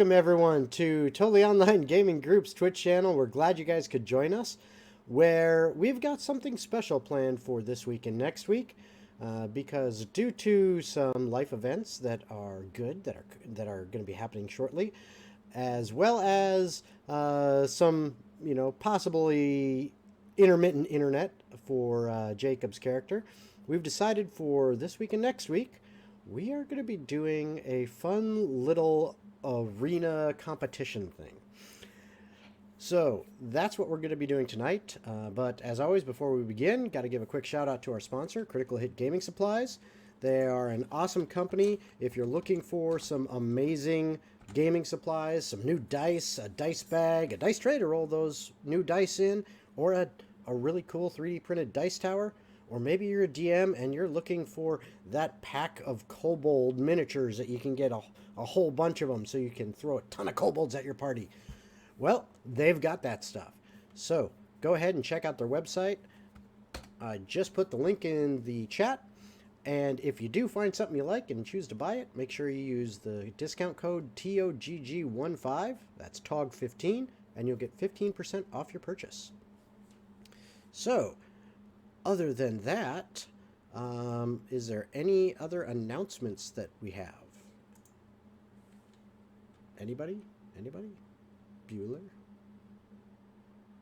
Welcome everyone to Totally Online Gaming Group's Twitch channel. We're glad you guys could join us, where we've got something special planned for this week and next week, because due to some life events that are good, that are going to be happening shortly, as well as some, possibly intermittent internet for Jacob's character, we've decided for this week and next week we are going to be doing a fun little arena competition thing. So that's what we're going to be doing tonight. But as always, before we begin, got to give a quick shout out to our sponsor, Critical Hit Gaming Supplies. They are an awesome company. If you're looking for some amazing gaming supplies, some new dice, a dice bag, a dice tray to roll those new dice in, or a really cool 3D printed dice tower, or maybe you're a DM and you're looking for that pack of kobold miniatures that you can get a whole bunch of them so you can throw a ton of kobolds at your party. Well, they've got that stuff. So go ahead and check out their website. I just put the link in the chat. And if you do find something you like and choose to buy it, make sure you use the discount code TOGG15, that's TOGG15, and you'll get 15% off your purchase. So, other than that, is there any other announcements that we have? Anybody? Anybody? Bueller?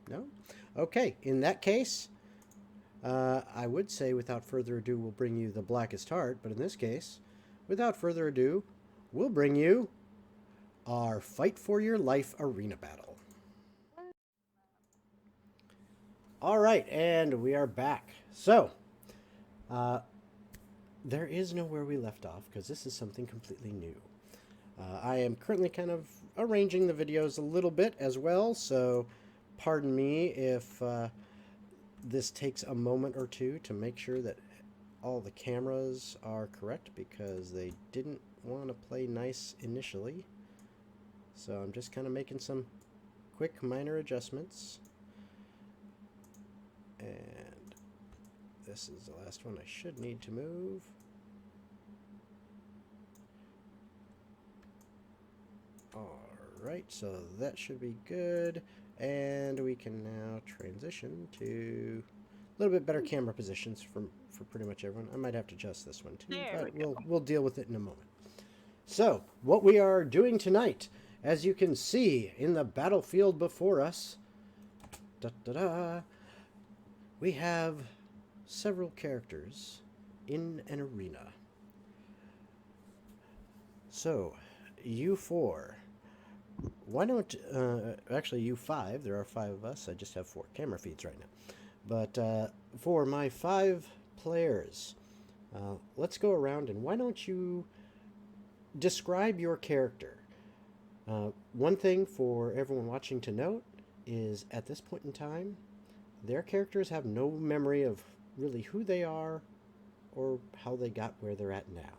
No? Okay, in that case, I would say without further ado, we'll bring you the Blackest Heart, but in this case, without further ado, we'll bring you our Fight for Your Life arena battle. All right, and we are back. So, there is no where we left off because this is something completely new. I am currently kind of arranging the videos a little bit as well, so pardon me if this takes a moment or two to make sure that all the cameras are correct because they didn't want to play nice initially. So I'm just kind of making some quick minor adjustments. And this is the last one I should need to move. Alright, so that should be good. And we can now transition to a little bit better camera positions for pretty much everyone. I might have to adjust this one too, but we'll deal with it in a moment. So, what we are doing tonight, as you can see in the battlefield before us, we have several characters in an arena. So, you four, why don't, actually you five, there are 5 of us, I just have 4 camera feeds right now. But for my 5 players, let's go around and why don't you describe your character. One thing for everyone watching to note is at this point in time, their characters have no memory of really who they are or how they got where they're at now.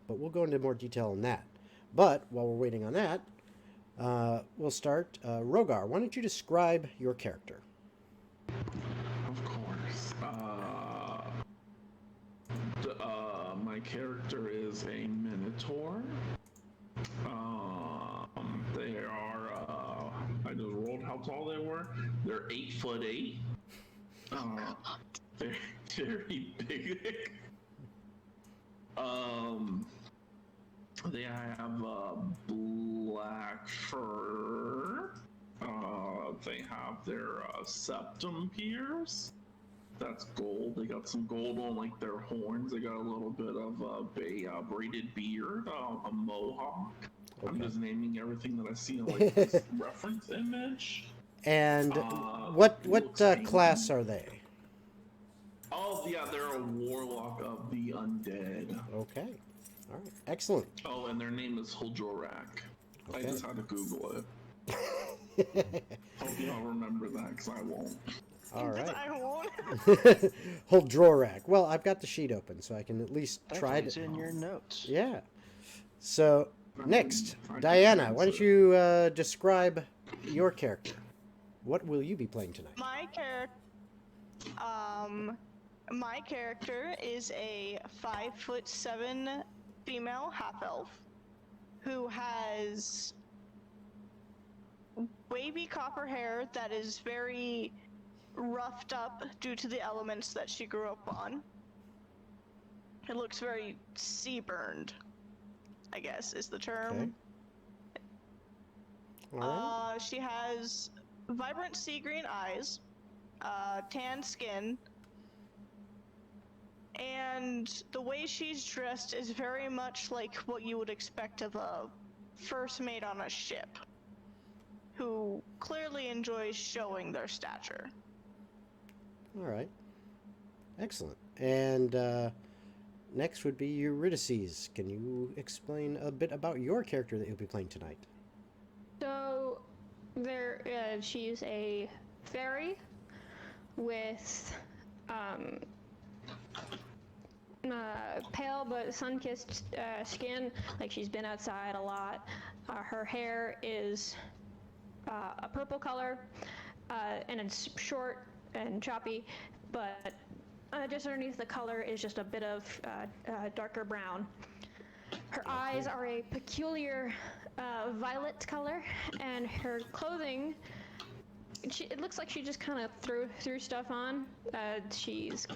But we'll go into more detail on that. But while we're waiting on that, we'll start. Rogar, why don't you describe your character? Of course. My character is a Minotaur. They are, I just rolled how tall they were. They're 8'8". They're very big. They have black fur. They have their septum pierced. That's gold. They got some gold on like their horns. They got a little bit of a braided beard, a mohawk. Okay. I'm just naming everything that I see in like this reference image. And what class are they? Oh yeah, they're a warlock of the undead. Okay. All right. Excellent. Oh, and their name is Huljorak. Okay. I just had to Google it. Hope you don't remember that, because I won't. All right. I won't. Huljorak. Well, I've got the sheet open, so I can at least try to. It's in your notes. Yeah. So next, Diana, why don't you describe your character? What will you be playing tonight? My character is a 5'7" female half-elf who has wavy copper hair that is very roughed up due to the elements that she grew up on. It looks very sea-burned, I guess is the term. Okay. All right. She has vibrant sea green eyes, tan skin, and the way she's dressed is very much like what you would expect of a first mate on a ship, who clearly enjoys showing their stature. All right. Excellent. And next would be Eurydices. Can you explain a bit about your character that you'll be playing tonight? So, she's a fairy with pale but sun-kissed skin, like she's been outside a lot. Her hair is a purple color, and it's short and choppy, but just underneath the color is just a bit of darker brown. Her eyes are a peculiar violet color, and her clothing, it looks like she just kind of threw stuff on. She's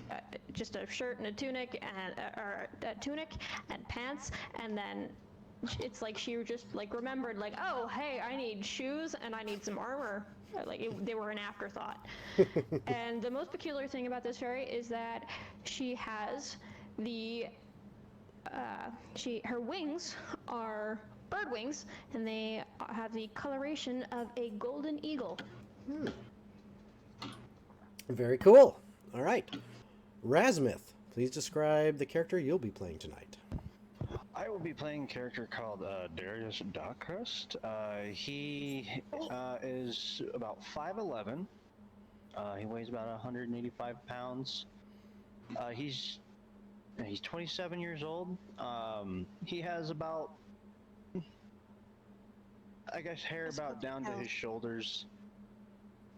just a shirt and a tunic, and or a tunic and pants, and then it's like she just like remembered, like, oh hey, I need shoes and I need some armor. They were an afterthought. And the most peculiar thing about this fairy is that she has her wings are bird wings, and they have the coloration of a golden eagle. Very cool. All right. Razmith, please describe the character you'll be playing tonight. I will be playing a character called Darius Dockrust. He is about 5'11". He weighs about 185 pounds. He's 27 years old. He has about, I guess, hair about down to his shoulders.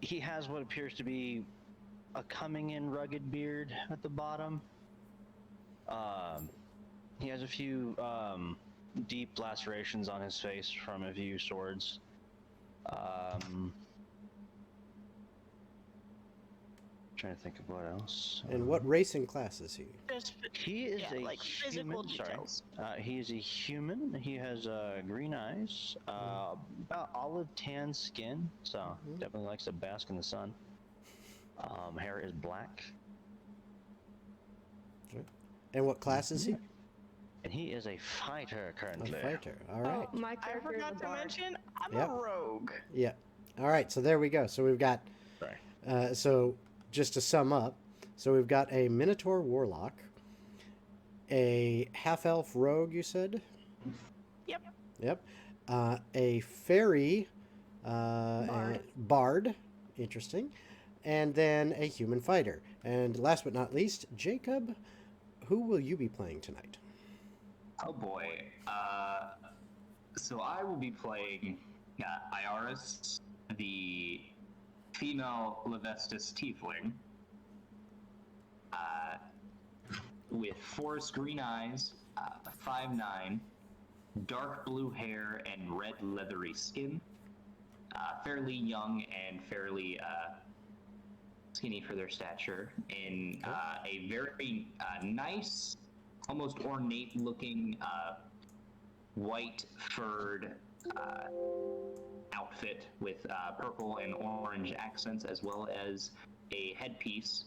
He has what appears to be a coming-in rugged beard at the bottom. He has a few deep lacerations on his face from a few swords. Trying to think of what else. And what race and class is he? He is a like physical human. details. He is a human. He has green eyes, about olive tan skin, so definitely likes to bask in the sun. Hair is black. And what class is he? And he is a fighter currently. A fighter. All right. Oh, my I character forgot is a to bard. mention, I'm Yep. a rogue. Yeah. All right. So there we go. So we've got. Right. So just to sum up, so we've got a Minotaur Warlock, a half-elf rogue. You said. Yep. Yep. A fairy. Bard. Interesting. And then a human fighter. And last but not least, Jacob, who will you be playing tonight? Oh boy. So I will be playing Iris, the female Levestis tiefling, with forest green eyes, 5'9", dark blue hair, and red leathery skin. Fairly young and fairly skinny for their stature, in a very nice, almost ornate-looking white furred outfit with purple and orange accents, as well as a headpiece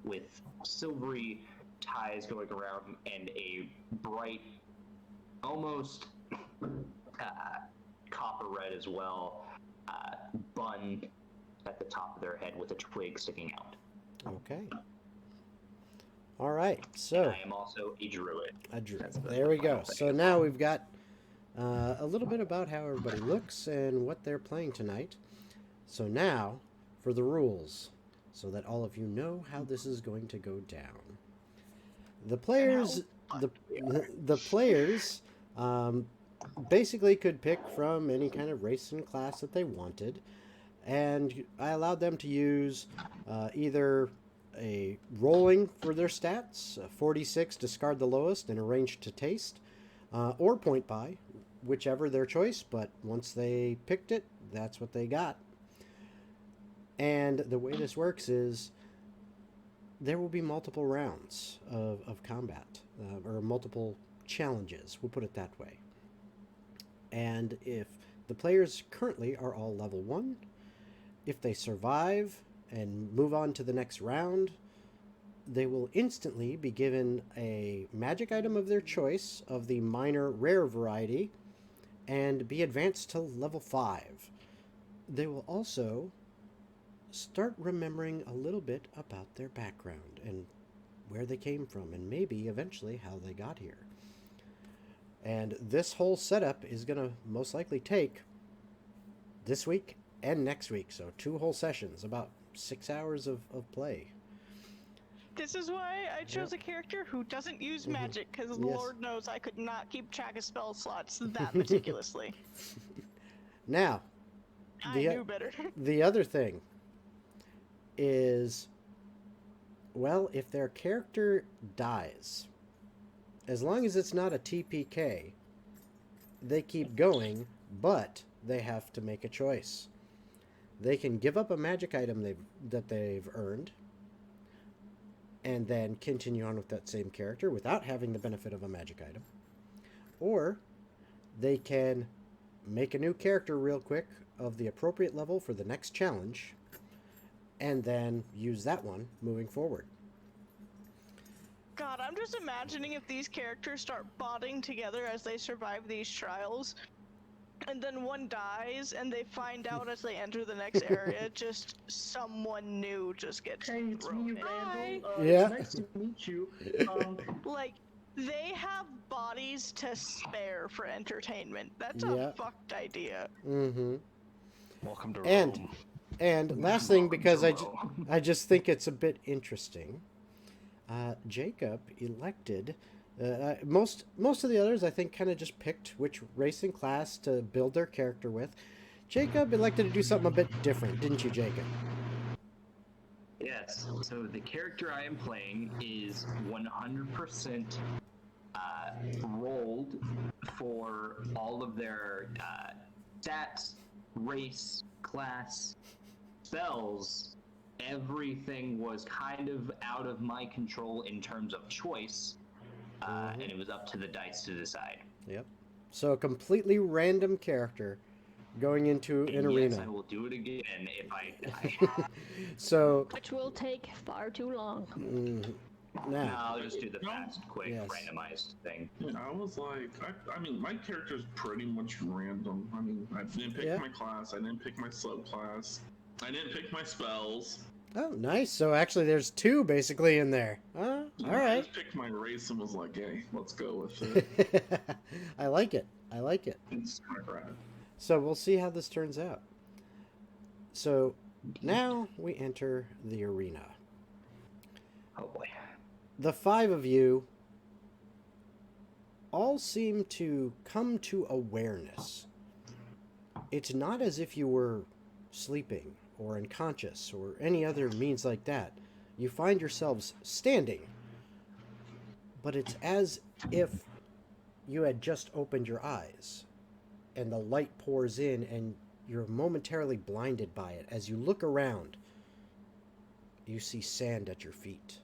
with silvery ties going around and a bright, almost copper red as well, bun at the top of their head with a twig sticking out. Okay. All right. So I am also a druid. a druid. That's the There we go. final thing. So now we've got a little bit about how everybody looks and what they're playing tonight. So now for the rules, so that all of you know how this is going to go down. The players, the players, basically could pick from any kind of race and class that they wanted, and I allowed them to use either a rolling for their stats, 46, discard the lowest, and arrange to taste, or point buy, whichever their choice. But once they picked it, that's what they got. And the way this works is there will be multiple rounds of combat, or multiple challenges, we'll put it that way. And if the players currently are all level 1, if they survive and move on to the next round, they will instantly be given a magic item of their choice of the minor rare variety and be advanced to level 5. They will also start remembering a little bit about their background and where they came from, and maybe eventually how they got here. And this whole setup is going to most likely take this week and next week, so 2 whole sessions, about 6 hours of play. This is why I chose a character who doesn't use magic, because Yes. Lord knows I could not keep track of spell slots that meticulously. Now, I knew better. the other thing is, well, if their character dies, as long as it's not a TPK, they keep going, but they have to make a choice. They can give up a magic item that they've earned, and then continue on with that same character without having the benefit of a magic item. Or they can make a new character real quick of the appropriate level for the next challenge, and then use that one moving forward. God, I'm just imagining if these characters start bonding together as they survive these trials, and then one dies, and they find out as they enter the next area, just someone new just gets Hey, it's thrown me, in. Randall. Yeah. It's nice to meet you. Like, they have bodies to spare for entertainment. That's Yeah. a fucked idea. Mm-hmm. Welcome to And Rome. And last thing, because I Hello. just think it's a bit interesting, Jacob elected, most of the others I think kind of just picked which race and class to build their character with. Jacob elected to do something a bit different, didn't you, Jacob? Yes, so the character I am playing is 100% rolled for all of their stats, race, class, spells. Everything was kind of out of my control in terms of choice, and it was up to the dice to decide. Yep. So a completely random character going into an And arena. yes, I will do it again if I die. So Which will take far too long. No, now, I'll just do the fast, quick, Yes. randomized thing. Yeah, I was like, I mean, my character's pretty much random. I mean, I didn't pick my class, I didn't pick my subclass, I didn't pick my spells. oh, nice. So actually, there's 2 basically in there. All I right. just picked my race and was like, hey, let's go with it. I like it. I like it. It's my rad. So we'll see how this turns out. So now we enter the arena. Oh boy. The 5 of you all seem to come to awareness. It's not as if you were sleeping or unconscious or any other means like that. You find yourselves standing, but it's as if you had just opened your eyes and the light pours in and you're momentarily blinded by it. As you look around, you see sand at your feet.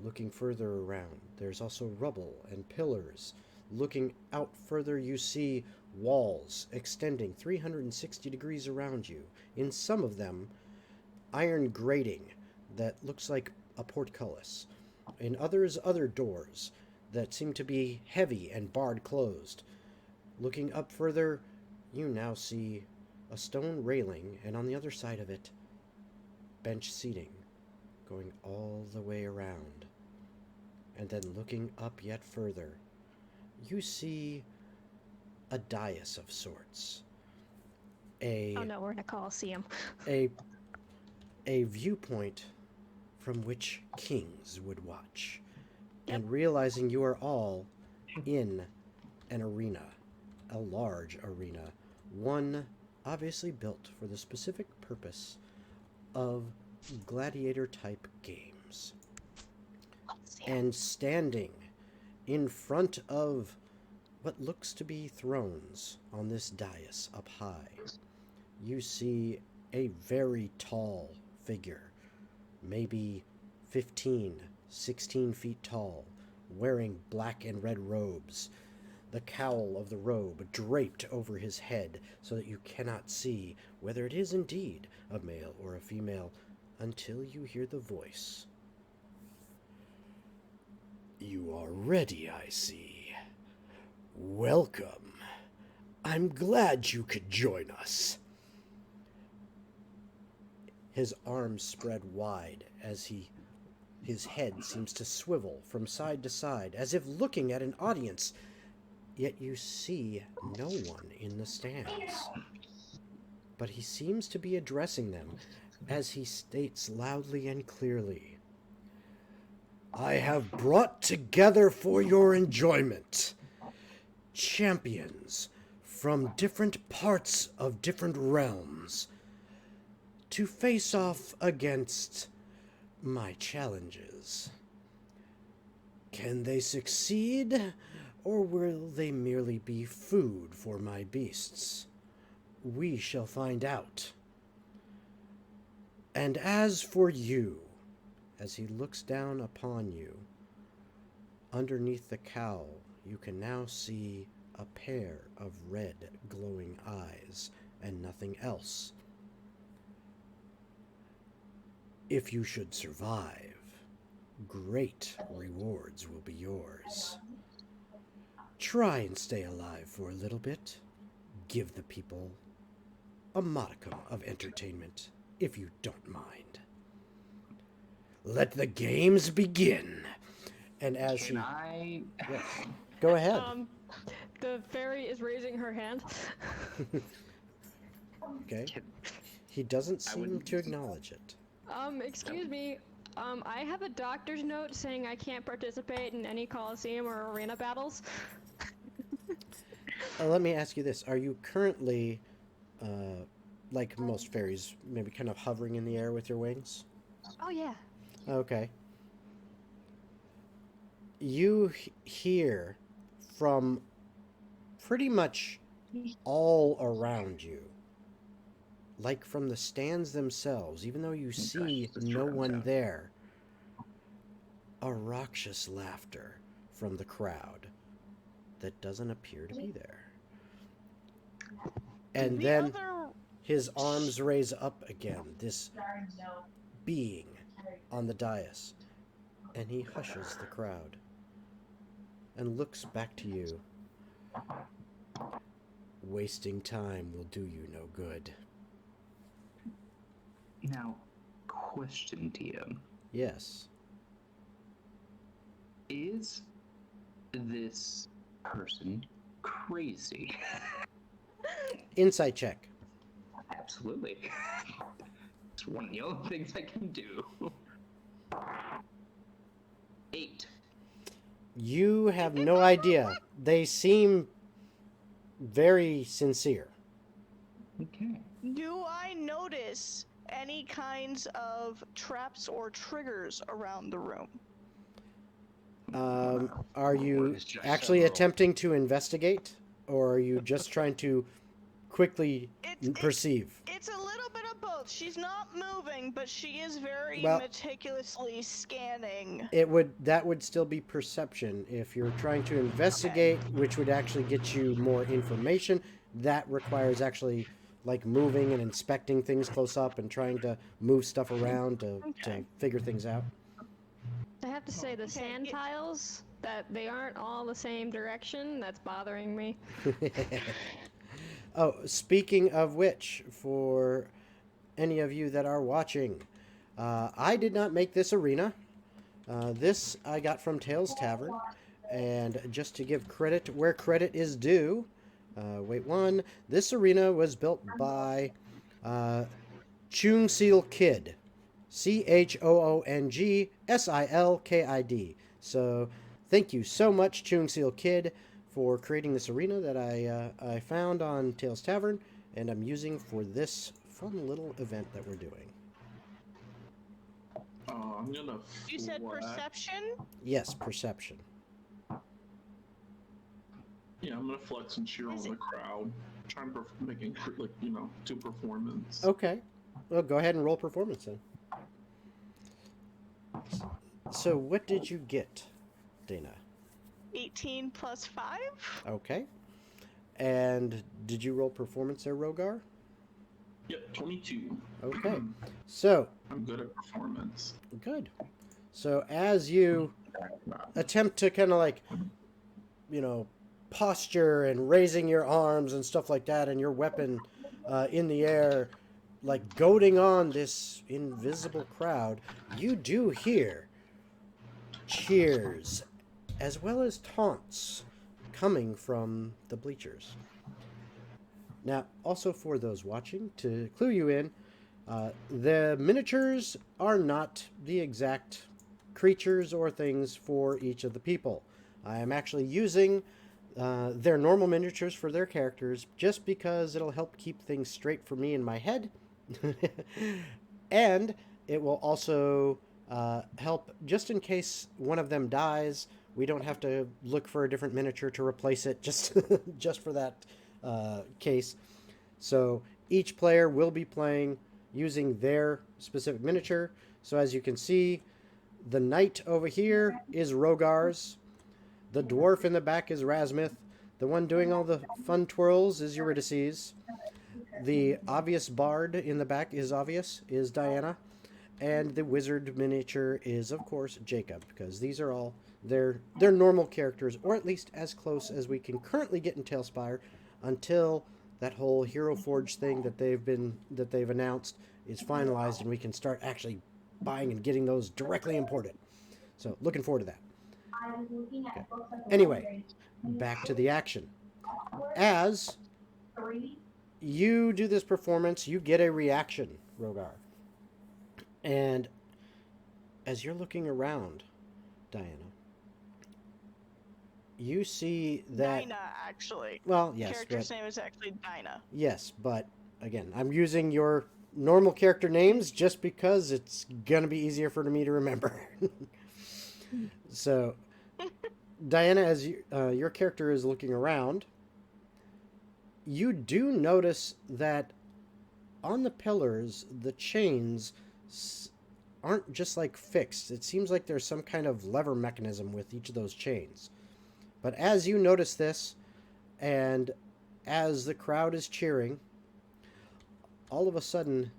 Looking further around, there's also rubble and pillars. Looking out further, you see walls extending 360 degrees around you. In some of them, iron grating that looks like a portcullis. In others, other doors that seem to be heavy and barred closed. Looking up further, you now see a stone railing, and on the other side of it, bench seating going all the way around. And then looking up yet further, you see a dais of sorts. Oh no, we're in a Coliseum. A viewpoint from which kings would watch. And realizing you are all in an arena, a large arena, one obviously built for the specific purpose of gladiator-type games. And standing in front of what looks to be thrones on this dais up high you see a very tall figure, maybe 15, 16 feet tall, wearing black and red robes, the cowl of the robe draped over his head so that you cannot see whether it is indeed a male or a female until you hear the voice. You are ready, I see. Welcome. I'm glad you could join us. His arms spread wide as his head seems to swivel from side to side as if looking at an audience. Yet you see no one in the stands. But he seems to be addressing them as he states loudly and clearly, I have brought together for your enjoyment champions from different parts of different realms to face off against my challenges. Can they succeed, or will they merely be food for my beasts? We shall find out. And as for you, as he looks down upon you, underneath the cowl, you can now see a pair of red glowing eyes and nothing else. If you should survive, great rewards will be yours. Try and stay alive for a little bit. Give the people a modicum of entertainment, if you don't mind. Let the games begin. And as Can I? Yes. Go ahead. The fairy is raising her hand. Okay. He doesn't seem to acknowledge it. Excuse me. I have a doctor's note saying I can't participate in any coliseum or arena battles. Let me ask you this. Are you currently, like most fairies, maybe kind of hovering in the air with your wings? Oh yeah. Okay. You hear from pretty much all around you, like from the stands themselves, even though you see no one there, a raucous laughter from the crowd that doesn't appear to be there. And then his arms raise up again, this being on the dais, and he hushes the crowd and looks back to you. Wasting time will do you no good. Now, question, TM. Yes. Is this person crazy? Insight check. Absolutely. It's one of the only things I can do. 8. You have no idea. They seem very sincere. Okay. Do I notice any kinds of traps or triggers around the room? Are you actually attempting to investigate, or are you just trying to quickly perceive? It's a little bit of both. She's not moving, but she is very Well, meticulously scanning. That would still be perception. If you're trying to investigate, which would actually get you more information, that requires actually like moving and inspecting things close up and trying to move stuff around to figure things out. I have to say the sand tiles, that they aren't all the same direction, that's bothering me. Oh, speaking of which, for any of you that are watching, I did not make this arena. This I got from Tales Tavern, and just to give credit where credit is due, this arena was built by Chung Seal Kid. CHOONGSILKID. So thank you so much, Chung Seal Kid, for creating this arena that I found on Tales Tavern, and I'm using for this fun little event that we're doing. I'm gonna. You said perception? Yes, perception. Yeah, I'm gonna flex and cheer on the crowd. try and making do performance. Okay. Well, go ahead and roll performance then. So what did you get, Dana? 18 plus 5? Okay. And did you roll performance there, Rogar? Yep, 22. Okay. So, I'm good at performance. good. So as you attempt to kind of like, posture and raising your arms and stuff like that, and your weapon in the air, like goading on this invisible crowd, you do hear cheers as well as taunts coming from the bleachers. Now, also for those watching, to clue you in, the miniatures are not the exact creatures or things for each of the people. I am actually using their normal miniatures for their characters just because it'll help keep things straight for me in my head. And it will also help just in case one of them dies. We don't have to look for a different miniature to replace it just just for that case. So each player will be playing using their specific miniature. So as you can see, the knight over here is Rogar's. The dwarf in the back is Rasmuth. The one doing all the fun twirls is Eurydices. The obvious bard in the back is Diana. And the wizard miniature is, of course, Jacob, because these are all their normal characters, or at least as close as we can currently get in Tailspire, until that whole Hero Forge thing that they've announced is finalized, and we can start actually buying and getting those directly imported. So, looking forward to that. Okay. Anyway, back to the action. As you do this performance, you get a reaction, Rogar. And as you're looking around, Diana, you see that... Dinah, actually. Well, yes, Character's name is actually Dinah. Yes, but again, I'm using your normal character names just because it's going to be easier for me to remember. So, Diana, as your character is looking around, you do notice that on the pillars, the chains aren't just like fixed. It seems like there's some kind of lever mechanism with each of those chains. But as you notice this, and as the crowd is cheering, all of a sudden,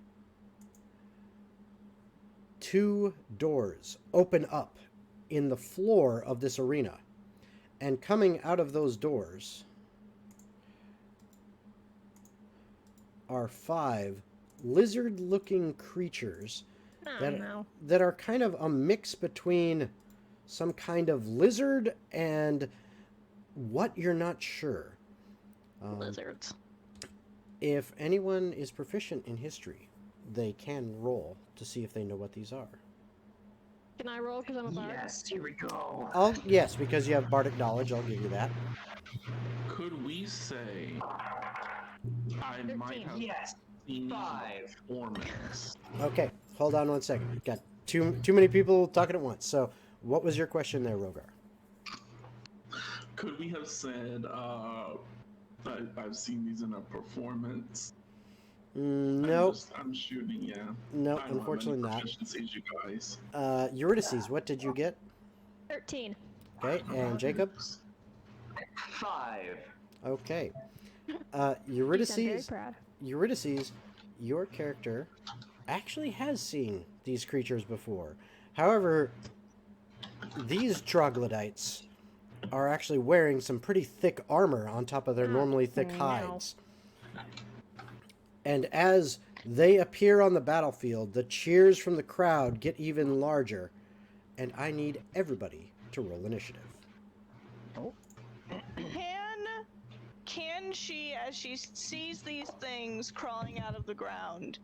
2 doors open up in the floor of this arena. And coming out of those doors are 5 lizard-looking creatures that are kind of a mix between some kind of lizard and what you're not sure. Lizards. If anyone is proficient in history, they can roll to see if they know what these are. Can I roll because I'm a bard? Yes, here we go. Yes, because you have bardic knowledge, I'll give you that. Could we say I might 13. have Yes, seen 5. performance? Okay, hold on one second. Got too many people talking at once. So, what was your question there, Rogar? Could we have said I've seen these in a performance? Nope. I'm shooting, yeah. No, I don't unfortunately have any not. proficiencies, you guys. Eurydices, what did you get? 13. Okay, and Jacob? 5. You Okay. sound very Eurydices, proud. your character actually has seen these creatures before. However, these troglodytes are actually wearing some pretty thick armor on top of their normally thick no. hides. And as they appear on the battlefield, the cheers from the crowd get even larger, and I need everybody to roll initiative. Can she, as she sees these things crawling out of the ground,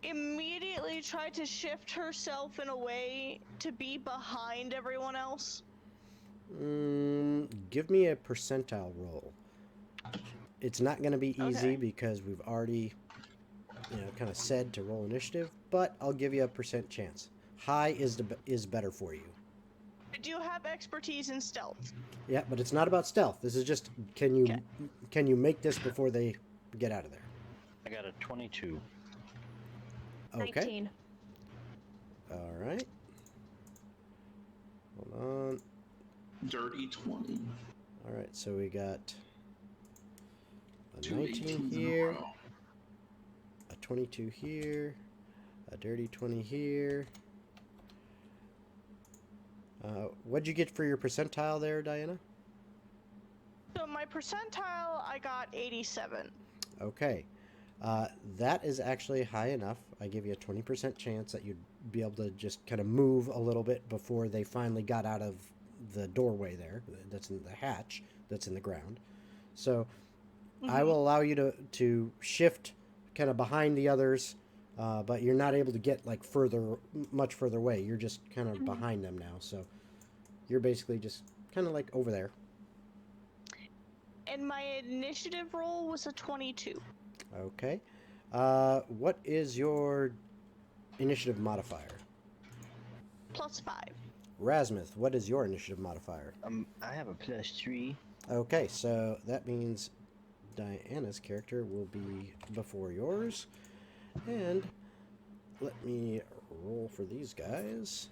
immediately try to shift herself in a way to be behind everyone else? Give me a percentile roll. It's not going to be easy Okay. because we've already, kind of said to roll initiative, but I'll give you a percent chance. High is better for you. I do have expertise in stealth. Yeah, but it's not about stealth. This is just can you Okay. can you make this before they get out of there? I got a 22. Okay. 19. All right. Hold on. Dirty 20. All right, so we got a Two 19 18s in a here, row. a 22 here, a dirty 20 here. What'd you get for your percentile there, Diana? So my percentile, I got 87. Okay. That is actually high enough. I give you a 20% chance that you'd be able to just kind of move a little bit before they finally got out of the doorway there. That's in the hatch that's in the ground. So I will allow you to shift kind of behind the others, but you're not able to get like much further away. You're just kind of behind them now. So you're basically just kind of like over there. And my initiative roll was a 22. Okay. What is your initiative modifier? +5. Rasmuth, what is your initiative modifier? I have a +3. Okay, so that means Diana's character will be before yours. And let me roll for these guys.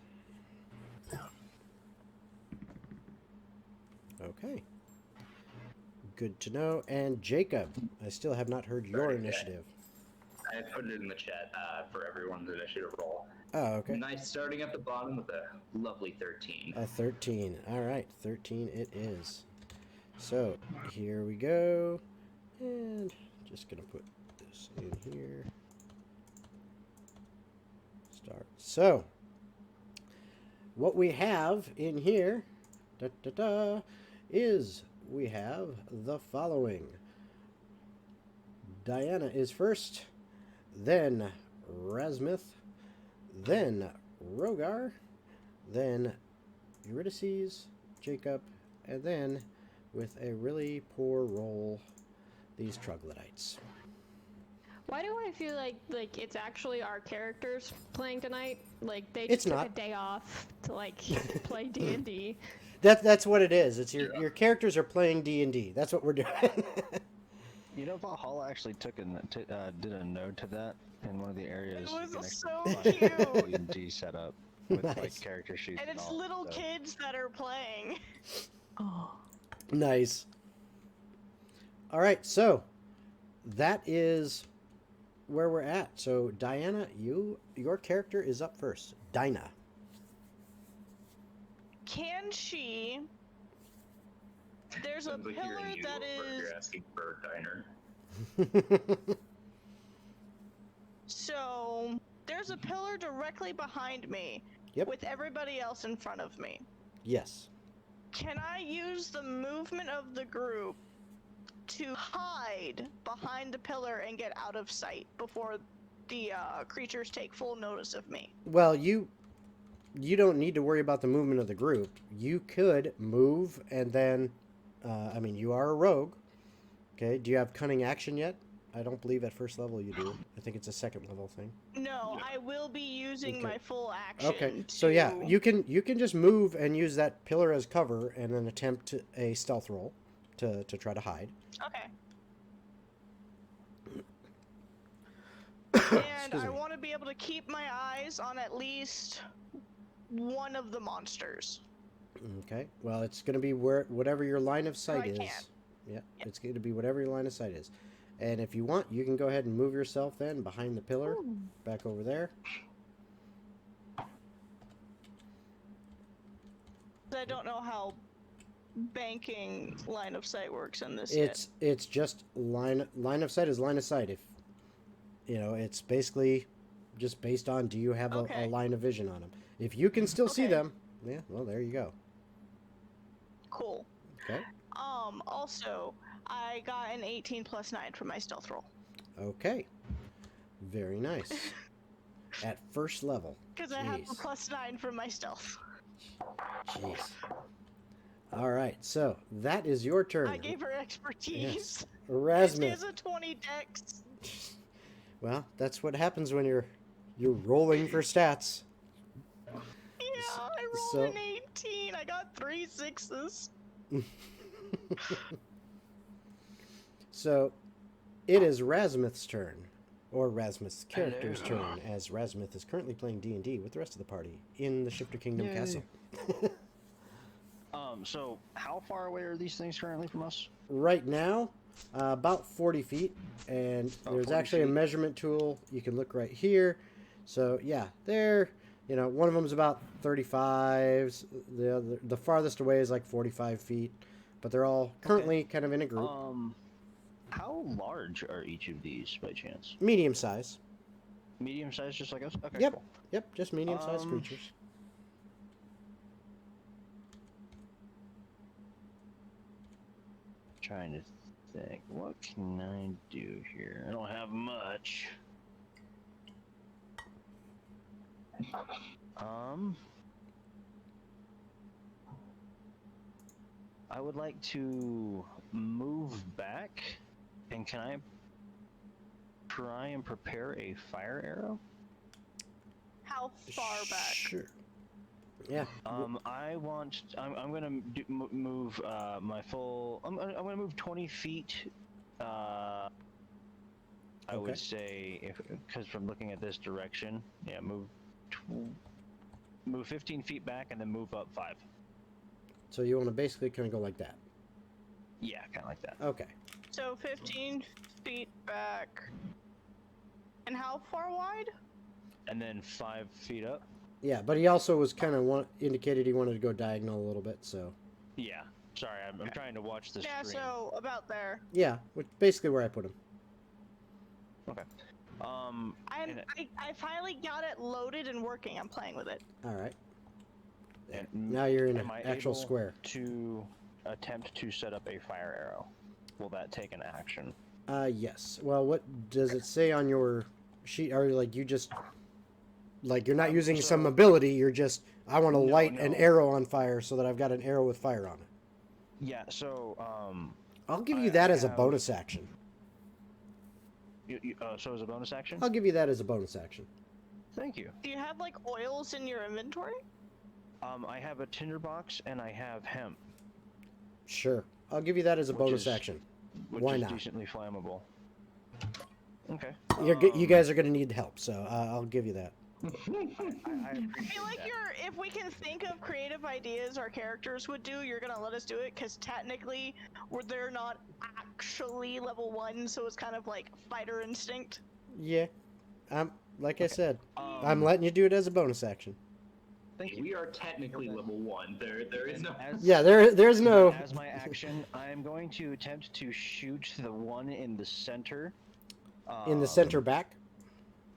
Okay. Good to know. And Jacob, I still have not heard your Okay. initiative. I put it in the chat for everyone's initiative roll. Oh, okay. Nice, starting at the bottom with a lovely 13. A 13. All right, 13 it is. So here we go. And just going to put this in here. Start. So what we have in here is we have the following. Diana is first, then Rasmuth, then Rogar, then Eurydices, Jacob, and then, with a really poor roll, these troglodytes. Why do I feel like it's actually our characters playing tonight? Like they It's just took not. a day off to like play D&D. That's what it is. It's your characters are playing D&D. That's what we're doing. You know, Valhalla actually did a note to that in one of the areas. It was you can so actually find cute. D&D setup with like Nice. character sheets. And it's all, little so. kids that are playing. Oh. Nice. All right, so that is where we're at. So Diana, your character is up first. Dinah. Can she? There's a Sounds like you're pillar in you that or is. you're asking for a diner. So there's a pillar directly behind me. Yep. With everybody else in front of me. Yes. Can I use the movement of the group to hide behind the pillar and get out of sight before the creatures take full notice of me? Well, you don't need to worry about the movement of the group. You could move and then, I mean, you are a rogue. Okay. Do you have cunning action yet? I don't believe at first level you do. I think it's a second level thing. No, I will be using Okay. my full action. Okay. So yeah, to- you can just move and use that pillar as cover and then attempt a stealth roll to try to hide. Okay. And Excuse I me. want to be able to keep my eyes on at least one of the monsters. Okay. Well, it's going to be whatever your line of sight I is. can. Yeah, it's going to be whatever your line of sight is. And if you want, you can go ahead and move yourself then behind the pillar, back over there. I don't know how banking line of sight works in this It's just line of sight is line of sight. If you know, it's basically just based on do you have a Okay. line of vision on them. If you can still see Okay. them, yeah, well there you go. Cool. Okay. Also, I got an 18 plus 9 for my stealth roll. Okay. Very nice. At first level. Because I have a Jeez. plus 9 for my stealth. Jeez. All right, so that is your turn. I gave her expertise. Yes. She Rasmuth. has a 20 dex. Well, that's what happens when you're rolling for stats. Yeah, I rolled So- an 18. 14. I got 3 6s. So, it is Razmith's turn, or Razmith's character's turn, as Razmith is currently playing D&D with the rest of the party in the Shifter Kingdom Yay. Castle. So how far away are these things currently from us? Right now, about 40 feet, and About there's 40 actually a feet. measurement tool. You can look right here. So yeah, they're, one of them's about 35. The farthest away is like 45 feet, but they're all currently kind of in a group. How large are each of these by chance? Medium size. Medium size, just like us? Okay, Yep. cool. Yep, just medium-sized creatures. Trying to think, what can I do here? I don't have much. I would like to move back, and can I try and prepare a fire arrow? How far back? Sure. Yeah. I want. I'm gonna move my full. I'm gonna move 20 feet. I Okay. would say because from looking at this direction, yeah, move 15 feet back and then move up 5. So you want to basically kind of go like that. Yeah, kind of like that. Okay. So 15 feet back. And how far wide? And then 5 feet up. Yeah, but he also was kind of indicated he wanted to go diagonal a little bit, so. Yeah. Sorry, I'm trying to watch the Yeah, stream. so about there. Yeah, which basically where I put him. Okay. I finally got it loaded and working. I'm playing with it. All right. And Now you're in an am I actual able square. to attempt to set up a fire arrow? Will that take an action? Yes. Well, what does it say on your sheet? Are you like you just like you're not using some ability? You're just I want to light an arrow on fire so that I've got an arrow with fire on it. Yeah. So I'll give you I that as a have- bonus action. So as a bonus action? I'll give you that as a bonus action. Thank you. Do you have like oils in your inventory? I have a tinderbox and I have hemp, Sure. I'll give you that as a Which bonus is- action. which Why is not? decently flammable. Okay. You guys are going to need help, so I'll give you that. I I appreciate feel like that. if we can think of creative ideas our characters would do, you're gonna let us do it, because technically, they're not actually level 1, so it's kind of like fighter instinct. Yeah. Like I said, I'm Um, letting you do it as a bonus action. Thank you. We are technically level 1. There is no. Yeah, there's no. As my action, I am going to attempt to shoot the one in the center. In the center back.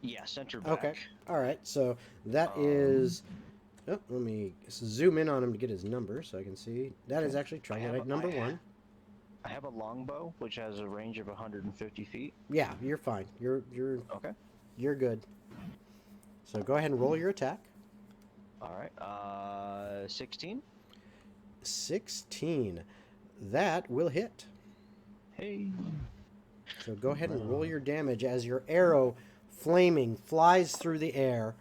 Yeah, center back. Okay. All right. So that is. Oh, let me zoom in on him to get his number so I can see. That is actually Trigonite number 1. I have a longbow, which has a range of 150 feet. Yeah, you're fine. You're Okay. you're good. So go ahead and roll your attack. All right. 16. 16. That will hit. Hey. So go ahead and roll your damage as your arrow, flaming, flies through the air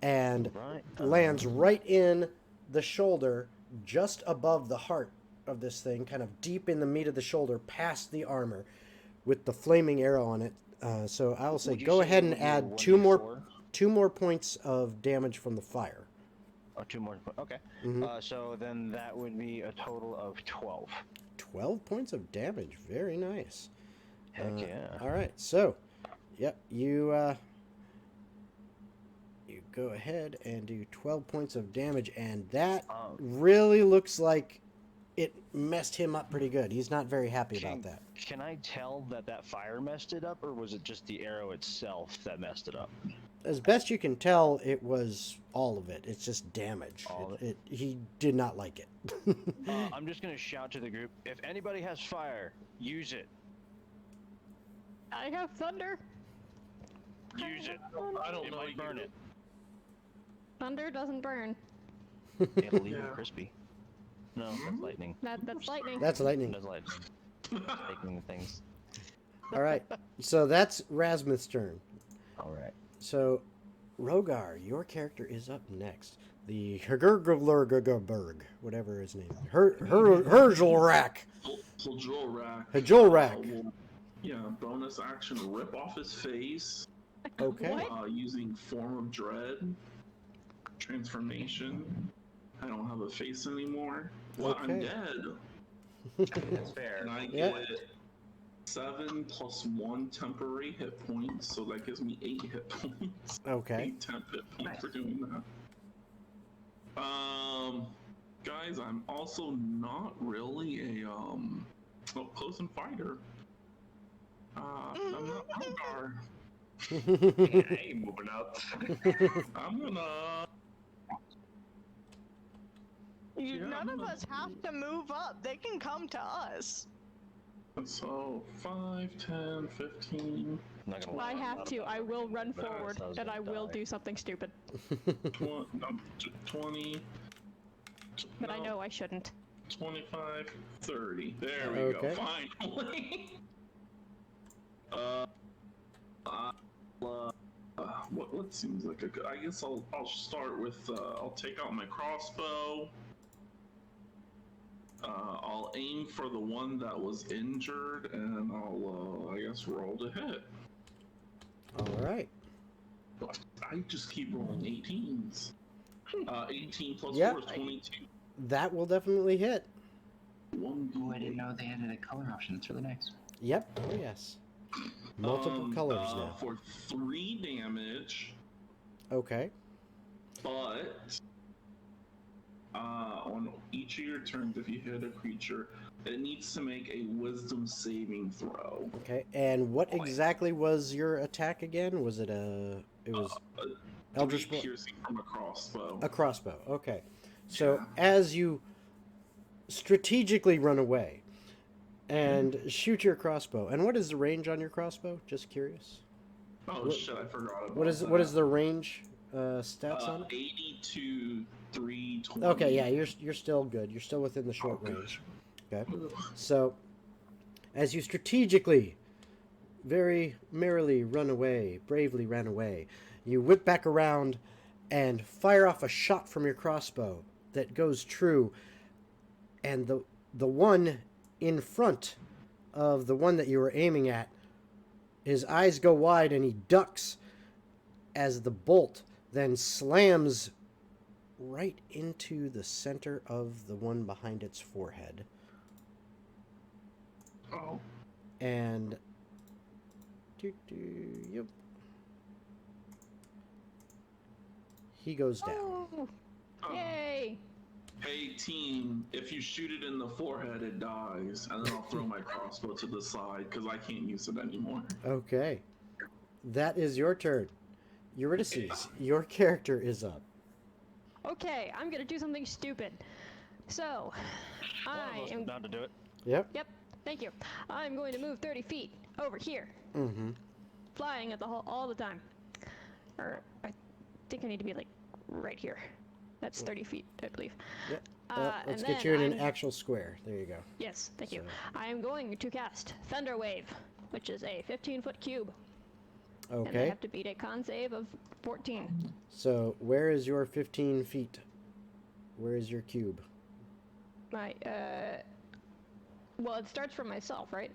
and Right. lands right in the shoulder, just above the heart of this thing, kind of deep in the meat of the shoulder, past the armor, with the flaming arrow on it. So I will say, Would you go say ahead it and would be a add 1d4? two more points of damage from the fire. Oh, 2 more. Okay. Mhm. So then that would be a total of 12. 12 points of damage. Very nice. Heck yeah. All right, so, yep, you go ahead and do 12 points of damage, and that really looks like it messed him up pretty good. He's not very happy about that. Can I tell that fire messed it up, or was it just the arrow itself that messed it up? As best you can tell, it was all of it. It's just damage. All of He did not like it. I'm just gonna shout to the group: if anybody has fire, use it. I have thunder. Use it. I don't It know might burn you. it. Thunder doesn't burn. It'll leave Yeah. it crispy. No, that's lightning. That's lightning. That's lightning. That's lightning. Taking things. All right, so that's Rasmuth's turn. All right. So, Rogar, your character is up next. the Hergergerberg, whatever his name. Hergelrak. Hajolrak. Yeah, bonus action, rip off his face. Okay. What? Using Form of Dread. Transformation. I don't have a face anymore. Well, I'm Okay. dead. That's fair. And I Yeah. get 7 plus 1 temporary hit points, so that gives me 8 hit points. Okay. 8 temp hit points for doing that. Guys, I'm also not really a close-in fighter. I'm not Algar. Hey, moving up. I'm gonna. None of us have to move up. They can come to us. So 5, 10, 15, I'm not gonna If I lie, have I'm to, not I will run but forward, I was and gonna I will die. do something stupid. 20. But I no, know I shouldn't. 25, 30. There we Okay. go. Finally. What seems like a good? I guess I'll start with I'll take out my crossbow. I'll aim for the one that was injured, and I'll I guess roll to hit. All right. I just keep rolling 18s. 18 plus Yeah. 4 is 22. That will definitely hit. One. Oh, I didn't know they added a color option. That's really nice. Yep. Oh, yes. Multiple colors now. For 3 damage, Okay. but on each of your turns, if you hit a creature, it needs to make a Wisdom saving throw. Okay. And what exactly was your attack again? Was it a? It was Eldritch 3 Blast. piercing from a crossbow. A crossbow. Okay. So Yeah. as you strategically run away and shoot your crossbow, and what is the range on your crossbow? Just curious. Oh What- shit! I forgot about What is the range stats on it? 82, 320. Okay, yeah, you're still good. You're still within the short Okay. range. Okay. So, as you strategically, very merrily bravely ran away, you whip back around and fire off a shot from your crossbow that goes true, and the one in front of the one that you were aiming at, his eyes go wide and he ducks as the bolt then slams right into the center of the one behind its forehead. Oh. And yep. He goes down. Oh, Oh. yay! Hey team, if you shoot it in the forehead, it dies, and then I'll throw my crossbow to the side because I can't use it anymore. Okay. That is your turn. Eurydices, your character is up. Okay, I'm gonna do something stupid. So, One of I us am. is bound to do it. Yep. Yep, thank you. I'm going to move 30 feet over here, Mm-hmm. flying at the all the time. Or I think I need to be like right here. That's 30 feet, I believe. Yep. and Let's get then you in an I'm- actual square. There you go. Yes, thank you. So- I am going to cast Thunder Wave, which is a 15-foot cube. And I Okay. have to beat a con save of 14. So where is your 15 feet? Where is your cube? My, well, it starts from myself, right?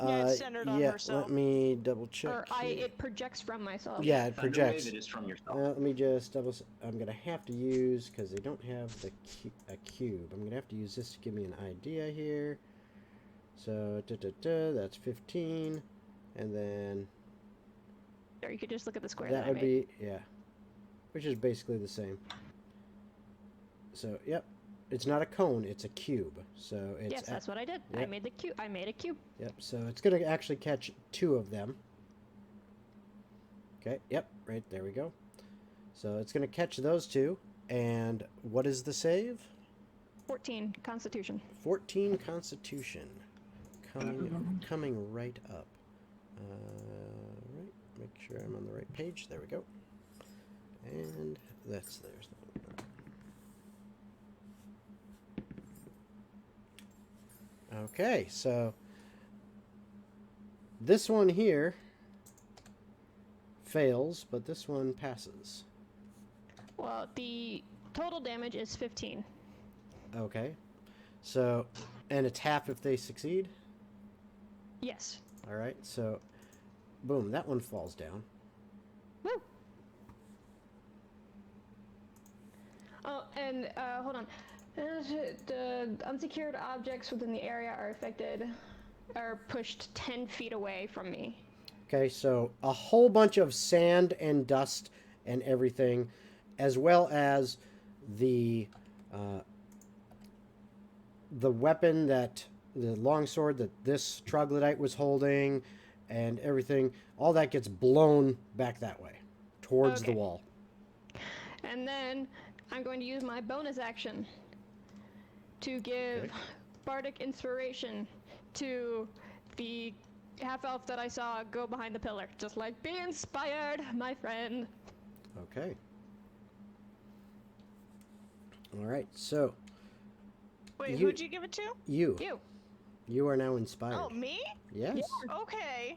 Yeah, it's centered on herself. Let me double check. Or here. it projects from myself. Yeah, it Thunder projects. Wave, it is from yourself. Let me just double. I'm gonna have to use because they don't have a cube. I'm gonna have to use this to give me an idea here. So that's 15, and then Or you could just look at the square that that, would I made. be which is basically the same. So yep, it's not a cone; it's a cube. So it's Yes, that's what I did. I Yep. made the cube. I made a cube. Yep. So it's gonna actually catch 2 of them. Okay. Yep. Right there we go. So it's gonna catch those 2. And what is the save? 14 Constitution. 14 Constitution. Coming right up. Right. Make sure I'm on the right page. There we go. And there's the one. Okay, so this one here fails, but this one passes. Well, the Total damage is 15. Okay. So, and it's half if they succeed? Yes. All right, so, boom, that one falls down. Woo! Oh, and hold on. The unsecured objects within the area are pushed 10 feet away from me. Okay, so a whole bunch of sand and dust and everything, as well as the weapon the longsword that this troglodyte was holding, and everything, all that gets blown back that way, towards the Okay. wall. And then I'm going to use my bonus action to give Okay. bardic inspiration to the half-elf that I saw go behind the pillar. Just like, be inspired, my friend. Okay. All right, so Wait, You- who'd you give it to? you You. are now inspired. Oh, me? Yes, Okay.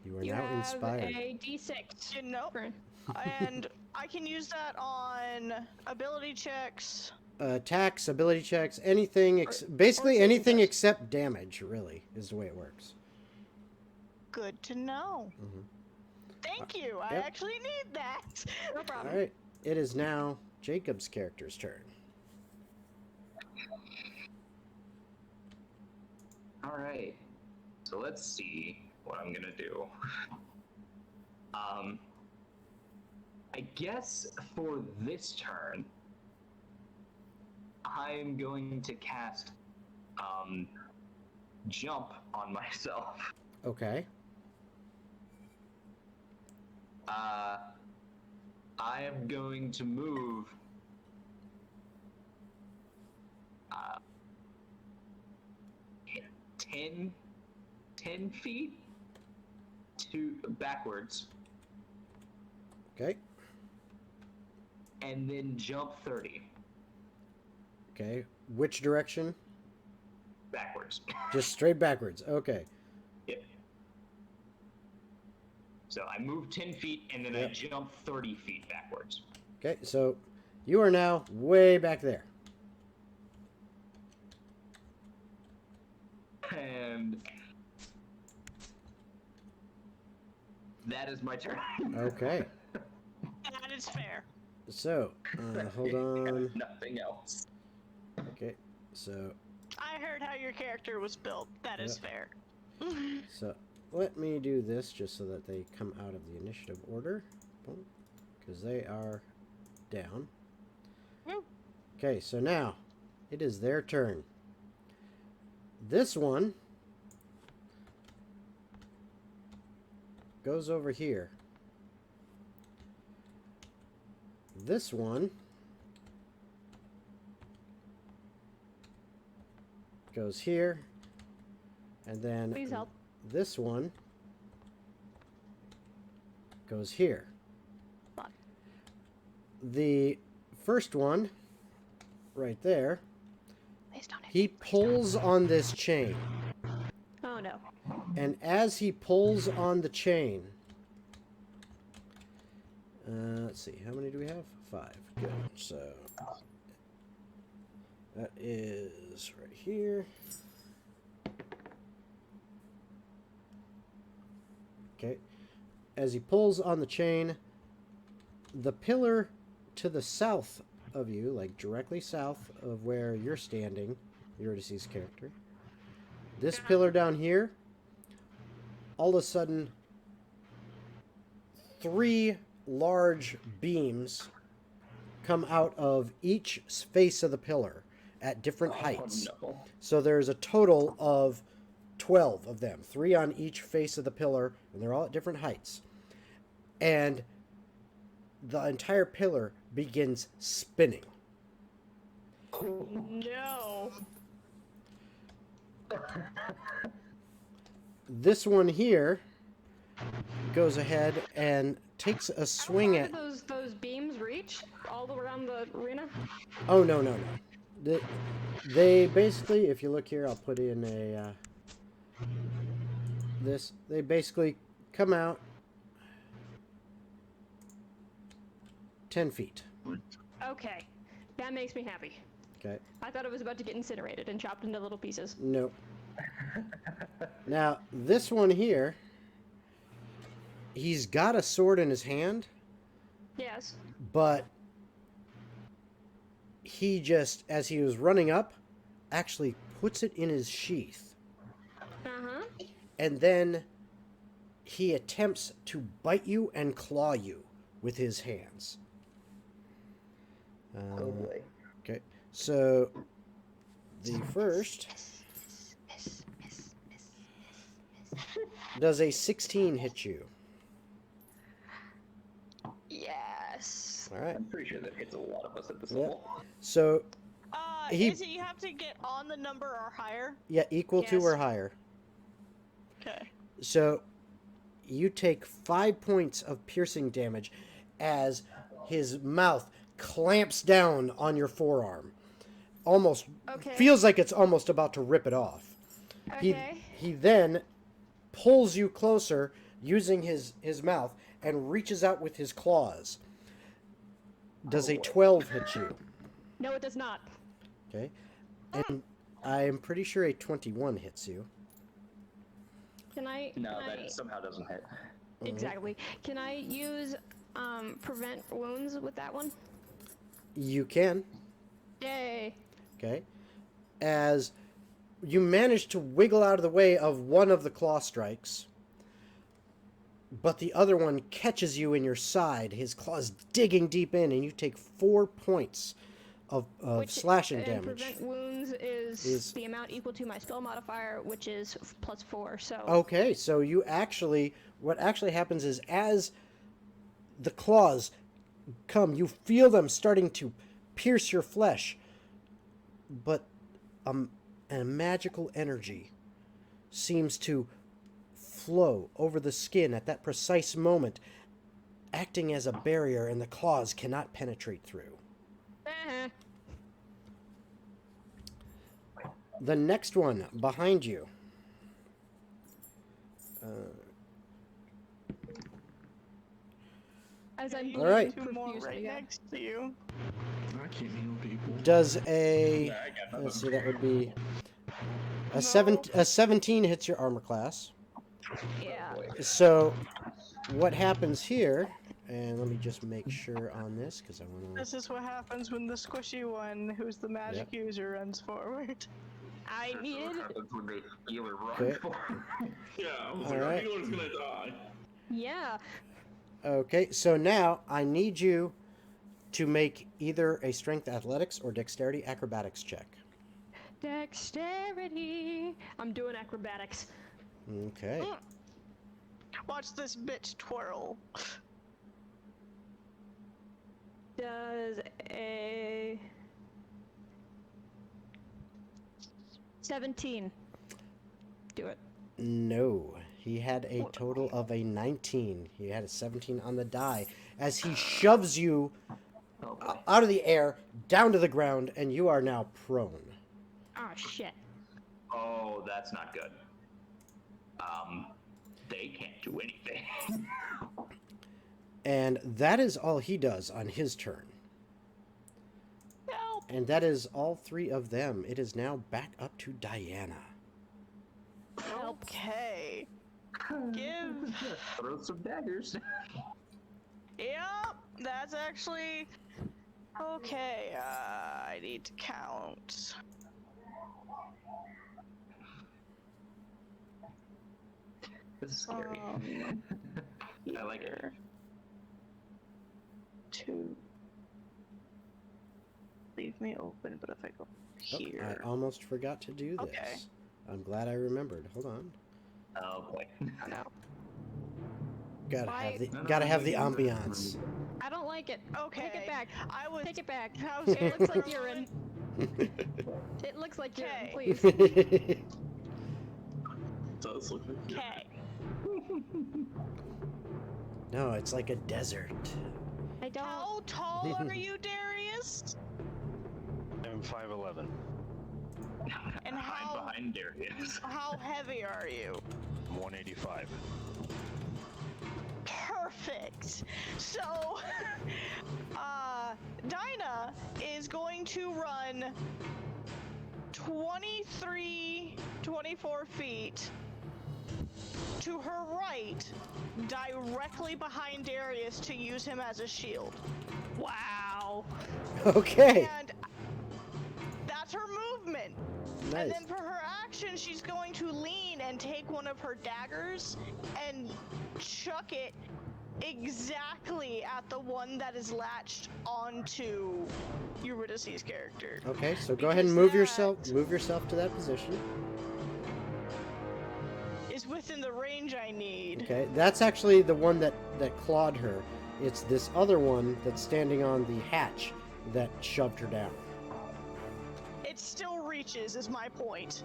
you are You now have inspired. a d6. Nope. For- And I can use that on ability checks. Attacks, ability checks, anything, basically saving anything throws. except damage, really, is the way it works. Good to know. Mhm. Thank you. I Yep. actually need that. No All problem. right, it is now Jacob's character's turn. All right. So let's see what I'm gonna do. I guess for this turn, I'm going to cast jump on myself. Okay. I am going to move 10 feet to backwards Okay. and then jump 30 Okay. Which direction? backwards. Just straight backwards. Okay. Yep. So I move 10 feet and then I Yep. jump 30 feet backwards. Okay, so you are now way back there. And that is my turn. Okay. That is fair. So, hold on. Nothing else. Okay, so I heard how your character was built. That is fair. let me do this just so that they come out of the initiative order. Because they are down. Woo. Okay, so now it is their turn. This one goes over here. This one goes here. And then Please help. this one goes here. Fuck. The first one, right there, Please don't hit he me. Please pulls on this chain. don't. Oh no. And as he pulls on the chain, let's see, how many do we have? 5. Good. So that is right here. Okay. As he pulls on the chain, the pillar to the south of you, like directly south of where you're standing, Eurydices' character, this pillar down here, all of a sudden, 3 large beams come out of each face of the pillar at different heights. Oh, no. So there's a total of 12 of them, 3 on each face of the pillar, and they're all at different heights. And the entire pillar begins spinning. No. This one here goes ahead and takes a swing How at... far do those beams reach all around the arena? Oh, no, no, no. They basically, if you look here, I'll put in a... they basically come out 10 feet. Okay. That makes me happy. Okay. I thought it was about to get incinerated and chopped into little pieces. Nope. Now, this one here, he's got a sword in his hand, Yes. but he just, as he was running up, actually puts it in his sheath. Uh-huh. And then he attempts to bite you and claw you with his hands. Oh boy. Okay, so the first does a 16 hit you? Yes. All right. I'm pretty sure that hits a lot of us at this Yeah. level. So He- Is it you have to get on the number or higher? yeah, equal to Yes. or higher. Okay. So you take 5 points of piercing damage as his mouth clamps down on your forearm. Almost Okay. feels like it's almost about to rip it off. Okay. He then pulls you closer using his mouth and reaches out with his claws. Does a 12 hit you? No, it does not. Okay. And I am pretty sure a 21 hits you. Can I? No, can I- that somehow doesn't hit. Exactly. Can I use prevent wounds with that one? You can. Yay. Okay. As you manage to wiggle out of the way of one of the claw strikes, but the other one catches you in your side, his claws digging deep in, and you take 4 points of slashing and damage. Prevent wounds is the amount equal to my spell modifier, which is +4. So. Okay, so what actually happens is as the claws come, you feel them starting to pierce your flesh, but a magical energy seems to flow over the skin at that precise moment, acting as a barrier, and the claws cannot penetrate through. Eh. The next one behind you. As I'm All right. Two more right profusely, yeah. next to you. I can't heal people. Does a I got nothing. let's see, that would be a No. a 17 hits your armor class. Yeah. So what happens here, and let me just make sure on this because I want to. This is what happens when the squishy one, who's the magic user, runs forward. I needed. Happens when the healer runs Okay. for Yeah, I was All like, our right. healer's gonna die. Yeah. Okay, so now I need you to make either a strength athletics or dexterity acrobatics check. Dexterity. I'm doing acrobatics. Okay. Watch this bitch twirl. Does a 17 do it? No, he had a total of a 19. He had a 17 on the die as he shoves you Oh boy. out of the air, down to the ground, and you are now prone. Oh shit. Oh, that's not good. They can't do anything. And that is all he does on his turn. Help! And that is all 3 of them. It is now back up to Diana. Okay. Give. Throw some daggers. Yep, that's actually. Okay, I need to count. This is scary. I like it. Here. 2. Leave me open, but if I go Oh, here. I almost forgot to do this. Okay. I'm glad I remembered. Hold on. Oh boy. Oh, no. Gotta have the ambiance. I don't like it. Okay. Take it back. I was. Take it back. How's It looks like urine. It looks like urine, Okay. please. It does look like you. Okay. No, it's like a desert. I don't. How tall are you, Darius? I'm 5'11". And I'm how behind Darius. how heavy are you? 185. Perfect. So, Dinah is going going to run 24 feet to her right, directly behind Darius to use him as a shield. Wow. Okay. And that's her movement. Nice. And then for her action, she's going to lean and take one of her daggers and chuck it exactly at the one that is latched onto Eurydices' character. Okay, so go ahead and Because move yourself to that position. is within the range I need. Okay, that's actually the one that clawed her. It's this other one that's standing on the hatch that shoved her down. It still reaches, is my point.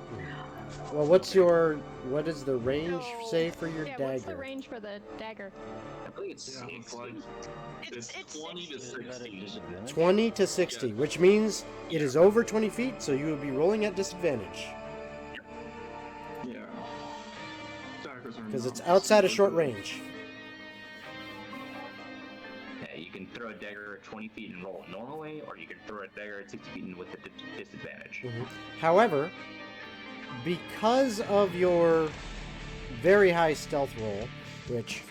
Well, what is the range So- say for your Yeah, dagger? what's the range for the dagger? I believe it's Yeah, it's 60. like it's 20 to Is that a 60. disadvantage? 20 to 60, which means it is over 20 feet, so you will be rolling at disadvantage. Yeah. Daggers are Because it's not outside of super short good. range. Yeah, you can throw a dagger at 20 feet and roll it normal way, or you can throw a dagger at 60 feet and with a disadvantage. However, because of your very high stealth roll, which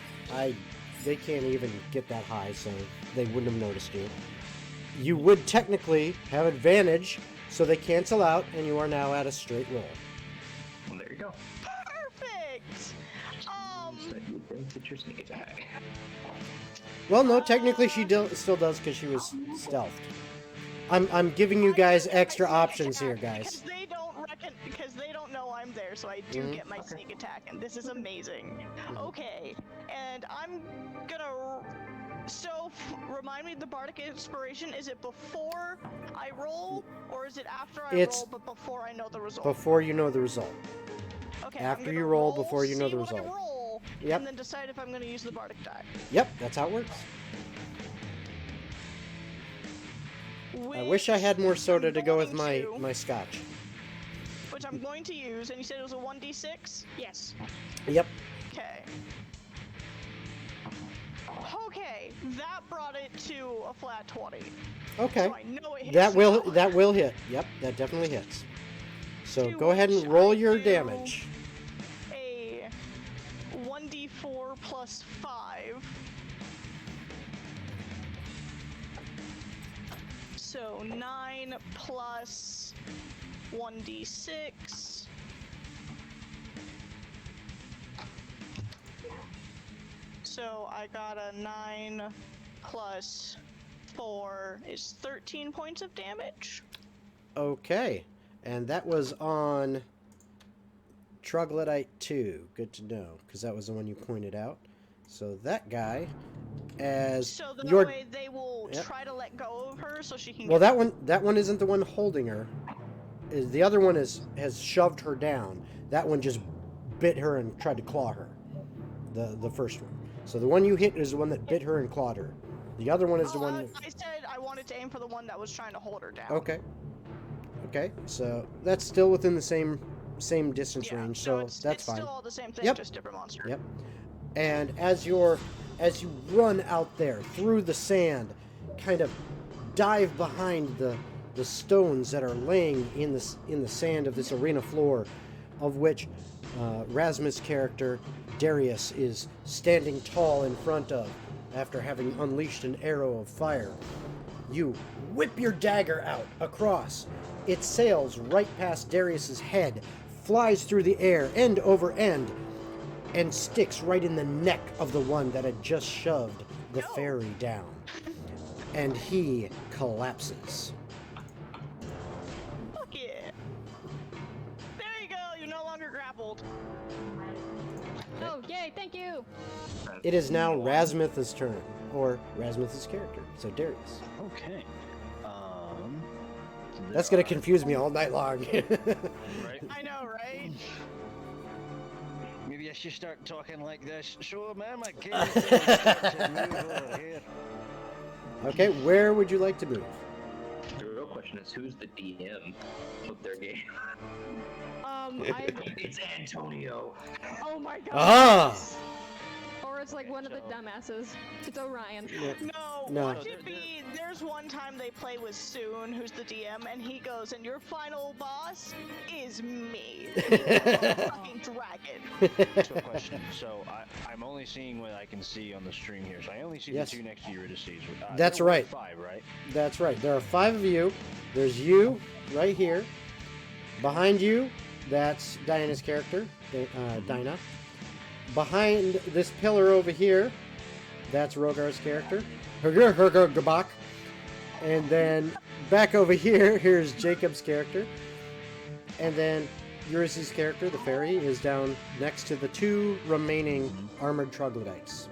they can't even get that high, so they wouldn't have noticed you. You would technically have advantage, so they cancel out, and you are now at a straight roll. Well, there you go. Perfect! So you think that your sneak attack. Well, no, technically she still does because she was stealthed. I'm giving you guys extra options here, guys. Because they don't know I'm there, so I do Mhm. get my sneak attack, and this is amazing. Okay, and I'm gonna. So, remind me, the bardic inspiration, is it before I roll, or is it after I It's roll, but before I know the result? Before you know the result. Okay, after I'm gonna you roll, before you know see the what I result. roll, Yep. and then decide if I'm gonna use the bardic die. Yep, that's how it works. I wish I had more soda to go with my scotch. Which I'm going to use, and you said it was a 1d6? Yes. Yep. Okay. Okay, that brought it to a flat 20. Okay. So I know it hits That will now. hit. Yep, that definitely hits. So To go ahead and which roll I your do damage. A 1d4 plus 5. So 9 plus 1d6. So I got a 9 plus 4 is 13 points of damage. Okay. And that was on Troglodyte 2. Good to know, because that was the one you pointed out. So that guy, as So that your way they will Yep. try to let go of her so she can well, get that one isn't the one holding her. The other one has shoved her down. That one just bit her and tried to claw her. The first one. So the one you hit is the one that bit her and clawed her. The other one is the one. I said I wanted to aim for the one that was trying to hold her down. Okay. Okay. So that's still within the same distance Yeah, range. So it's, that's it's fine. still all the same thing, Yep. just different monster. Yep. And as you run out there through the sand, kind of dive behind the stones that are laying in the sand of this arena floor, of which Rasmus' character Darius is standing tall in front of, after having unleashed an arrow of fire. You whip your dagger out across. It sails right past Darius's head, flies through the air end over end, and sticks right in the neck of the one that had just shoved the fairy down. And he collapses. Fuck yeah. There you go, you're no longer grappled. Oh, yay, thank you. It is now Rasmuth's turn, or Rasmuth's character, so Darius. Okay. That's gonna confuse me all night long. Right? I know, right? Maybe I should start talking like this. So, man, my character starts to move over here. Okay, where would you like to move? The real question is, who's the DM of their game? I. It's Antonio. Oh my god. Ah! Or Or it's like one of the dumbasses. It's Orion. No, No. watch it be. There's one time they play with Soon, who's the DM, and he goes, "And your final boss is me, the fucking dragon." So question. So I'm only seeing what I can see on the stream here. So I only see Yes. the two next to Eurydices. That's there were right. 5, right? That's right. There are 5 of you. There's you right here. Behind you, that's Diana's character, Dinah. Behind this pillar over here, that's Rogar's character, Herger Gabak. And then back over here, here's Jacob's character. And then Eurydices' character, the fairy, is down next to the 2 remaining armored troglodytes.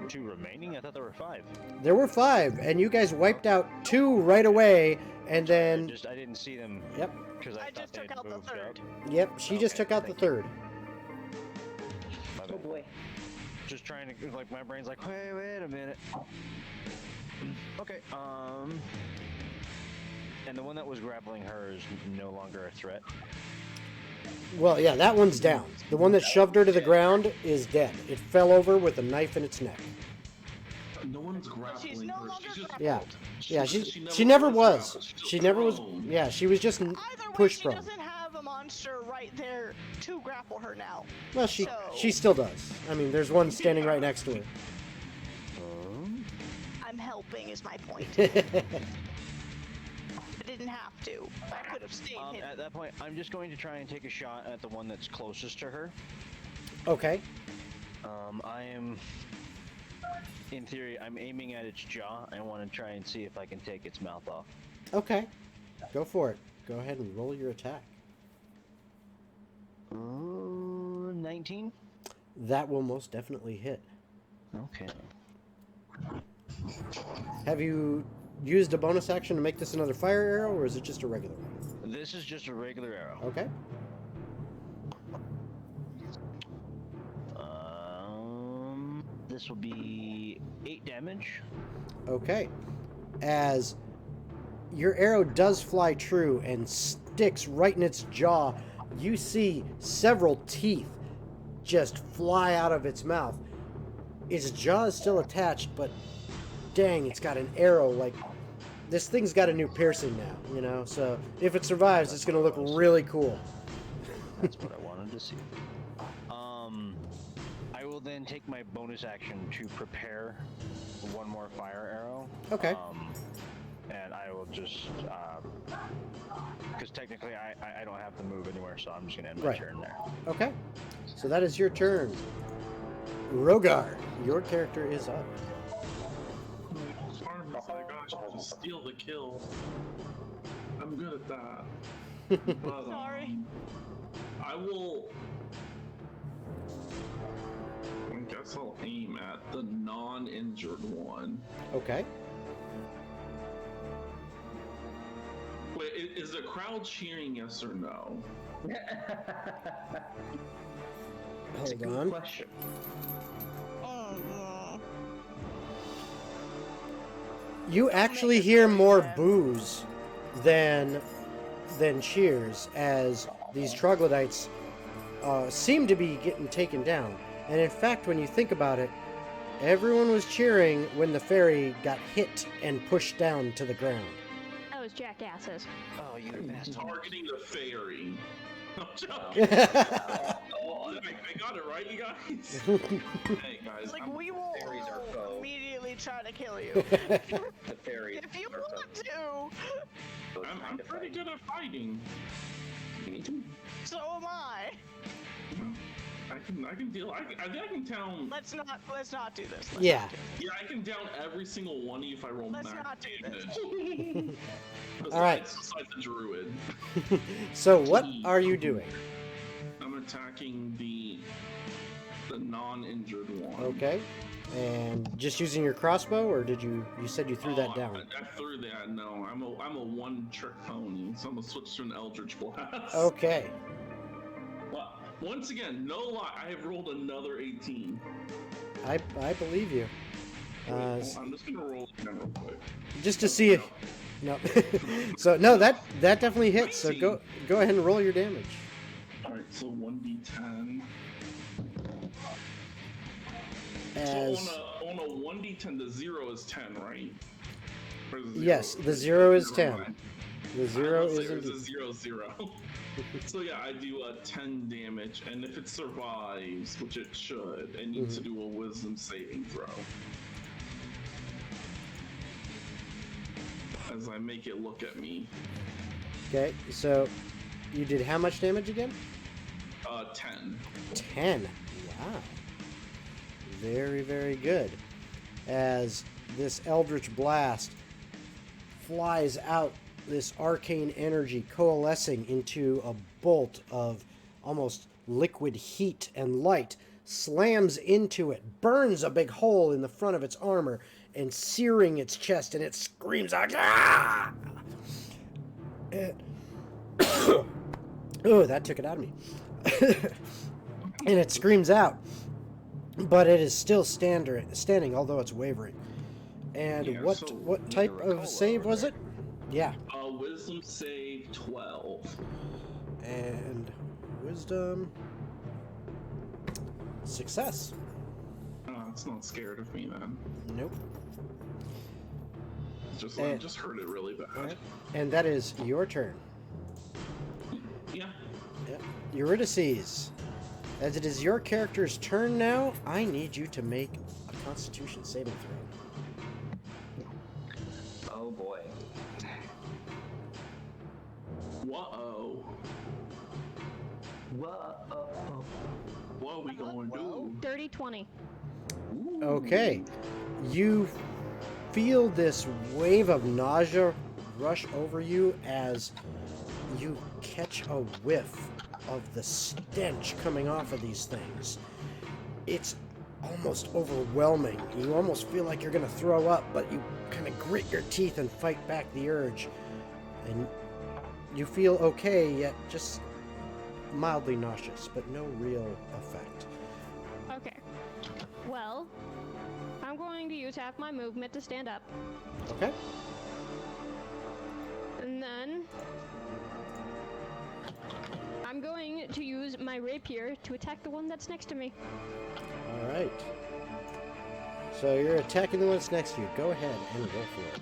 2 remaining? I thought there were 5. There were 5, and you guys wiped out 2 right away, and then... I didn't see them. Yep. Because I I thought just they took had out the moved third. up. Yep, she just Okay, took out the thank you. 3rd. My Oh bad. boy. Just trying to, like, my brain's like, wait a minute. Okay, and the one that was grappling her is no longer a threat. Well, yeah, that one's down. The one that shoved her to the ground is dead. It fell over with a knife in its neck. No one's grappling She's no her. longer She's just, grappled. Yeah. Yeah, she never was. grappled. She's She just never was. prone. Yeah, she was just Either way, push she prone. doesn't have a monster right there to grapple her now. Well, she still does. I mean, there's one standing right next to her. I'm helping, is my point. I didn't have to. I could have stayed hidden. At that point, I'm just going to try and take a shot at the one that's closest to her. Okay. I am, in theory, I'm aiming at its jaw. I want to try and see if I can take its mouth off. Okay. Go for it. Go ahead and roll your attack. 19? That will most definitely hit. Okay. Have you used a bonus action to make this another fire arrow, or is it just a regular one? This is just a regular arrow. Okay. This will be 8 damage. Okay. As your arrow does fly true and sticks right in its jaw, you see several teeth just fly out of its mouth. Its jaw is still attached, but dang, it's got an arrow. Like, this thing's got a new piercing now, you know? So if it survives, it's going to look really cool. That's what I wanted to see. I will then take my bonus action to prepare one more fire arrow. Okay. And I will just, because technically I don't have to move anywhere, so I'm just going to end my Right. turn there. Okay. So that is your turn. Rogar, your character is up. Farm is like, gosh, just steal the kill. I'm good at that. But, Sorry. I will. I guess I'll aim at the non-injured one. Okay. Wait, is the crowd cheering yes or no? That's a Hold good on. question. You actually hear more boos than cheers as these troglodytes seem to be getting taken down. And in fact, when you think about it, everyone was cheering when the fairy got hit and pushed down to the ground. Those jackasses. Oh, you bastard. Targeting the fairy. I'm joking. I got it right, you guys. Hey guys, It's like, I'm- we will fairies are all foe. immediately try to kill you. The fairy. If you want to, I'm pretty good at fighting. Me too. so am I. I can deal. I think I can down. Let's not do this. Yeah. Yeah, I can down every single one of you if I roll Let's max not do damage. All right. Besides the druid, So what are you doing? I'm attacking the non-injured one. Okay. And just using your crossbow, or did you said you threw that down? I threw that. No, I'm a one-trick pony, so I'm gonna switch to an Eldritch Blast. Okay. Well, once again, no lie, I have rolled another 18. I believe you. I'm just gonna roll it again real quick. Just to see if no. So no, that definitely hits. So go ahead and roll your damage. All right, so 1d10. As So on a 1d10, the 0 is 10, right? Or is it yes, the 0 is Never 10. mind. The 0 Let's say is it was indeed. a 0, 0. So yeah, I do 10 damage, and if it survives, which it should, it needs to do a wisdom saving throw. As I make it look at me. Okay, so you did how much damage again? 10. 10. Wow. Very, very good. As this Eldritch Blast flies out, this arcane energy coalescing into a bolt of almost liquid heat and light, slams into it, burns a big hole in the front of its armor, and searing its chest, and it screams out, "Ah!" Oh, that took it out of me. And it screams out, but it is still standing, although it's wavering. And Yeah, what so what type of save was it? Yeah. Wisdom save 12. And wisdom. Success. It's not scared of me then. Nope. I just heard it really bad. Right. And that is your turn. Yeah. Yep. Eurydices. As it is your character's turn now, I need you to make a Constitution saving throw. Oh boy. Whoa. Whoa. What are we going to do? Dirty 20. Ooh. Okay. You feel this wave of nausea rush over you as you catch a whiff of the stench coming off of these things. It's almost overwhelming. You almost feel like you're going to throw up, but you kind of grit your teeth and fight back the urge. And you feel okay, yet just mildly nauseous, but no real effect. Okay. Well, I'm going to use half my movement to stand up. Okay? And then I'm going to use my rapier to attack the one that's next to me. All right. So you're attacking the one that's next to you. Go ahead and roll for it.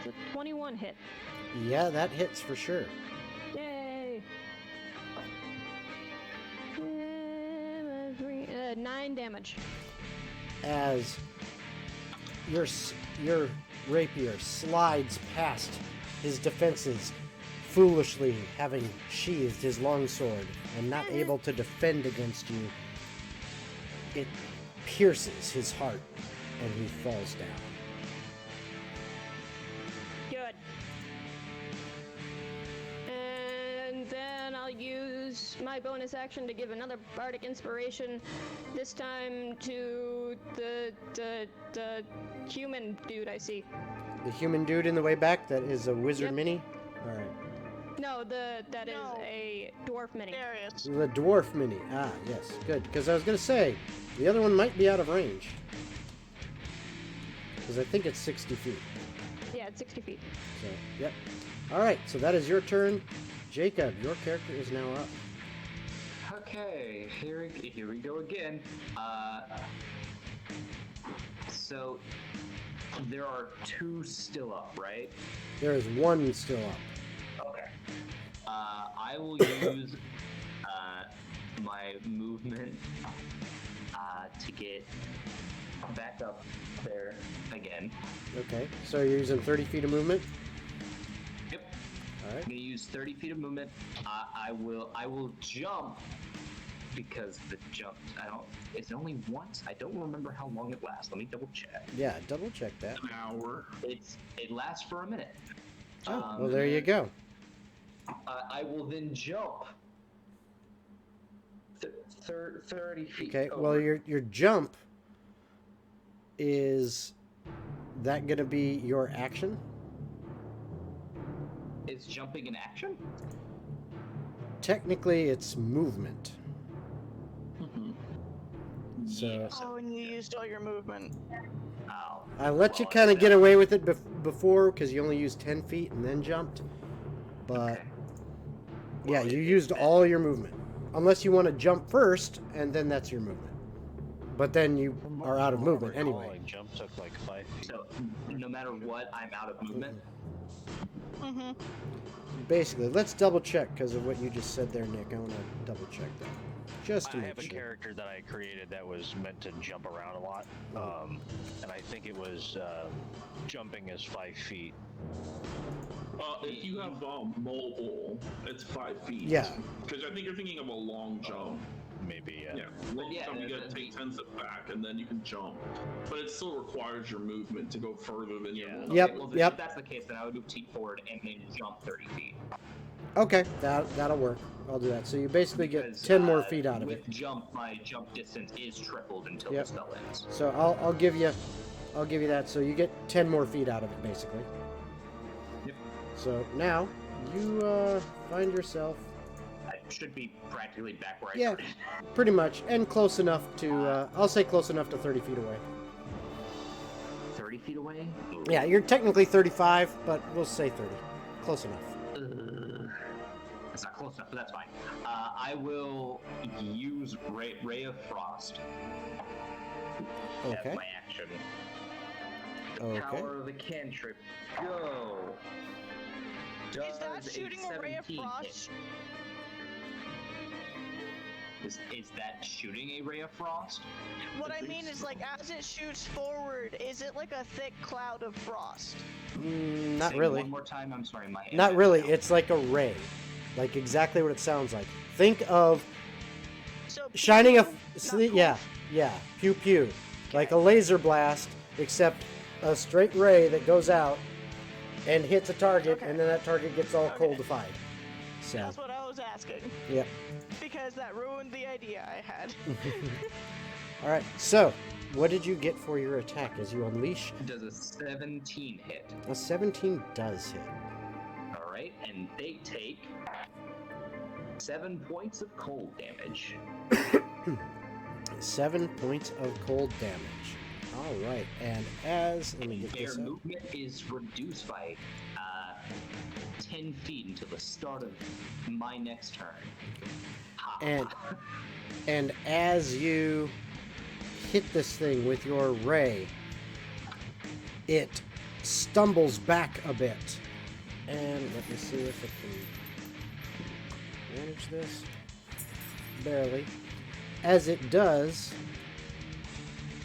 It's a 21 hit. Yeah, that hits for sure. Yay! 9 damage. As your rapier slides past his defenses, foolishly having sheathed his longsword and not able to defend against you, it pierces his heart and he falls down. Good. And then I'll use my bonus action to give another bardic inspiration, this time to the human dude I see. The human dude in the way back, that is a wizard Yep. mini? Alright. No, that is No. a dwarf mini. Darius. The dwarf mini. Ah, yes. Good. Because I was going to say, the other one might be out of range. Because I think it's 60 feet. Yeah, it's 60 feet. So, yep. Alright, so that is your turn. Jacob, your character is now up. Okay, here we go again. So there are 2 still up, right? There is one still up. Okay. I will use my movement to get back up there again. Okay, so you're using 30 feet of movement? Yep. Alright. I'm gonna use 30 feet of movement. I will jump because the jump. It's only once. I don't remember how long it lasts. Let me double check. Yeah, double check that. An hour. It lasts for a minute. Oh, well, there you go. I will then jump 30 feet. Okay, over. well, your jump is that going to be your action? Is jumping an action? Technically, it's movement. So Oh, and you used all your movement. Oh. I let you Well, kind of get away with it before because you only used 10 feet and then jumped. But Okay. yeah, you used all your movement. unless you want to jump first, and then that's your movement. But then you are out of movement anyway. Like jump took like 5 feet. So no matter what, I'm out of movement. Mm-hmm. Basically, let's double check because of what you just said there, Nick. I want to double check that. Just to I make have a sure. character that I created that was meant to jump around a lot, and I think it was jumping is 5 feet. If you have mobile, it's 5 feet. Yeah. Because I think you're thinking of a long jump. Maybe, yeah. Yeah, long yeah, jump, you gotta take 10 steps back, and then you can jump. But it still requires your movement to go further than your movement. Yep, Well, yep. If that's the case, then I would move T forward and then jump 30 feet. Okay, that'll work. I'll do that. So you basically get Because, 10 more feet out of with it. With jump, my jump distance is tripled until Yep. the spell ends. So I'll give you that. So you get 10 more feet out of it, basically. Yep. So now you find yourself, I should be practically back where I yeah, started. pretty much, and close enough to I'll say close enough to 30 feet away. 30 feet away? Yeah, you're technically 35, but we'll say 30. Close enough. That's not close enough, but that's fine. I will use Ray of Frost Okay. as my action. Okay. Power of the cantrip. Go. Is that Does shooting a ray of 17 hit? frost? Is that shooting a Ray of Frost? What I mean is, like, as it shoots forward, is it like a thick cloud of frost? Not Say really. One more time, I'm sorry, my Not really. internet It's like a ray. Like exactly what it sounds like. Think of So shining a... pew, s- not yeah, yeah. Pew pew. Like a laser blast, except a straight ray that goes out and hits a target, Okay. and then that target gets all Okay. coldified. So, That's what I was asking. yep. Because that ruined the idea I had. All right. So, what did you get for your attack as you unleash? Does a 17 hit? A 17 does hit. All right, and they take 7 points of cold damage. 7 points of cold damage. All right. And as let me get Their this up. movement is reduced by 10 feet until the start of my next turn. Ha. And as you hit this thing with your ray, it stumbles back a bit. And let me see if I can manage this. Barely. As it does,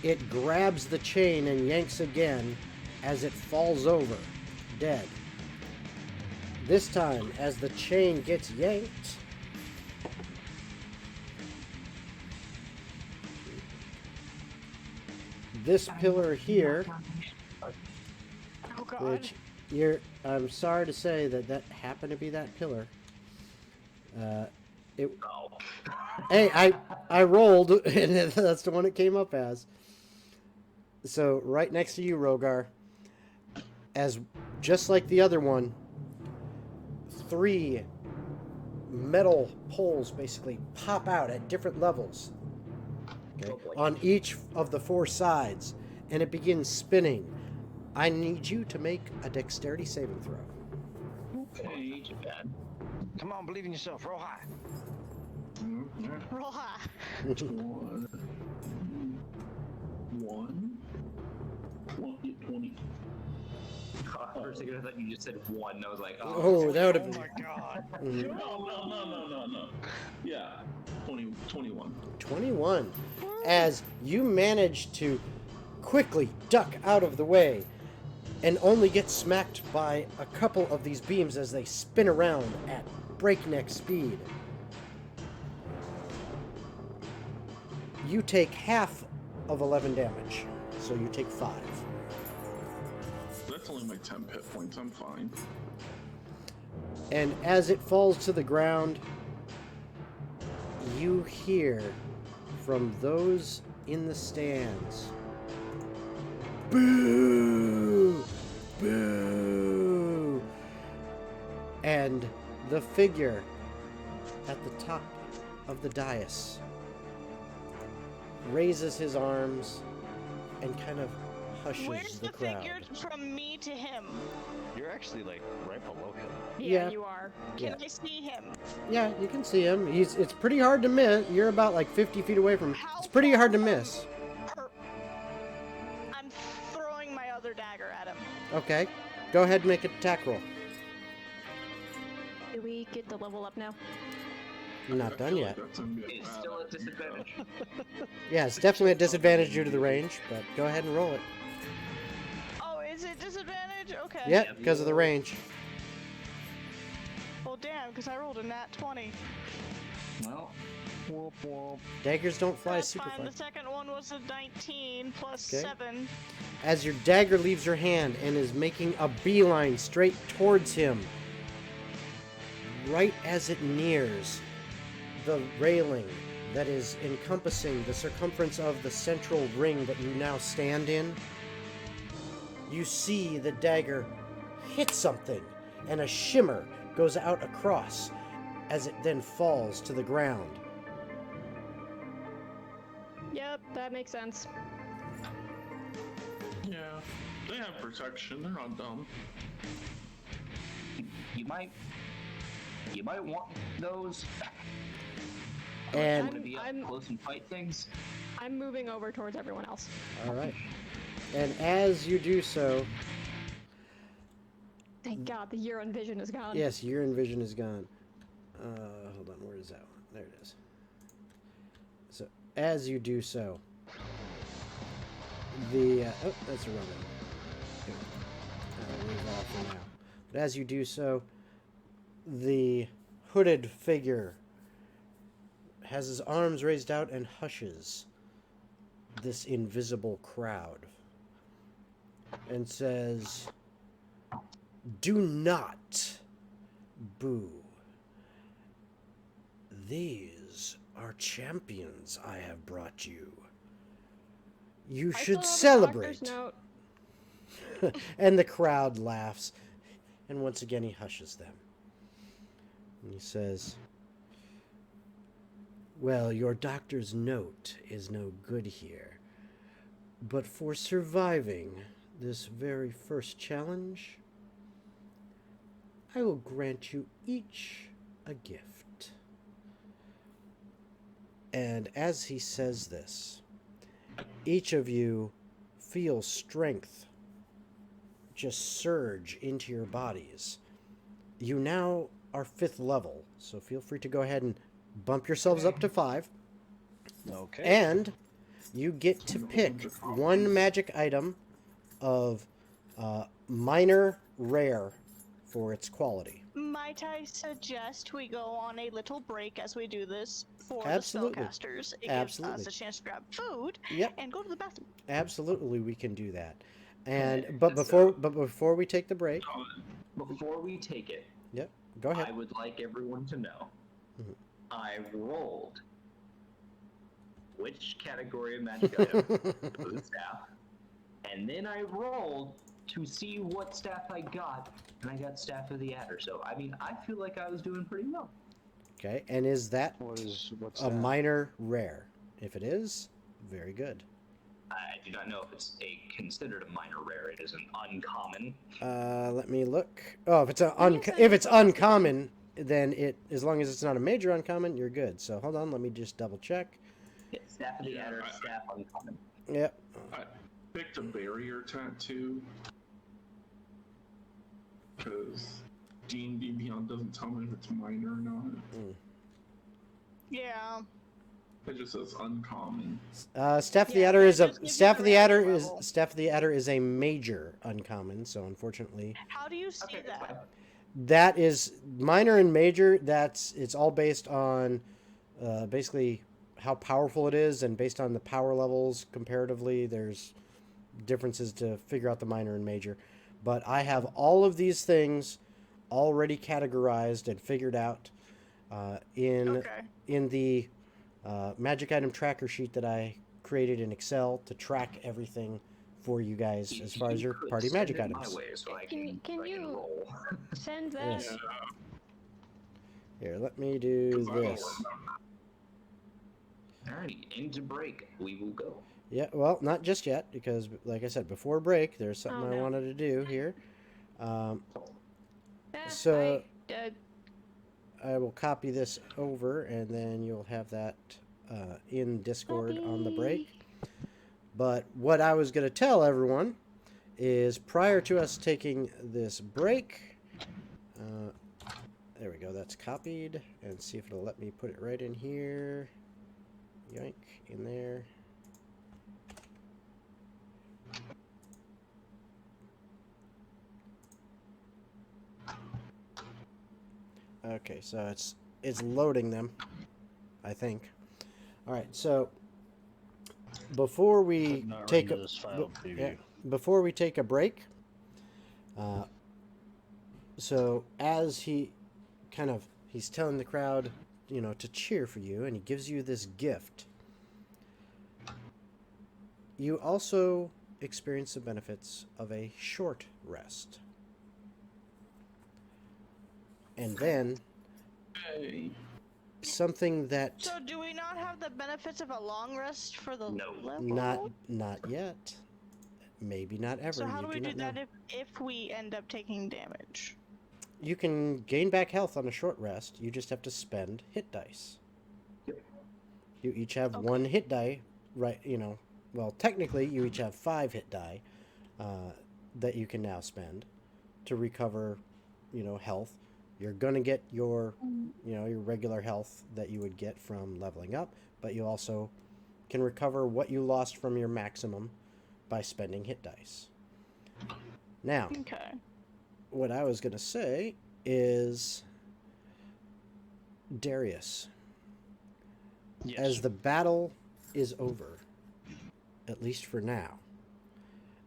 it grabs the chain and yanks again as it falls over, dead. This time, as the chain gets yanked, this pillar here, Oh god. which I'm sorry to say that happened to be that pillar. Hey, I rolled, and that's the one it came up as. So right next to you, Rogar, as just like the other one, 3 metal poles basically pop out at different levels, okay, on each of the 4 sides, and it begins spinning. I need you to make a dexterity saving throw. Okay. Too bad. Come on, believe in yourself. Roll high. Roll high. 20. For a second, I thought you just said 1. And I was like, Oh, that would have Oh been my god. No. Yeah, 21. 21. As you manage to quickly duck out of the way and only get smacked by a couple of these beams as they spin around at breakneck speed. You take half of 11 damage, so you take 5. That's only my 10 hit points. I'm fine. And as it falls to the ground, you hear from those in the stands, "Boo! Boo!" And the figure at the top of the dais raises his arms and kind of hushes Where's the the crowd. figure from me to him? You're You're actually like right below him. Yeah. You are. Can Yeah. I see him? Yeah, you can see him. It's pretty hard to miss. You're about like 50 feet away from him. How It's pretty hard to far from miss. her? I'm throwing my other dagger at him. Okay. Go ahead and make an attack roll. Do we get the level up now? Not I done feel yet. like that's gonna be a It's bad still at idea. disadvantage. Yeah, it's definitely at disadvantage due to the range, but go ahead and roll it. Oh, is it disadvantage? Okay. Yep, because of the range. Well, damn, because I rolled a nat 20. Well, Whoop, whoop. Daggers don't fly That's super fine. far. The second one was a 19 plus Okay. 7. As your dagger leaves your hand and is making a beeline straight towards him, right as it nears the railing that is encompassing the circumference of the central ring that you now stand in, you see the dagger hit something, and a shimmer goes out across as it then falls to the ground. Yep, that makes sense. Yeah, they have protection. They're not dumb. you might want those. And Want to be up I'm- close and fight things. I'm moving over towards everyone else. all right, and as you do so, Thank God the year on vision is gone. yes, your vision is gone. Hold on, where is that one? There it is. So, as you do so, the oh, that's a wrong one. Here. I'll leave that for now. But as you do so, the hooded figure has his arms raised out and hushes this invisible crowd and says, "Do not boo. These are champions I have brought you. You I should still have a doctor's celebrate." note. And the crowd laughs, and once again he hushes them. And he says, "Well, your doctor's note is no good here, but for surviving this very first challenge, I will grant you each a gift." And as he says this, each of you feel strength just surge into your bodies. You now are 5th level, so feel free to go ahead and bump yourselves up to 5. Okay. And you get to pick one magic item of minor rare for its quality. Might I suggest we go on a little break as we do this for Absolutely. the spellcasters? It Absolutely. gives us a chance to grab food Yep. and go to the bathroom. Absolutely, we can do that. Okay, And but before we take the break, Before we take it, yep, go I ahead. would like everyone to know Mhm. I rolled which category of magic item for the staff, and then I rolled to see what staff I got, and I got Staff of the Adder. So, I mean, I feel like I was doing pretty well. Okay, and is that What's a that? minor rare? If it is, very good. I do not know if it's considered a minor rare. It is an uncommon. Let me look. Oh, if it's said uncommon, then as long as it's not a major uncommon, you're good. So hold on, let me just double check. Yeah, Staff of the Yeah, Adder, staff uncommon. Yep. I picked a barrier tattoo because D&D Beyond doesn't tell me if it's minor or not. Yeah. It just says uncommon. Staff of the Yeah, Adder that is a just gives you Staff the of the Adder rarity is level. Staff of the Adder is a major uncommon. So unfortunately, How do you see Okay, that's that? fine. that is minor and major. It's all based on basically how powerful it is, and based on the power levels comparatively, there's differences to figure out the minor and major. But I have all of these things already categorized and figured out in the magic item tracker sheet that I created in Excel to track everything for you guys as far as your could party send magic it items. My way so I Can can you- roll. Send that. Yes. Here, let me do 'Cause I don't this. remember. Alrighty, into break. We will go. Yeah, well, not just yet, because like I said, before break, there's something Oh, I no. wanted to do here. So- I, I will copy this over, and then you'll have that in Discord on the break. But what I was going to tell everyone is prior to us taking this break, there we go, that's copied, and see if it'll let me put it right in here. Yoink, in there. Okay, so it's loading them, I think. All right, so before we Not take ready to this file preview. before we take a break, so as he's telling the crowd, to cheer for you, and he gives you this gift. You also experience the benefits of a short rest. And then Hey. something that So do we not have the benefits of a long rest for the No. level? not yet. Maybe not ever. So how You do we do not know. that if we end up taking damage? You can gain back health on a short rest. You just have to spend hit dice. You each have Okay. one hit die, right? Well, technically, you each have 5 hit die that you can now spend to recover, health. You're gonna get your regular health that you would get from leveling up, but you also can recover what you lost from your maximum by spending hit dice. Now, Okay. what I was gonna say is, Darius, Yes. as the battle is over, at least for now,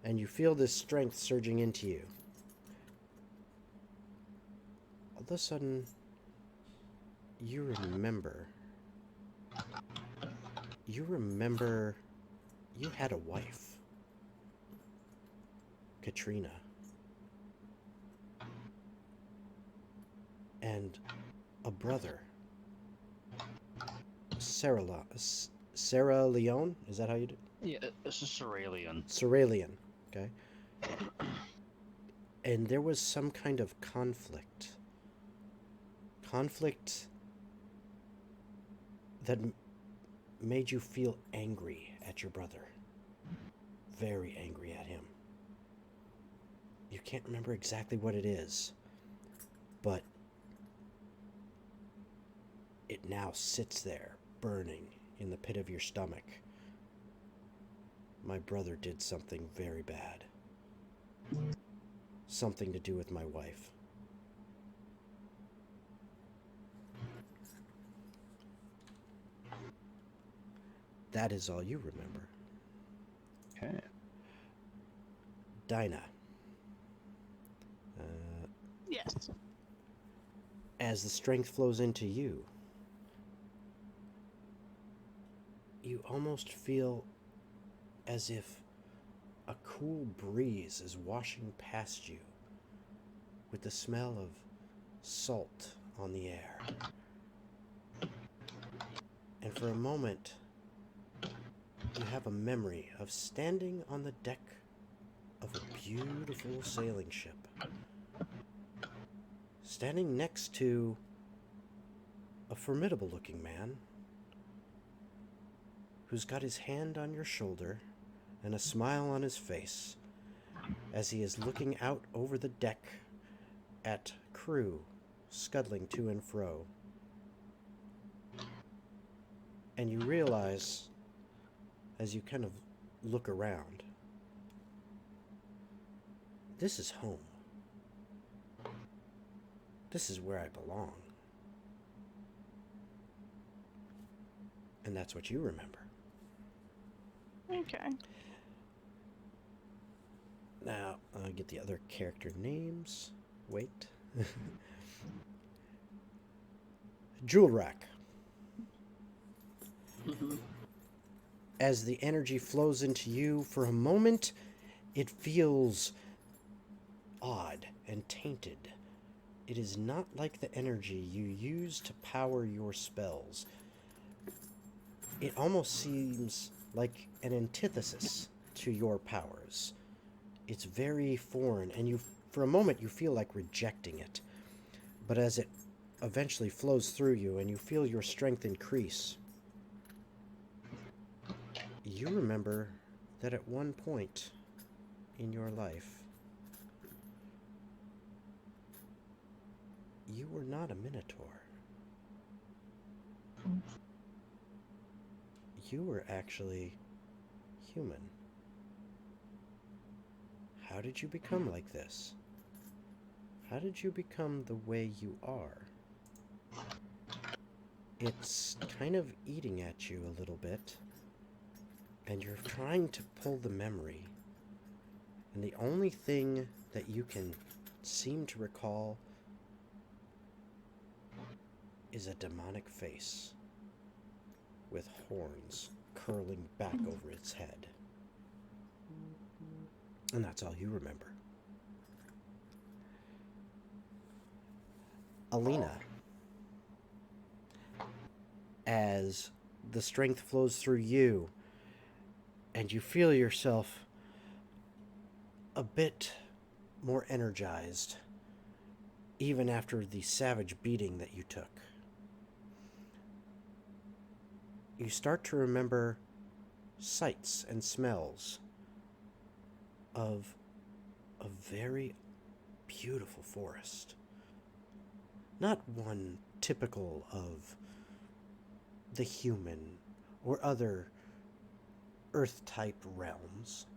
and you feel this strength surging into you, all of a sudden, you remember you had a wife, Katrina, and a brother, Sarah Leone. Is that how you do? Yeah, this is Cerealian. Ceralian, okay. And there was some kind of conflict that made you feel angry at your brother. Very angry at him. You can't remember exactly what it is, but it now sits there, burning in the pit of your stomach. My brother did something very bad. Something to do with my wife. That is all you remember. Okay. Dinah. Yes. As the strength flows into you, you almost feel as if a cool breeze is washing past you with the smell of salt on the air. And for a moment, you have a memory of standing on the deck of a beautiful sailing ship, standing next to a formidable-looking man who's got his hand on your shoulder and a smile on his face as he is looking out over the deck at crew scuttling to and fro. And you realize, as you kind of look around, this is home. This is where I belong. And that's what you remember. Okay. Now, I'll get the other character names. Wait. Jewel Rack. As the energy flows into you, for a moment, it feels odd and tainted. It is not like the energy you use to power your spells. It almost seems like an antithesis to your powers. It's very foreign, and you for a moment, you feel like rejecting it. But as it eventually flows through you and you feel your strength increase, you remember that at one point in your life, you were not a minotaur. You were actually human. How did you become like this? How did you become the way you are? It's kind of eating at you a little bit, and you're trying to pull the memory, and the only thing that you can seem to recall is a demonic face with horns curling back over its head. And that's all you remember. Alina, as the strength flows through you and you feel yourself a bit more energized even after the savage beating that you took, you start to remember sights and smells of a very beautiful forest. Not one typical of the human or other earth-type realms,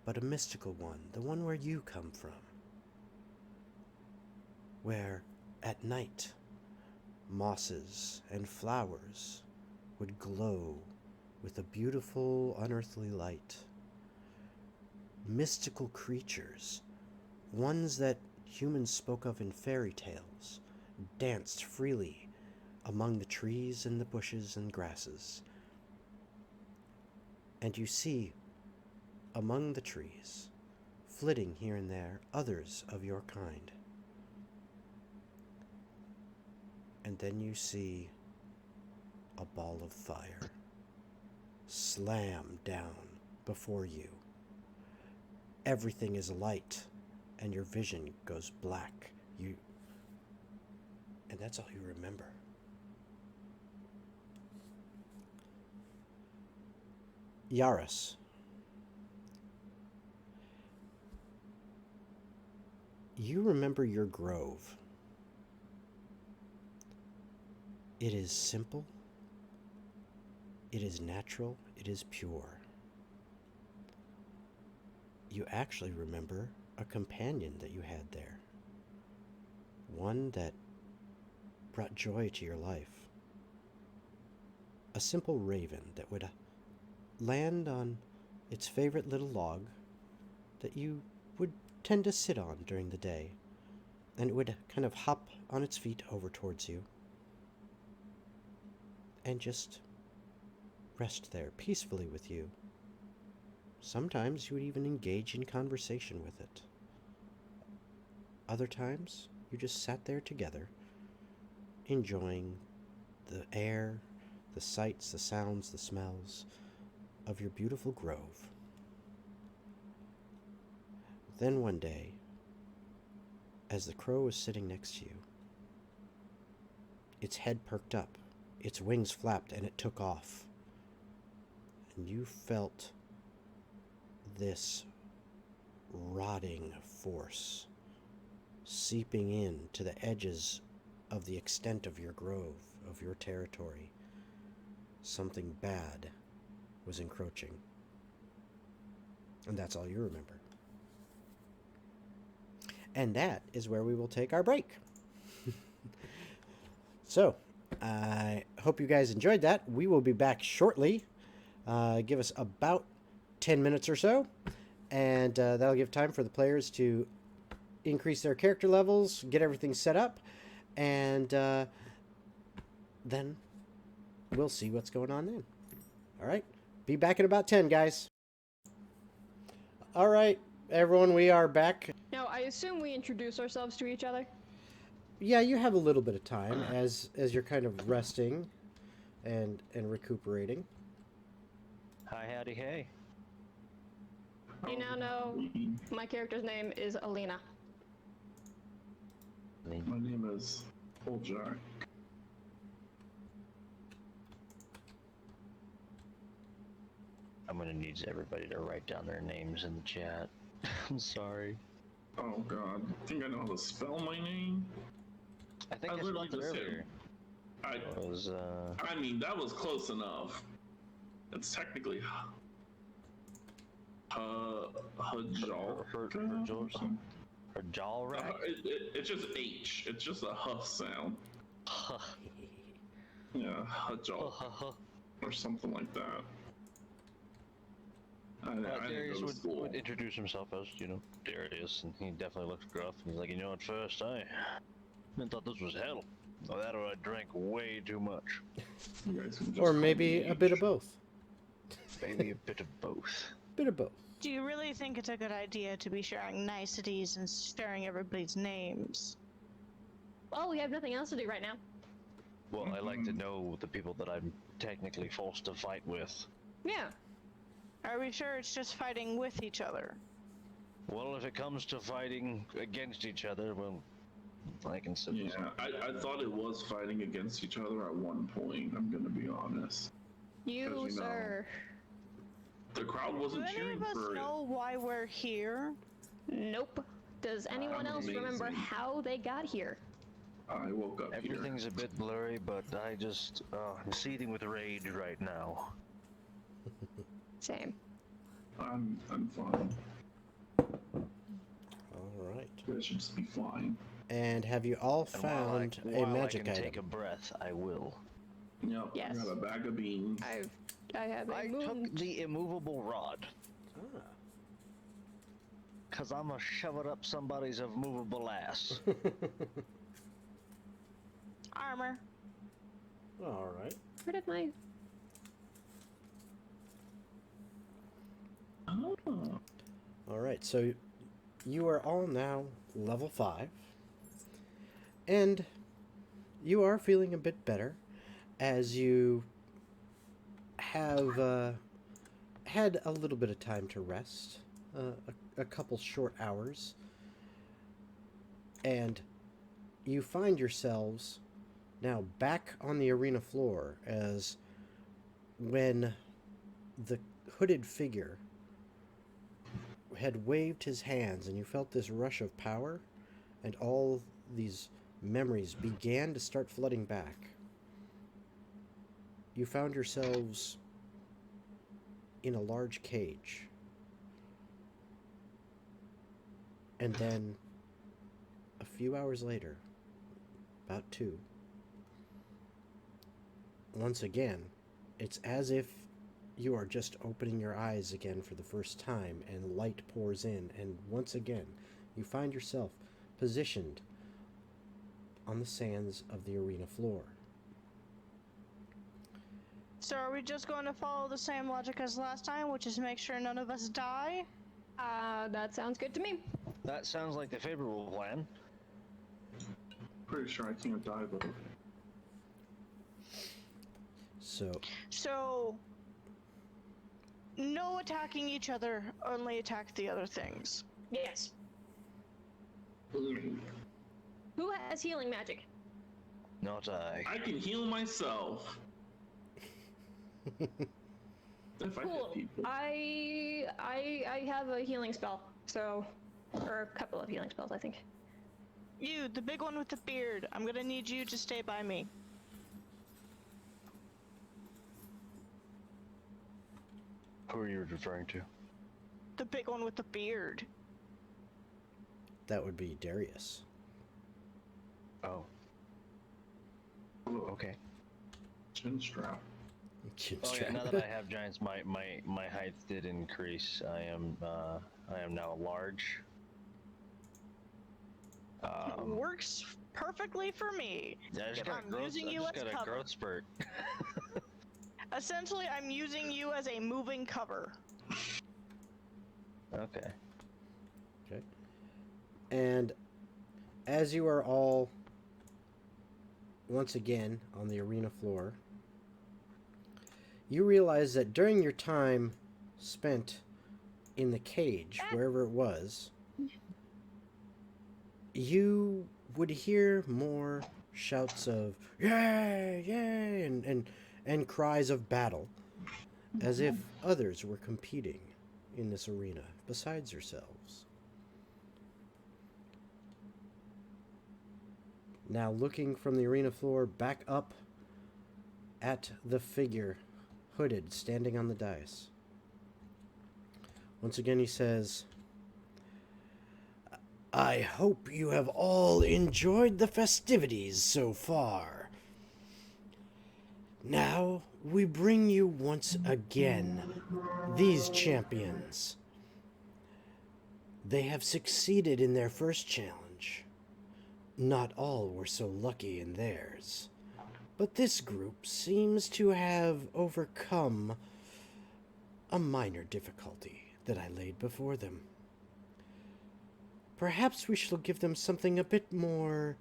but a mystical one, the one where you come from, where at night mosses and flowers would glow with a beautiful unearthly light. Mystical creatures, ones that humans spoke of in fairy tales, danced freely among the trees and the bushes and grasses. And you see, among the trees, flitting here and there, others of your kind. And then you see a ball of fire slam down before you. Everything is alight, and your vision goes black. And that's all you remember. Yaris. You remember your grove. It is simple, it is natural, it is pure. You actually remember a companion that you had there. One that brought joy to your life. A simple raven that would land on its favorite little log that you would tend to sit on during the day, and it would kind of hop on its feet over towards you and just rest there peacefully with you. Sometimes you would even engage in conversation with it. Other times, you just sat there together, enjoying the air, the sights, the sounds, the smells of your beautiful grove. Then one day, as the crow was sitting next to you, its head perked up, its wings flapped, and it took off. And you felt this rotting force seeping in to the edges of the extent of your grove, of your territory. Something bad was encroaching. And that's all you remember. And that is where we will take our break. So, I hope you guys enjoyed that. We will be back shortly. Give us about 10 minutes or so. And that'll give time for the players to increase their character levels, get everything set up, and then we'll see what's going on then. All right. Be back in about 10, guys. All right, everyone, we are back. Now, I assume we introduce ourselves to each other. Yeah, you have a little bit of time as you're kind of resting and recuperating. Hi, howdy, hey. You now know my character's name is Alina. My name is Jack. I'm gonna need everybody to write down their names in the chat. I'm sorry. Oh god. Think I know how to spell my name? I think I I literally spelled it just hit- earlier. It was, I mean, that was close enough. It's technically her jaw rack? It's just H. It's just a huh sound. Yeah, Hajal. Or something like that. I didn't Darius go to school. would introduce himself as, Darius, and he definitely looked gruff. And he's like, at first I thought this was hell. Or that or I drank way too much. You guys can just Or call maybe me a bit of H. both. Maybe a bit of both. Bit of both. Do you really think it's a good idea to be sharing niceties and sharing everybody's names? Well, we have nothing else to do right now. Well, I like to know the people that I'm technically forced to fight with. Yeah. Are we sure it's just fighting with each other? Well, if it comes to fighting against each other, well, I can simply Yeah, I thought it was fighting against each other at one point, I'm gonna be honest. You, 'Cause, you know, sir. The crowd Do wasn't any cheering of us for it. know why we're here? Nope. Does anyone else remember Amazing. how they got here? I woke up here. Everything's a bit blurry, but I'm seething with rage right now. Same. I'm fine. All right. You guys should just be fine. And have you all And while found a while magic I can item? take a breath, I will. Yep. Yes. I got a bag of beans. I have a I moon. took the immovable rod, Ah. cause I'ma shove it up somebody's immovable ass. Armor. All right. Where did my... Oh. All right. So you are all now level 5. And you are feeling a bit better as you have had a little bit of time to rest, a couple short hours, and you find yourselves now back on the arena floor as when the hooded figure had waved his hands and you felt this rush of power and all these memories began to start flooding back. You found yourselves in a large cage. And then, a few hours later, about 2, once again, it's as if you are just opening your eyes again for the first time and light pours in, and once again, you find yourself positioned on the sands of the arena floor. So are we just going to follow the same logic as last time, which is make sure none of us die? That sounds good to me. That sounds like the favorable plan. Pretty sure I can't die though. So, no attacking each other, only attack the other things. Yes. Who has healing magic? Not I. I can heal myself. If I Cool. hit people. I have a healing spell, so, or a couple of healing spells, I think. You, the big one with the beard, I'm gonna need you to stay by me. Who are you referring to? The big one with the beard. that would be Darius. Oh. Okay. Chin strap. Oh yeah, now that I have giants, my height did increase. I am now large. Works perfectly for me. Yeah, I just If got I'm a growth, using I you just as got a cover. growth spurt. Essentially, I'm using you as a moving cover. Okay. Okay. And as you are all once again on the arena floor, you realize that during your time spent in the cage, wherever it was, you would hear more shouts of "Yay! Yay!" and cries of battle, as if others were competing in this arena besides yourselves. Now looking from the arena floor back up at the figure, hooded, standing on the dais. Once again he says, "I hope you have all enjoyed the festivities so far. Now we bring you once again these champions. They have succeeded in their first challenge. Not all were so lucky in theirs, but this group seems to have overcome a minor difficulty that I laid before them. Perhaps we shall give them something a bit more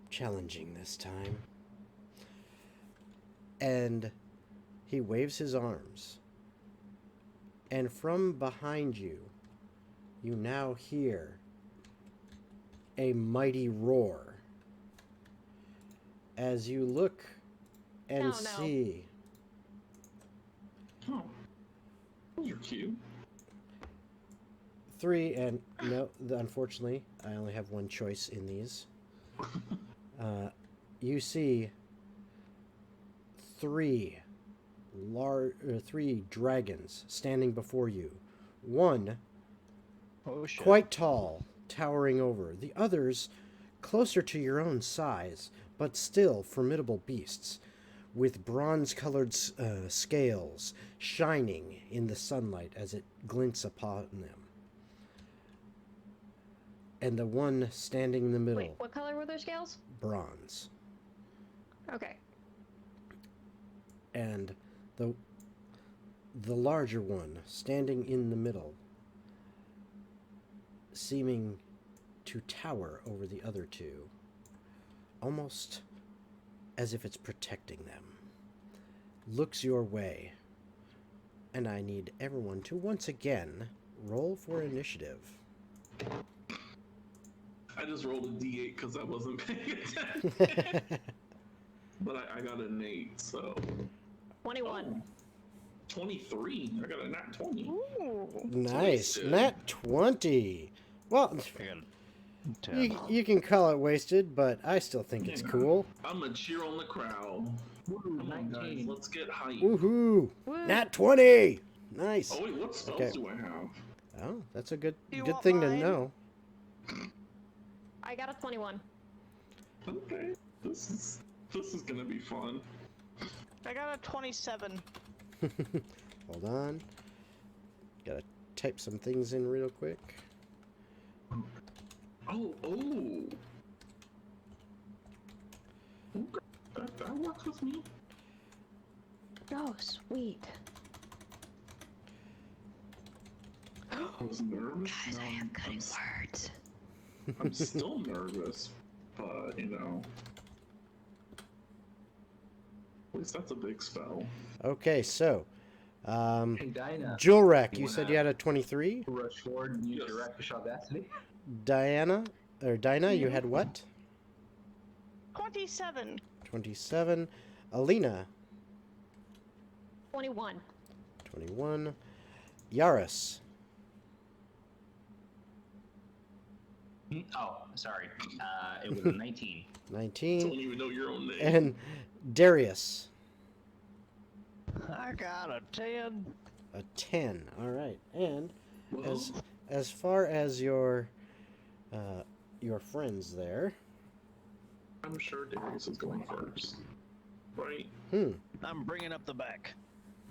challenging this time." And he waves his arms. And from behind you, you now hear a mighty roar. As you look and see... Oh. You're cute. 3, and no, unfortunately, I only have one choice in these. You see 3 dragons standing before you. One, quite tall, towering over. The others, closer to your own size, but still formidable beasts, with bronze-colored scales shining in the sunlight as it glints upon them. And the one standing in the middle. Wait, what color were their scales? Bronze. Okay. And the larger one standing in the middle, seeming to tower over the other two, almost as if it's protecting them, looks your way. And I need everyone to once again roll for initiative. I just rolled a d8 because I wasn't paying attention. But I got an 8, so... 21. 23. I got a nat 20. Ooh. Nice. Wasted. Nat 20. Well, I got a 10. you can call it wasted, but I still think it's cool. I'm gonna cheer on the crowd. Come on, guys, let's get hyped. Woohoo! Woo. Nat 20! Nice. Oh wait, what spells Okay. do I have? Oh, that's a good You good want thing to mine? know. I got a 21. Okay, this is gonna be fun. I got a 27. Hold on. Gotta type some things in real quick. Oh. Okay, that works with me. Oh, sweet. I was nervous. Guys, I am good at words. I'm still nervous, but you know. At least that's a big spell. Okay, so Hey, Dinah. Julrek, You you said wanna- you had a 23. Rush forward and use Yes. your Rakish Audacity. Dinah, you had what? 27. 27. Alina, 21. 21. Yaris, Oh, sorry. It was a 19. 19. Don't even know your own name. And Darius, I got a 10. a 10. All right. And Well, as far as your friends there, I'm sure Darius is going first. Right? I'm bringing up the back.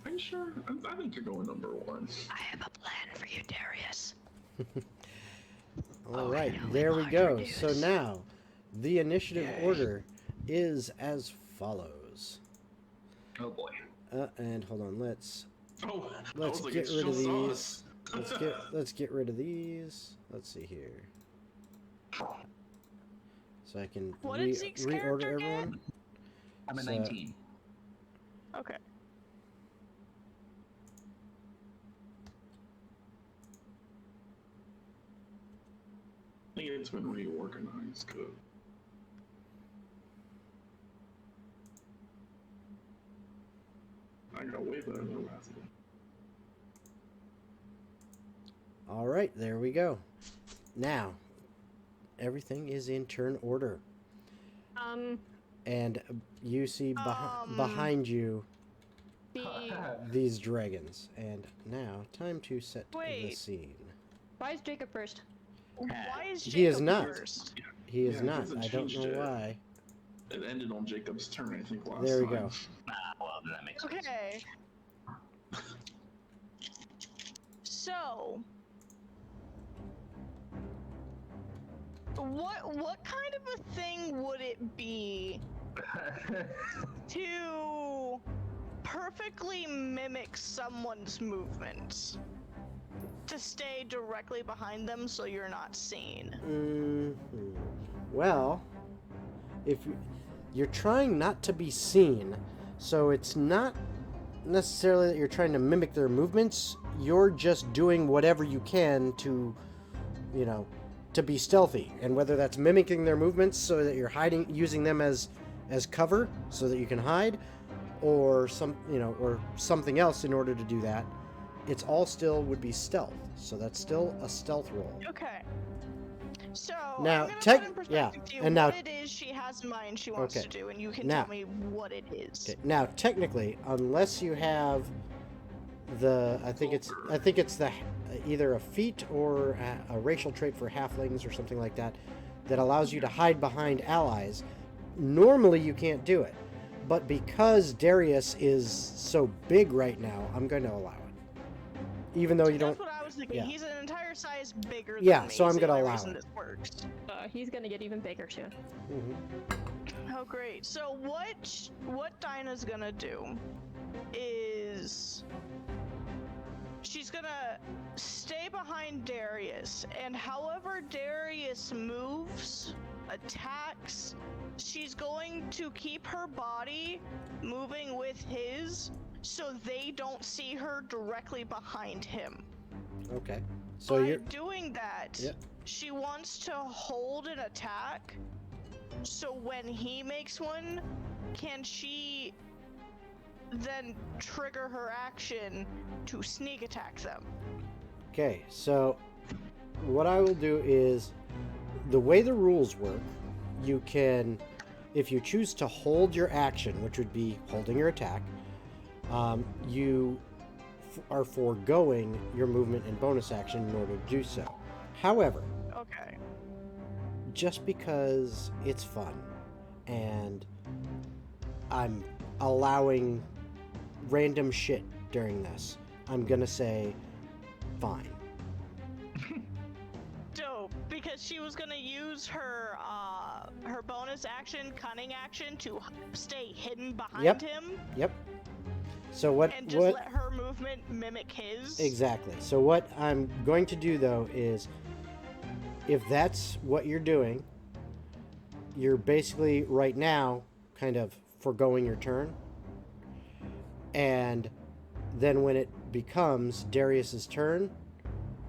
Are you sure? I think you're going number 1. I have a plan for you, Darius. All right, there we go. So now, the initiative order is as follows. Oh boy. And hold on, let's Oh, I Let's was like, get it's rid of just these. us. let's get rid of these. Let's see here. So I can What did Zeke's reorder character get? everyone. I'm a So- 19. Okay. It's been reorganized. Good. I got way better than last one. All right, there we go. Now, everything is in turn order. And you see behind you The these dragons. And now, time to set the Wait. scene. why is Jacob first? Why is Jacob He is not. first? He is Yeah, he not. hasn't I don't changed know it. why. It ended on Jacob's turn, I think, last There we time. go. Well, then that makes sense. Okay. So, what kind of a thing would it be to perfectly mimic someone's movements? To stay directly behind them so you're not seen. Mhm. Well, if you're trying not to be seen, so it's not necessarily that you're trying to mimic their movements. You're just doing whatever you can to, to be stealthy, and whether that's mimicking their movements so that you're hiding, using them as cover so that you can hide, or or something else in order to do that. It's all still would be stealth, so that's still a stealth roll. Okay. So Now, I'm gonna put in perspective yeah, to you and now- what it is she has in mind she wants Okay. to do, and you can Now- tell me what it is. Okay. Now, technically, unless you have I think it's the either a feat or a racial trait for halflings or something like that allows you to hide behind allies. Normally, you can't do it, but because Darius is so big right now, I'm going to allow it. Even though you That's don't. what I was thinking. yeah. He's an entire size bigger than Yeah, me. so I'm the gonna only allow reason it. this works. He's gonna get even bigger soon. Mhm. Oh, great. So what Dinah's gonna do is she's gonna stay behind Darius, and however Darius moves, attacks, she's going to keep her body moving with his so they don't see her directly behind him. Okay. So By you're. doing that, Yep. she wants to hold an attack, so when he makes one, can she then trigger her action to sneak attack them? Okay, so what I will do is the way the rules work, you can, if you choose to hold your action, which would be holding your attack, you are foregoing your movement and bonus action in order to do so. However, Okay. just because it's fun and I'm allowing random shit during this, I'm gonna say fine. Dope, because she was gonna use her bonus action, cunning action, to stay hidden behind Yep. him Yep. So what and just let her movement mimic his. exactly. So what I'm going to do though is, if that's what you're doing, you're basically right now kind of foregoing your turn. And then when it becomes Darius's turn,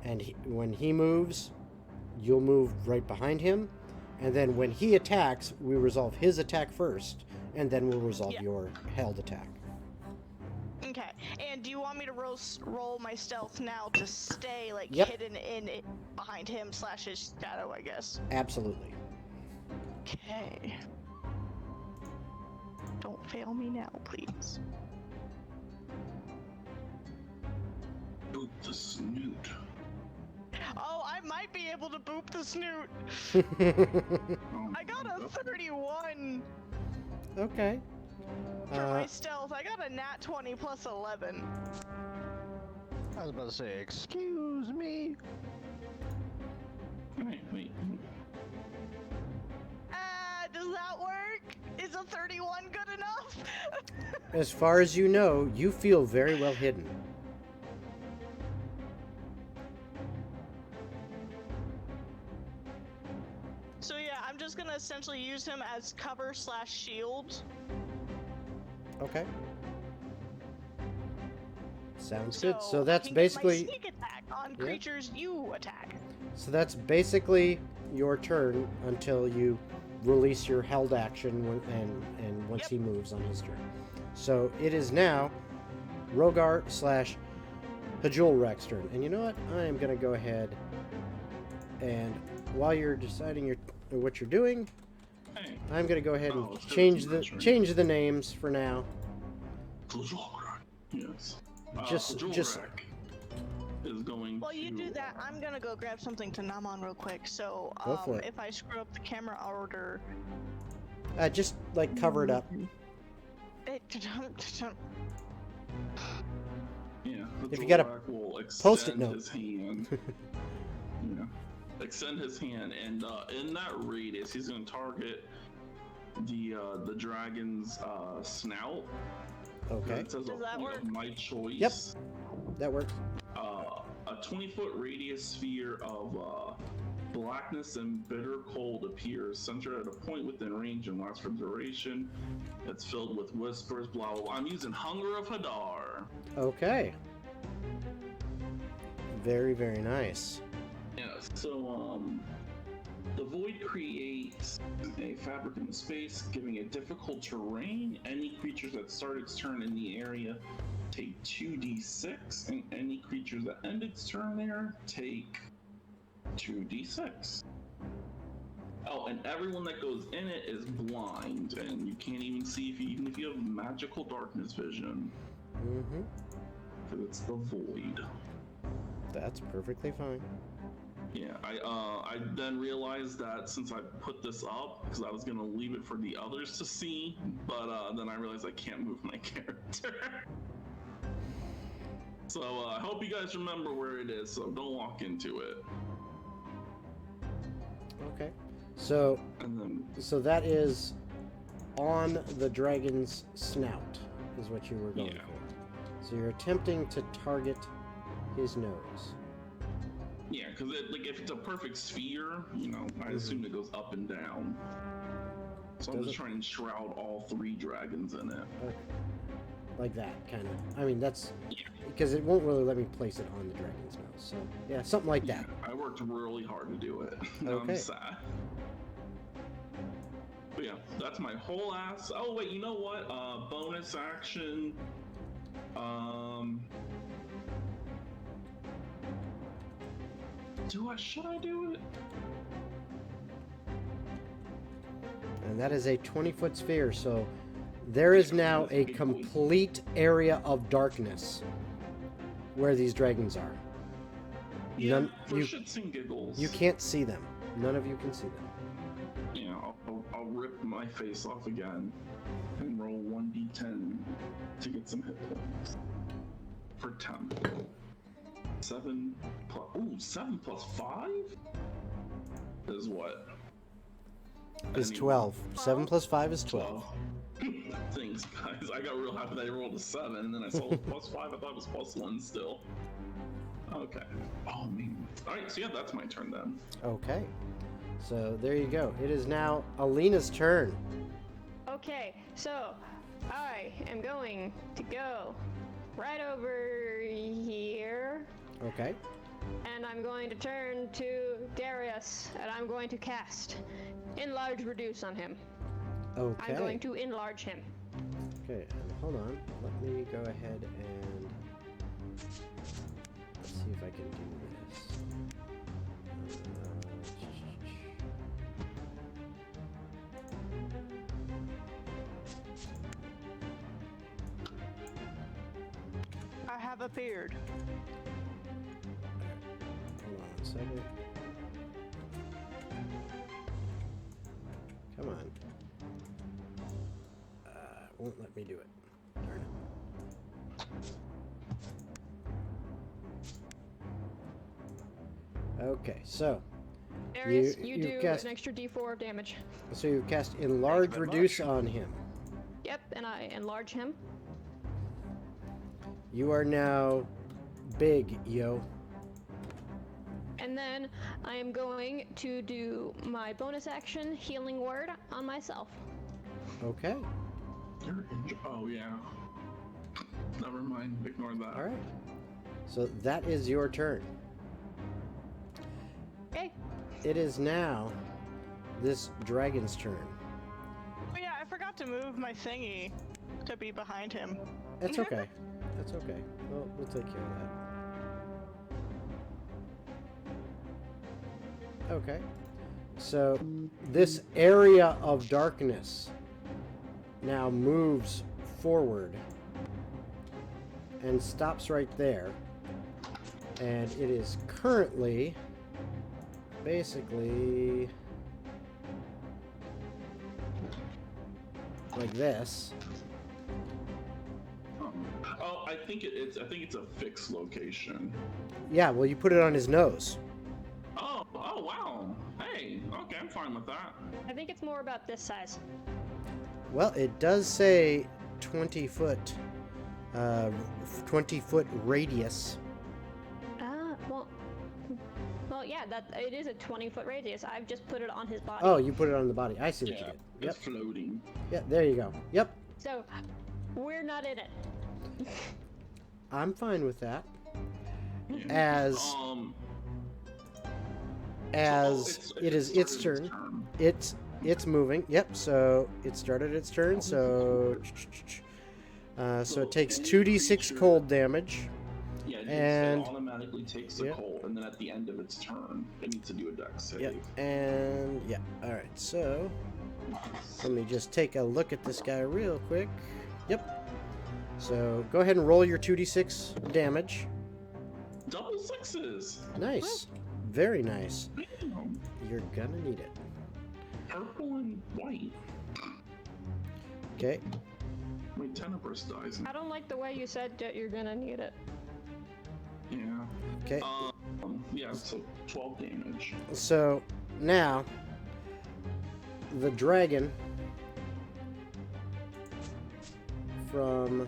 and when he moves, you'll move right behind him. And then when he attacks, we resolve his attack first, and then we'll resolve your held attack. Okay, and do you want me to roll my stealth now to stay like Yep. hidden in it behind him / his shadow, I guess? Absolutely. Okay. Don't fail me now, please. Boot the snoot. Oh, I might be able to boop the snoot. Oh, I got a 31 Okay. for my stealth. I got a nat 20 plus 11. I was about to say, excuse me. wait. Does that work? Is a 31 good enough? As far as you know, you feel very well hidden. So yeah, I'm just gonna essentially use him as cover / shield. Okay. Sounds good. So I that's can get my basically sneak attack on Yeah. creatures you attack. So that's basically your turn until you release your held action and once he moves on his turn. So it is now Rogar / Hajul Rex turn. And you know what? I am going to go ahead and while you're deciding what you're doing, Hey. I'm going to go ahead and Oh, so change it's my turn. change the names for now. Yes. Just is going While to. you do that, I'm gonna go grab something to nom on real quick. So, Go for it. if I screw up the camera order, Just like cover it up. Yeah. If you gotta will Post-it extend note. his hand. Yeah. Extend his hand, and in that radius, he's going to target the dragon's snout. Okay, It says Does that point work? of my choice. Yep. that works. A 20-foot radius sphere of blackness and bitter cold appears, centered at a point within range and lasts for duration. It's filled with whispers, blah blah blah. I'm using Hunger of Hadar. Okay. Very, very nice. Yeah, so the void creates a fabric in the space, giving it difficult terrain. Any creatures that start its turn in the area take 2d6, and any creatures that end its turn there take 2d6. Oh, and everyone that goes in it is blind, and you can't even see even if you have magical darkness vision, Mm-hmm. because it's the void. That's perfectly fine. Yeah, I then realized that since I put this up, because I was gonna leave it for the others to see, but then I realized I can't move my character. So I hope you guys remember where it is, so don't walk into it. Okay. So And then, that is on the dragon's snout, is what you were going Yeah. for. So you're attempting to target his nose. yeah, because if it's a perfect sphere, I assume it goes up and down. So I'm Does just it? trying to shroud all 3 dragons in it. Okay. Like that, kind of. I mean, that's Yeah. because it won't really let me place it on the dragon's nose. So yeah, something like that. I worked really hard to do it. Now Okay. I'm sad. But yeah, that's my whole ass. Oh wait, you know what? Bonus action. Should I do it? And that is a 20-foot sphere. So there is now a complete area of darkness where these dragons are. Yeah, None- for you- shits and giggles. You can't see them. None of you can see them. Yeah, I'll rip my face off again and roll 1d10 to get some hit points. For 10. 7 plus 5? Is what? Is Anyway. 12. 7 plus 5 is 12. 12. Thanks, guys. I got real happy that I rolled a 7, and then I saw plus 5. I thought it was plus 1 still. Okay. Oh, man. Alright, so yeah, that's my turn then. Okay. So there you go. It is now Alina's turn. Okay, so I am going to go right over here, Okay. and I'm going to turn to Darius, and I'm going to cast Enlarge Reduce on him. Okay. I'm going to enlarge him. Okay, and hold on. Let me go ahead and let's see if I can do this. I have appeared. Hold on 1 second. Come on. Won't let me do it. Darn it. Okay, so Darius, You- you you do cast- an extra D4 of damage. you cast Enlarge very Reduce much. on him. Yep, and I enlarge him. You are now big, yo. And then I am going to do my bonus action Healing Word on myself. Okay. Oh, yeah. Never mind. Ignore that. All right. So that is your turn. Okay. It is now this dragon's turn. Oh yeah, I forgot to move my thingy to be behind him. That's okay. That's okay. We'll take care of that. Okay. So this area of darkness now moves forward and stops right there. And it is currently basically like this. Oh, I think it's a fixed location. Yeah, well, you put it on his nose. Oh wow. Hey, okay, I'm fine with that. I think it's more about this size. Well, it does say 20 foot radius. Well, yeah, that it is a 20-foot radius. I've just put it on his body. Oh, you put it on the body. I see what you Yeah, did. Yep. it's floating. Yeah, there you go. Yep. So, we're not in it. I'm fine with that. Yeah. As it is its turn. It's moving. Yep. So it started its turn. So so it takes 2d6 cold damage. Yeah, and it automatically takes a cold, and then at the end of its turn, it needs to do a dex save. Yep. And yeah. All right. So let me just take a look at this guy real quick. Yep. So go ahead and roll your 2d6 damage. Double sixes. Nice. Very nice. Damn. You're gonna need it. Purple and white. Okay. Wait, Tenebris dies. I don't like the way you said that you're gonna need it. Yeah. Okay. Yeah, so 12 damage. So now the dragon from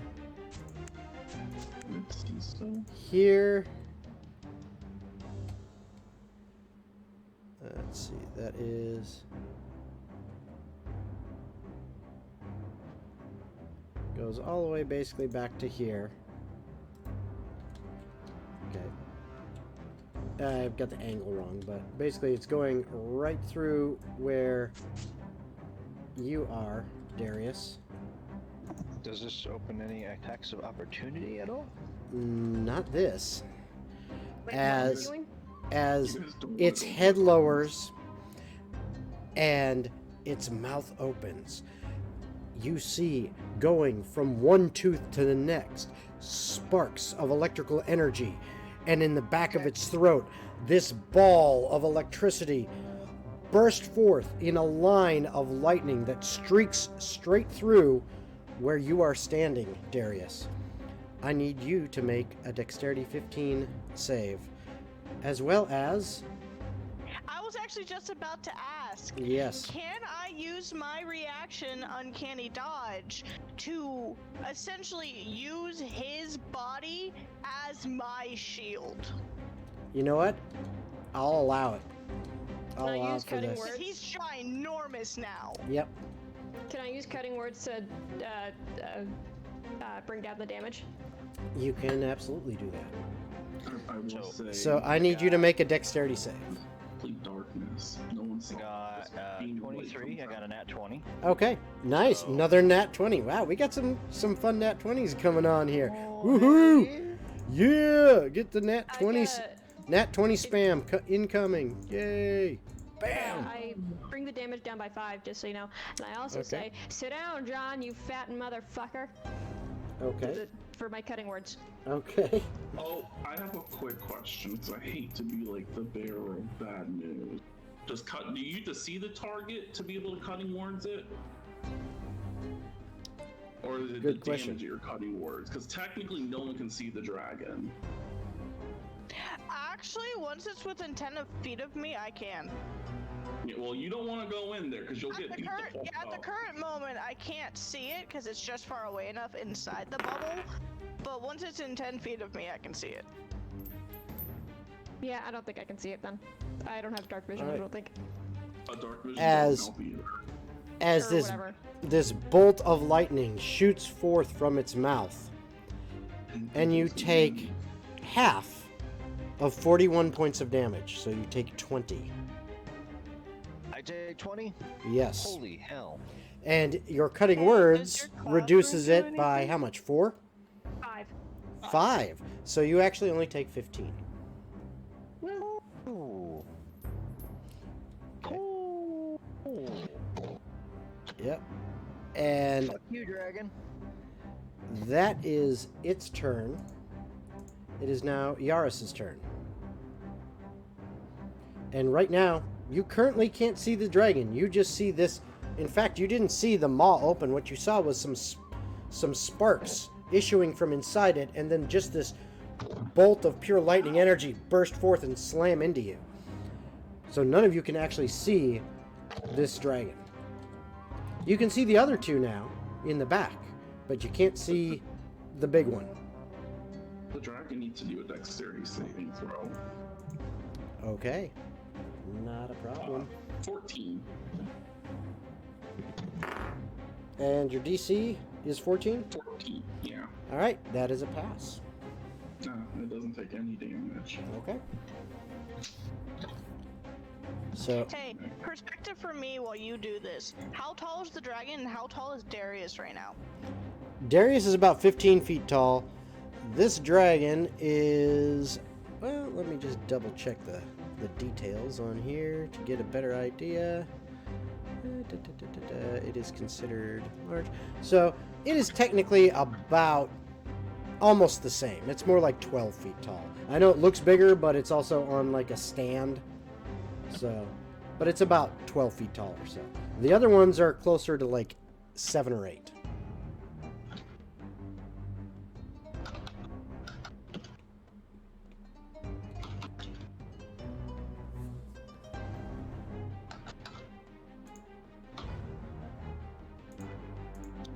Let's see, so. here. Let's see, that is goes all the way basically back to here. Okay. I've got the angle wrong, but basically it's going right through where you are, Darius. Does this open any attacks of opportunity at all? Not this. Wait, As what are you doing? as its head lowers and its mouth opens, you see, going from one tooth to the next, sparks of electrical energy, and in the back of its throat, this ball of electricity burst forth in a line of lightning that streaks straight through where you are standing, Darius. I need you to make a dexterity 15 save, as well as... I was actually just about to ask. Yes. Can I use my reaction Uncanny Dodge to essentially use his body as my shield? You know what? I'll allow it. I'll Can I allow use it for cutting this. words? He's ginormous now. Yep. Can I use cutting words to bring down the damage? You can absolutely do that. I will say. So I need you to make a dexterity save. Complete darkness. No one I saw got this beam of light 23. I come got a nat 20. Okay, nice. So- Another nat 20. Wow, we got some fun nat 20s coming on here. Woohoo! Yeah, get the nat 20s. Nat 20 spam incoming. Yay! Bam! I bring the damage down by 5, just so you know. And I also Okay. say, sit down, John, you fat motherfucker. Okay. For my cutting words. Okay. Oh, I have a quick question, because I hate to be like the bearer of bad news. Do you need to see the target to be able to cutting words it? Or is it Good the question. damage that you're cutting words? Because technically no one can see the dragon. Actually, once it's within 10 feet of me, I can. Yeah, well, you don't want to go in there, because you'll get beat the fuck At the up. current moment, I can't see it because it's just far away enough inside the bubble. But once it's in 10 feet of me, I can see it. Yeah, I don't think I can see it then. I don't have dark vision, Alright. I don't think. A dark vision As- doesn't help either. As Or this whatever. this bolt of lightning shoots forth from its mouth, and you take half of 41 points of damage, so you take 20. I take 20? Yes. Holy hell. And your cutting Hey, words does your cloud reduces ring do it by anything? how much? 4? 5. 5. So you actually only take 15. Ooh. Yep. And Fuck you, dragon. that is its turn. It is now Yaris's turn. And right now, you currently can't see the dragon. You just see this. In fact, you didn't see the maw open. What you saw was some sparks issuing from inside it, and then just this bolt of pure lightning energy burst forth and slam into you. So none of you can actually see this dragon. You can see the other two now in the back, but you can't see the big one. The dragon needs to do a dexterity saving throw. Okay. Not a problem. 14. And your DC is 14? 14, yeah. Alright, that is a pass. It doesn't take any damage. Okay. So, Hey, perspective for me while you do this. How tall is the dragon and how tall is Darius right now? Darius is about 15 feet tall. This dragon is... Well, let me just double check the details on here to get a better idea. It is considered large. So, it is technically about almost the same. It's more like 12 feet tall. I know it looks bigger, but it's also on like a stand. So, but it's about 12 feet tall or so. The other ones are closer to like 7 or 8.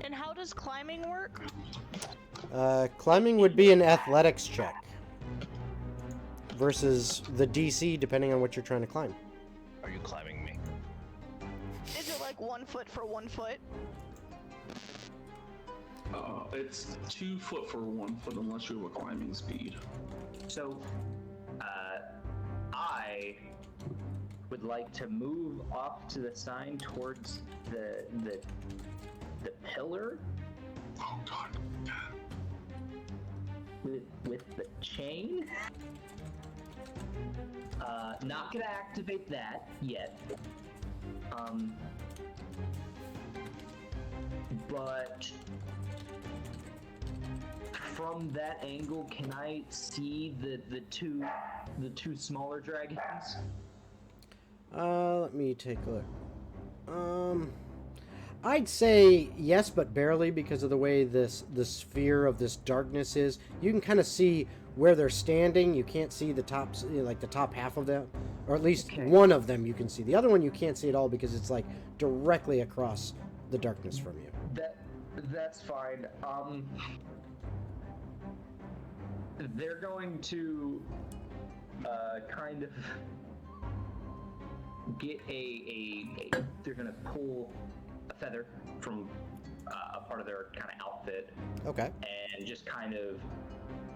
And how does climbing work? Climbing would be an athletics check versus the DC, depending on what you're trying to climb. Are you climbing me? Is it like 1 foot for 1 foot? It's 2 foot for 1 foot unless you have a climbing speed. So, I would like to move off to the side towards the pillar Oh god. with the chain. Not gonna activate that yet. But from that angle, can I see the two smaller dragons? Let me take a look. I'd say yes, but barely, because of the way the sphere of this darkness is. You can kind of see where they're standing. You can't see the tops, like the top half of them, or at least Okay. one of them you can see. The other one you can't see at all because it's like directly across the darkness from you. That's fine. They're going to kind of get they're gonna pull a feather from a part of their kind of outfit Okay. and just kind of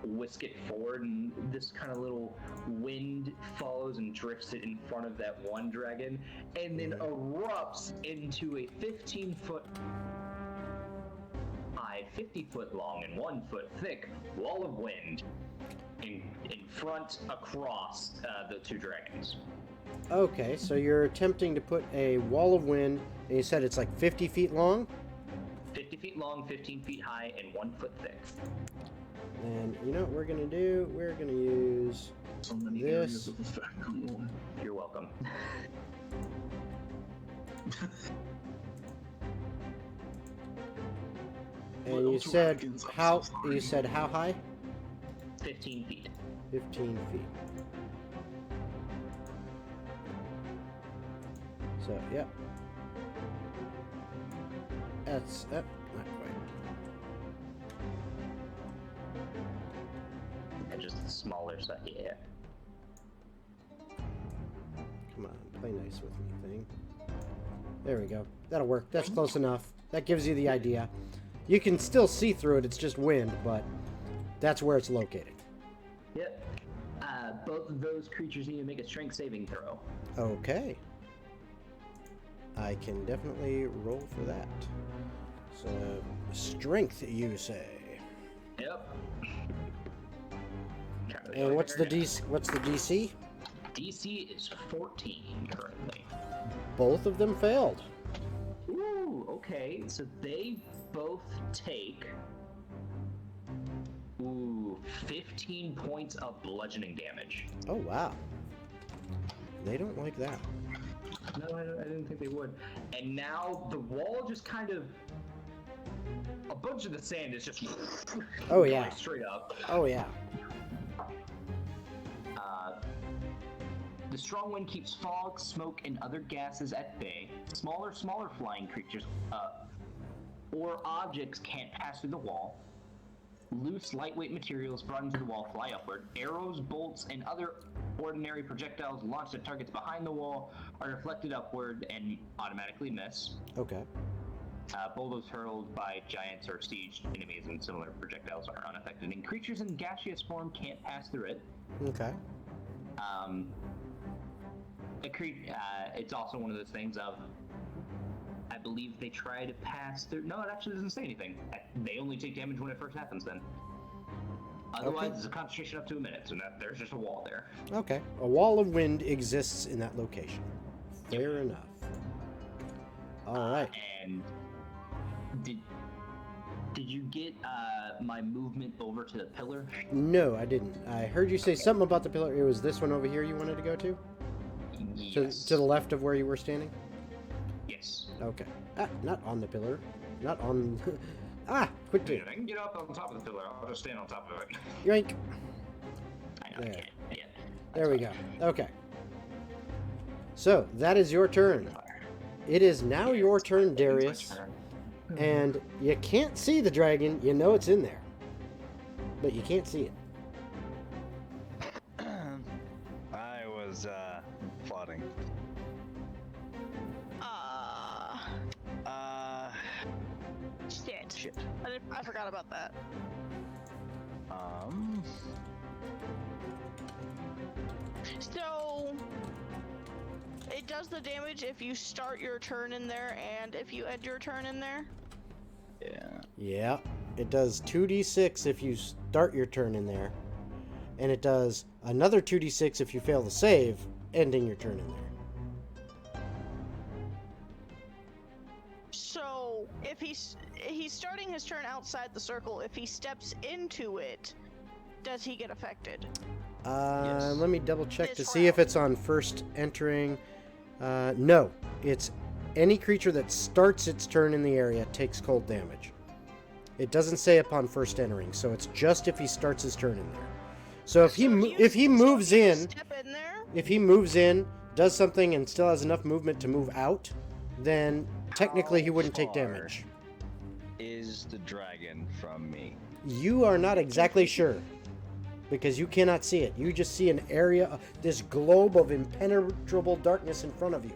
whisk it forward, and this kind of little wind follows and drifts it in front of that one dragon, and then erupts into a 15-foot high, 50-foot long, and 1 foot thick wall of wind in front across the two dragons. Okay, so you're attempting to put a wall of wind, and you said it's like 50 feet long? 50 feet long, 15 feet high, and 1 foot thick. And you know what we're gonna do? We're gonna use So many This- areas of effect going on. You're welcome. and Well, you those said dragons, I'm how so sorry. you said how high? 15 feet. 15 feet. So, yep. That's not quite. And just the smaller side, yeah. Come on, play nice with me, thing. There we go. That'll work. That's close enough. That gives you the idea. You can still see through it. It's just wind, but that's where it's located. Yep. both of those creatures need to make a strength saving throw. Okay. I can definitely roll for that. So, strength, you say? Yep. And what's the DC? What's the DC? DC is 14 currently. Both of them failed. Ooh, okay. So they both take 15 points of bludgeoning damage. Oh wow. They don't like that. No, I didn't think they would. And now the wall just kind of, a bunch of the sand is just Oh going yeah. straight up. Oh yeah. The strong wind keeps fog, smoke, and other gases at bay. Smaller flying creatures or objects can't pass through the wall. Loose, lightweight materials brought into the wall fly upward. Arrows, bolts, and other ordinary projectiles launched at targets behind the wall are deflected upward and automatically miss. Okay. Bulldogs hurled by giants or siege enemies and similar projectiles are unaffected. And creatures in gaseous form can't pass through it. Okay. It's also one of those things of, I believe they try to pass through. No, it actually doesn't say anything. They only take damage when it first happens then. Otherwise, Okay. it's a concentration up to a minute, so there's just a wall there. Okay. A wall of wind exists in that location. Fair enough. All right. And did you get my movement over to the pillar? No, I didn't. I heard you say something about the pillar. It was this one over here you wanted to go to? Yes. To the left of where you were standing? Yes. Okay. Ah, not on the pillar. Not on... quit doing I can get up on top of the pillar. I'll just stand on top of it. it. Yoink. I know. I There. can't. Yeah. There we go. Okay. So, that is your turn. It is now your turn, Darius. And you can't see the dragon. You know it's in there. But you can't see it. I was plotting. Shit. I forgot about that. So, it does the damage if you start your turn in there and if you end your turn in there? Yeah. Yeah. It does 2d6 if you start your turn in there. And it does another 2d6 if you fail to save, ending your turn in there. So, if he's starting his turn outside the circle, if he steps into it, does he get affected? Yes. Let me double check This to see if round. it's on first entering. No, it's any creature that starts its turn in the area takes cold damage. It doesn't say upon first entering, so it's just if he starts his turn in there. So if he moves in, Step in there? if he moves in, does something, and still has enough movement to move out, then technically he wouldn't take far damage. Is the dragon from me? You are not exactly sure, because you cannot see it. You just see an area, this globe of impenetrable darkness in front of you.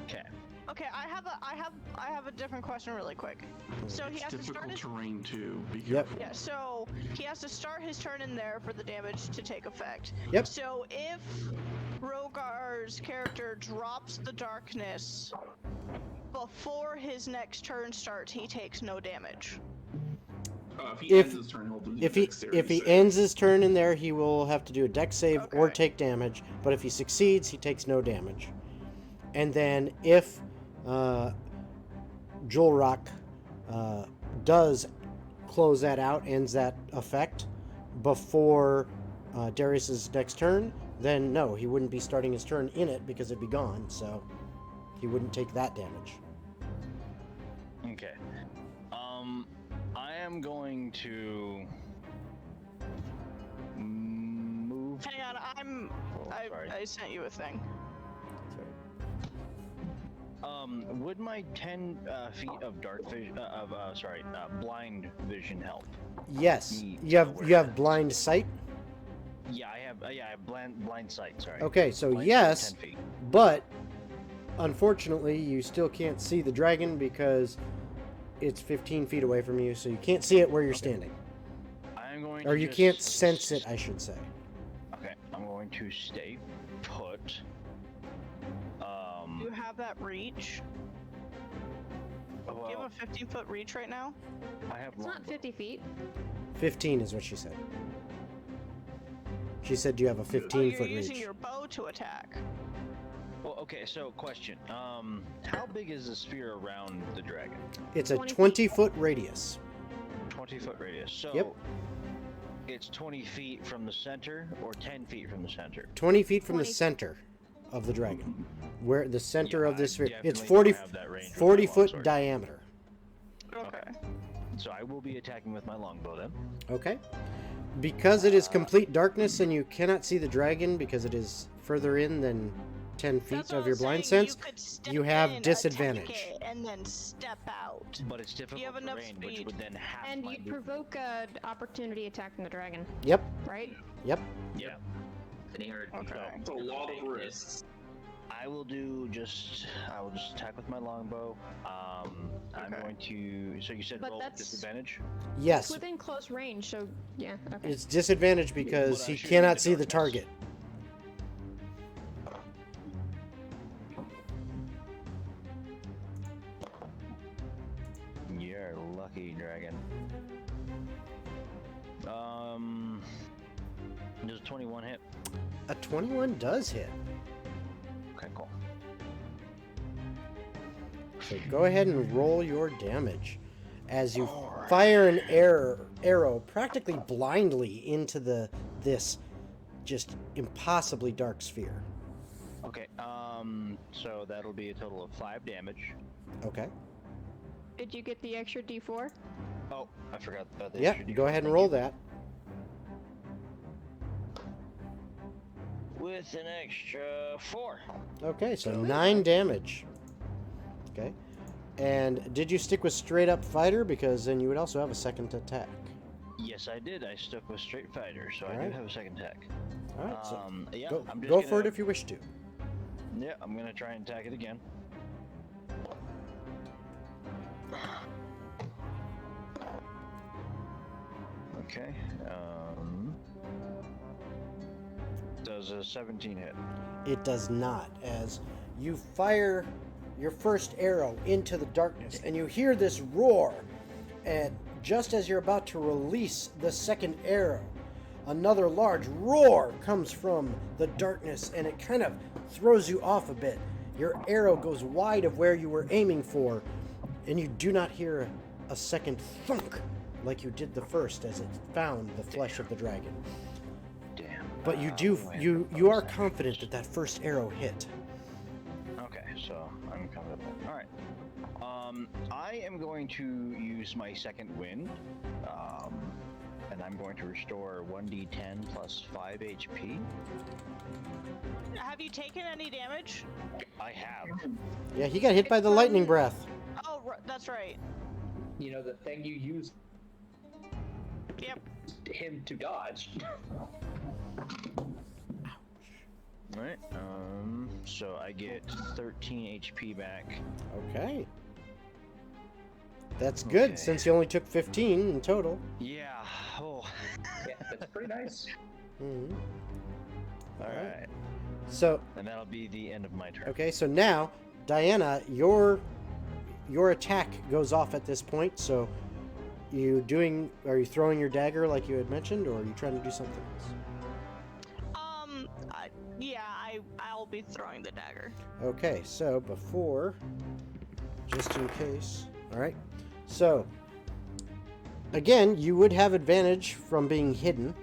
Okay. Okay, I have a different question really quick. So he It's has to start difficult his terrain too. Be Yep. careful. Yeah, so he has to start his turn in there for the damage to take effect. Yep. So if Rogar's character drops the darkness before his next turn starts, he takes no damage. If he ends his turn, he'll do If dexterity he save. ends his turn in there, he will have to do a dex save or Okay. take damage. But if he succeeds, he takes no damage. And then if Jolrock does close that out, ends that effect before Darius's next turn, then no, he wouldn't be starting his turn in it because it'd be gone. So he wouldn't take that damage. Okay. I am going to move. Hang on, sorry. I sent you a thing. Would my 10 feet of dark vision, blind vision help? Yes, Me you have tell you where have blind sight. Yeah, I have blind sight. Sorry. Okay, so Blind sight, yes, 10 feet. but unfortunately, you still can't see the dragon because it's 15 feet away from you, so you can't see it where you're standing. I'm going. Or to you just- can't sense it, I should say. Okay, I'm going to stay put. Do you have that reach? Do you Well, have a 15-foot reach right now? I have It's not 50 feet. 15 is what she said. She said you have a Oh, 15-foot you're using reach. your bow to attack. Well, okay, so question. How big is the sphere around the dragon? It's a 20 feet. 20-foot radius. 20-foot radius. So Yep. it's 20 feet from the center or 10 feet from the center? 20 feet from the 20. center of the dragon. Where the center Yeah, of this I sphere. It's definitely don't have that range with my 40 foot longsword. diameter. Okay. So I will be attacking with my longbow then. Okay. Because it is complete darkness and you cannot see the dragon because it is further in than 10 feet That's what of I your was blind saying, sense, could step you have in, attack disadvantage. it, and then step out. But it's difficult have enough terrain, which speed. would then have And my you provoke an opportunity attack from the dragon, Yep, right? yep. Yeah. And he heard Okay. It's a lot of risks. I will just attack with my longbow. I'm Okay. going to. So you said But roll with that's- disadvantage. Yes, Within close range, so yeah, okay. it's disadvantage because But I he shoot in cannot the see the darkness. target. You're lucky, dragon. Does a 21 hit? A 21 does hit. Okay, cool. So go ahead and roll your damage as you fire an arrow practically blindly into this just impossibly dark sphere. Okay. So that'll be a total of 5 damage. Okay. Did you get the extra D4? Oh, I forgot about the Yeah, extra go D4. ahead and Thank roll you. that. With an extra 4. Okay, so 9 damage. Okay. And did you stick with straight up fighter? Because then you would also have a second attack. Yes, I did. I stuck with straight fighter, so I Alright. do have a second attack. Alright, so Yeah, go, I'm just go gonna, for it if you wish to. Yeah, I'm gonna try and attack it again. Okay. Does a 17 hit? It does not, as you fire your first arrow into the darkness and you hear this roar, and just as you're about to release the second arrow, another large roar comes from the darkness and it kind of throws you off a bit. Your arrow goes wide of where you were aiming for, and you do not hear a second thunk like you did the first as it found the flesh of the dragon. Damn. But you you are confident that that first arrow hit. Okay, so I'm confident. All right. I am going to use my second wind, and I'm going to restore 1d10 plus 5 HP. Have you taken any damage? I have. Yeah, he got hit by the lightning breath. Oh, that's right. You know, the thing you use Yep. him to dodge. All right. So I get 13 HP back. Okay. That's good, Okay. since you only took 15 in total. Yeah. Oh. Yeah, that's pretty nice. Mhm. All Alright. right. So, And that'll be the end of my turn. okay, so now, Diana, your attack goes off at this point, so are you throwing your dagger like you had mentioned, or are you trying to do something else? I'll be throwing the dagger. Okay, so before, just in case, alright, so, again, you would have advantage from being hidden,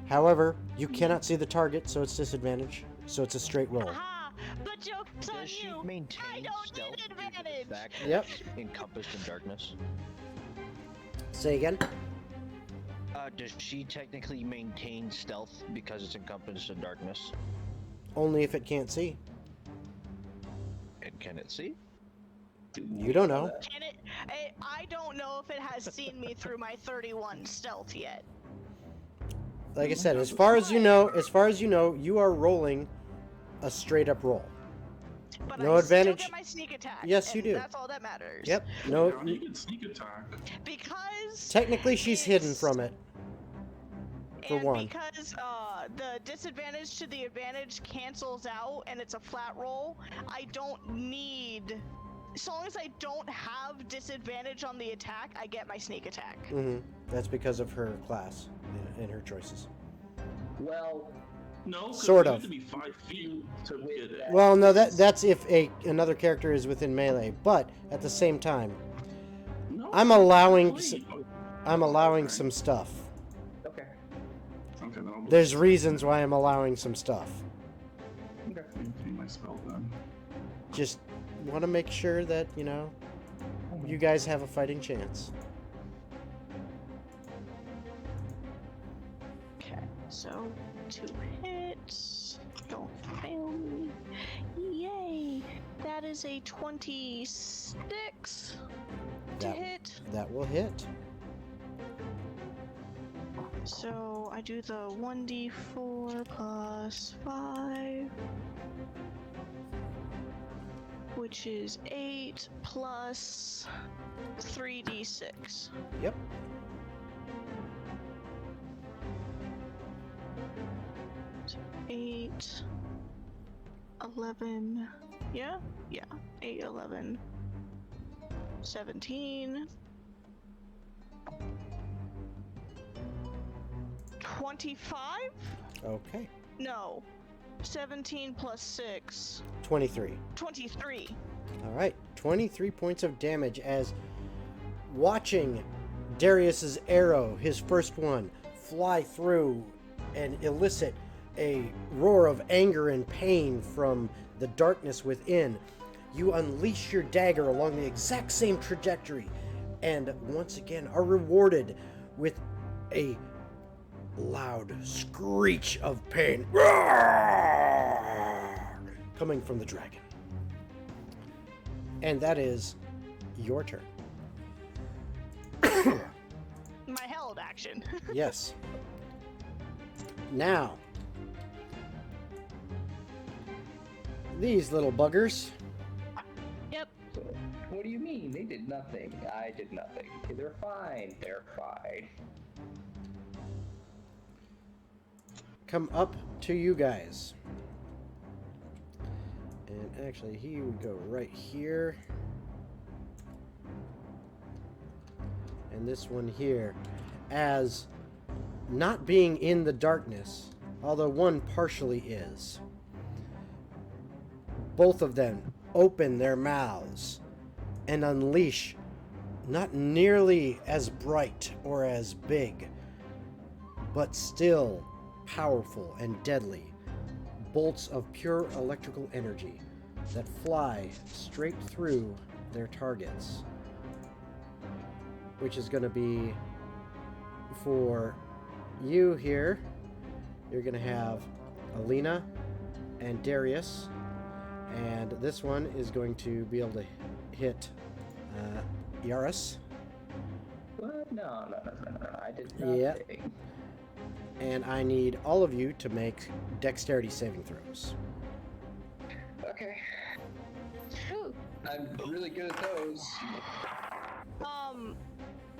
however, you cannot see the target, so it's disadvantage, so it's a straight roll. Aha! The joke's on Does she you! maintain I don't stealth need due to the advantage! fact that Yep. it's encompassed in darkness? Say again? Does she technically maintain stealth because it's encompassed in darkness? Only if it can't see. And can it see? You don't know. Can it? I don't know if it has seen me through my 31 stealth yet. Like I said, as far as you know, you are rolling a straight up roll. But No I advantage. Still get my sneak attack. Yes, you and do. That's all that matters. Yep. No. Yeah, you can sneak attack. Because Technically, she's hidden it's- from it. For and one. because the disadvantage to the advantage cancels out and it's a flat roll. I don't need. So long as I don't have disadvantage on the attack, I get my sneak attack. That's because of her class and her choices. Well, No, 'cause Sort you of. have to be 5 feet to get it. Well, no, that's if another character is within melee. But at the same time, No, I'm allowing please. Okay. some stuff. okay. Okay, then I'll There's reasons why I'm allowing some stuff. Okay. maintain my spell then. Just want to make sure that, you guys have a fighting chance. Okay, so 2 hits. Don't fail me. Yay! That is a 26 to That- hit. That will hit. So I do the 1d4 plus 5, which is 8 plus 3d6. Yep. So 8, 11, yeah, 8, 11, 17, 25? Okay. No. 17 plus 6. 23. 23. All right. 23 points of damage as watching Darius's arrow, his first one, fly through and elicit a roar of anger and pain from the darkness within. You unleash your dagger along the exact same trajectory and once again are rewarded with a loud screech of pain coming from the dragon. And that is your turn. My held action. Yes. Now, these little buggers. Yep. What do you mean? They did nothing. I did nothing. Okay, they're fine. They're fine. Come up to you guys. And actually, he would go right here. And this one here. As not being in the darkness, although one partially is, both of them open their mouths and unleash not nearly as bright or as big, but still powerful and deadly bolts of pure electrical energy that fly straight through their targets, which is going to be for you here. You're going to have Alina and Darius, and this one is going to be able to hit Yaris. What? No. I did nothing. Yeah. And I need all of you to make dexterity saving throws. Okay. Ooh. I'm really good at those.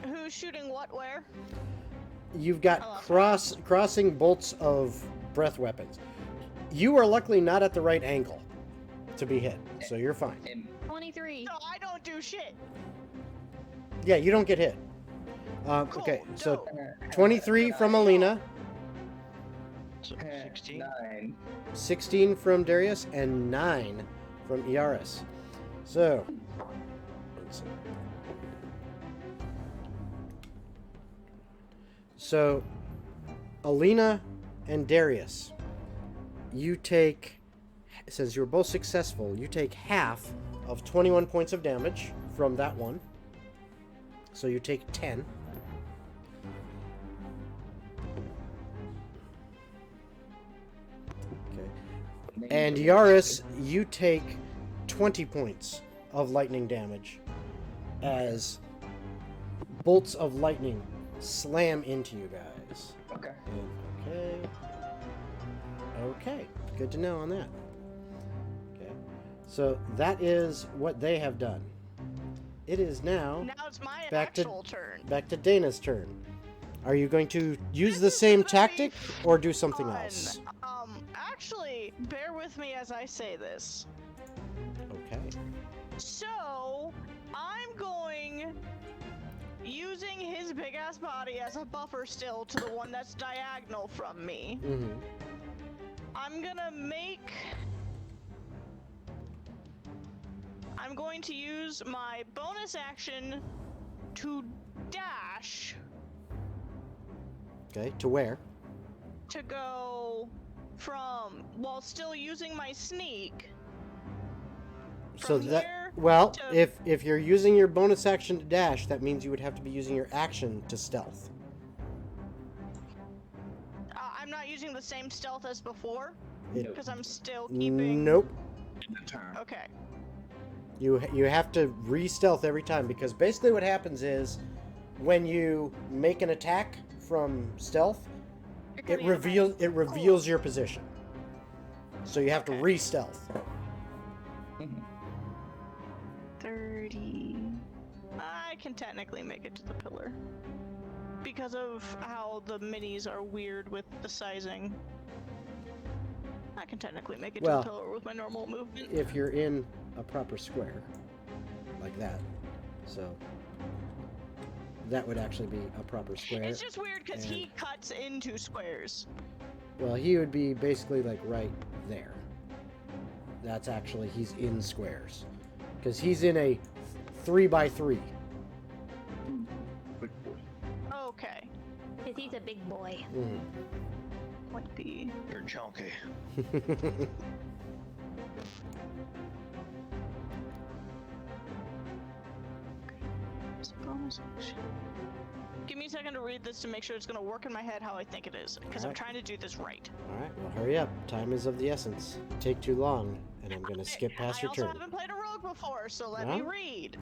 Who's shooting what where? You've got crossing bolts of breath weapons. You are luckily not at the right angle to be hit, so you're fine. And 23. No, I don't do shit. Yeah, you don't get hit. Cool, Okay, so dope. 23 from Alina, 16? 9. 16 from Darius, and 9 from Iaris. So, let's see. So, Alina and Darius, you take, since you were both successful, you take half of 21 points of damage from that one. So you take 10. Okay. And Yaris, you take 20 points of lightning damage as bolts of lightning slam into you guys. Okay. And okay, good to know on that. Okay, so that is what they have done. It is now Now it's my back to actual turn. back to Dana's turn. Are you going to use This the is same gonna be tactic or do something fun. else? Actually, bear with me as I say this. Okay. So, I'm going using his big ass body as a buffer still to the one that's diagonal from me. Mm-hmm. I'm going to use my bonus action to dash Okay, to where? to go from, while still using my sneak. So From that here well, to- if you're using your bonus action to dash, that means you would have to be using your action to stealth. I'm not using the same stealth as before It- because I'm still keeping. Nope. Attack. Okay. You have to re-stealth every time because basically what happens is when you make an attack from stealth, You're it cutting reveals your position. So you have to Okay. re-stealth. 30. I can technically make it to the pillar because of how the minis are weird with the sizing. I can technically make it Well, to the pillar with my normal movement. If you're in a proper square, like that, so that would actually be a proper square. It's just weird because he and- cuts into squares. Well, he would be basically like right there. That's actually, he's in squares. Because he's in a 3x3. Big boy. Okay. Because he's a big boy. Mm. Would be. You're chunky. Bonus action. Give me a second to read this to make sure it's going to work in my head how I think it is, because I'm Alright. trying to do this right. Alright, well hurry up. Time is of the essence. Take too long, and I'm gonna skip past I your also turn. haven't played a rogue before, so let me Huh? read.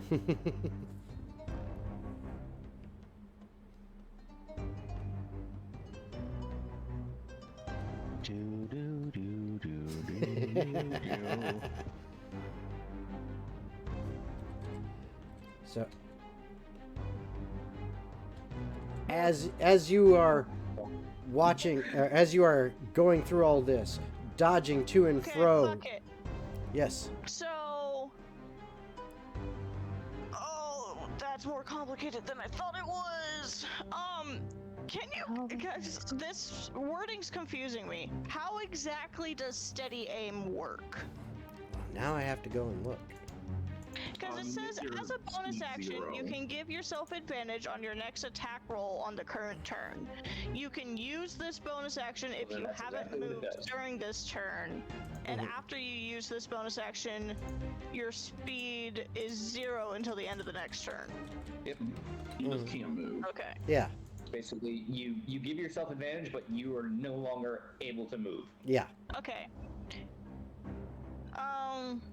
So as you are watching, as you are going through all this, dodging to and Okay, fro. fuck it. Yes. So, oh, that's more complicated than I thought it was. Can you, guys, this wording's confusing me. How exactly does steady aim work? Now I have to go and look. Because it says, Your as a bonus speed action, you 0. can give yourself advantage on your next attack roll on the current turn. You can use this bonus action if then you that's haven't exactly what it moved does. during this turn. And after you use this bonus action, your speed is 0 until the end of the next turn. Yep. You just can't move. Okay. Yeah. Basically, you give yourself advantage, but you are no longer able to move. Yeah. Okay.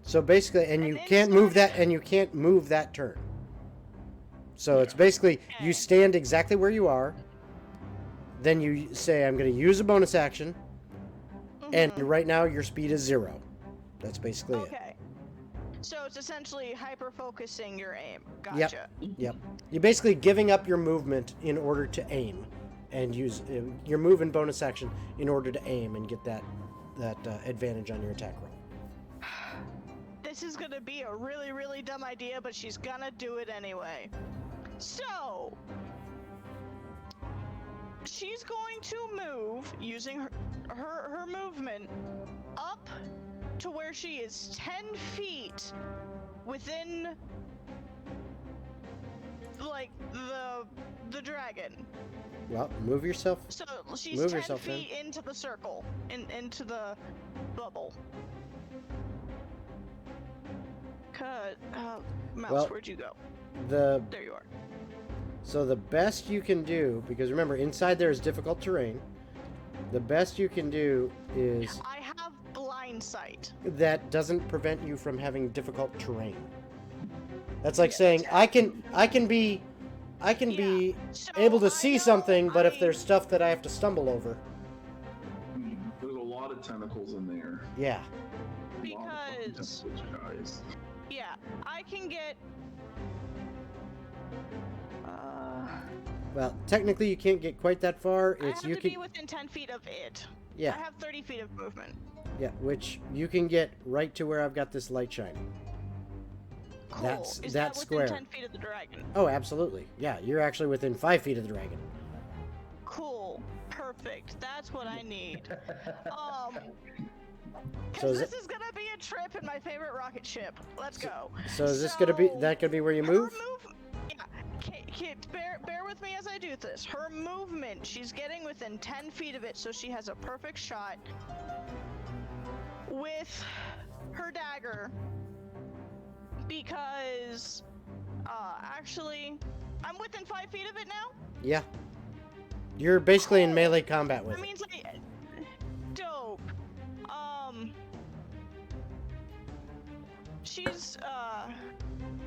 So basically, and you And can't inside- move that, and you can't move that turn. So it's basically you Okay. stand exactly where you are. Then you say, "I'm going to use a bonus action," and mhm. right now your speed is 0. That's basically Okay. So it's essentially hyper focusing your aim. Yep. Gotcha. it. Yep. You're basically giving up your movement in order to aim, and use your move and bonus action in order to aim and get that advantage on your attack roll. This is gonna be a really, really dumb idea, but she's gonna do it anyway. So, she's going to move using her movement up to where she is 10 feet within, like, the dragon. Well, move yourself. So she's Move 10 yourself in. feet into the circle, into the bubble. Cut. Mouse, Well- where'd you go? The There you are. So the best you can do, because remember, inside there is difficult terrain. The best you can do is I have blind sight. that doesn't prevent you from having difficult terrain. That's like saying I can be So able to I see know something, but if I- there's stuff that I have to stumble over, There's a lot of tentacles in there. yeah. A lot of fucking Because- tentacles, guys. Yeah, I can get. Well, technically you can't get quite that far. I It's have you to can be within 10 feet of it. yeah I have 30 feet of movement. yeah, which you can get right to where I've got this light shining. Cool. That's Is that that square. within 10 feet of the dragon? Oh, absolutely. Yeah, you're actually within 5 feet of the dragon. Cool. Perfect. That's what I need. So Because is this it, is gonna be a trip in my favorite rocket ship. Let's go. so is this gonna be where you move? Yeah. Bear with me as I do this. Her movement, she's getting within 10 feet of it, so she has a perfect shot with her dagger. Because, actually, I'm within 5 feet of it now. Yeah. You're basically in Cool. melee combat with That it. means dope. She's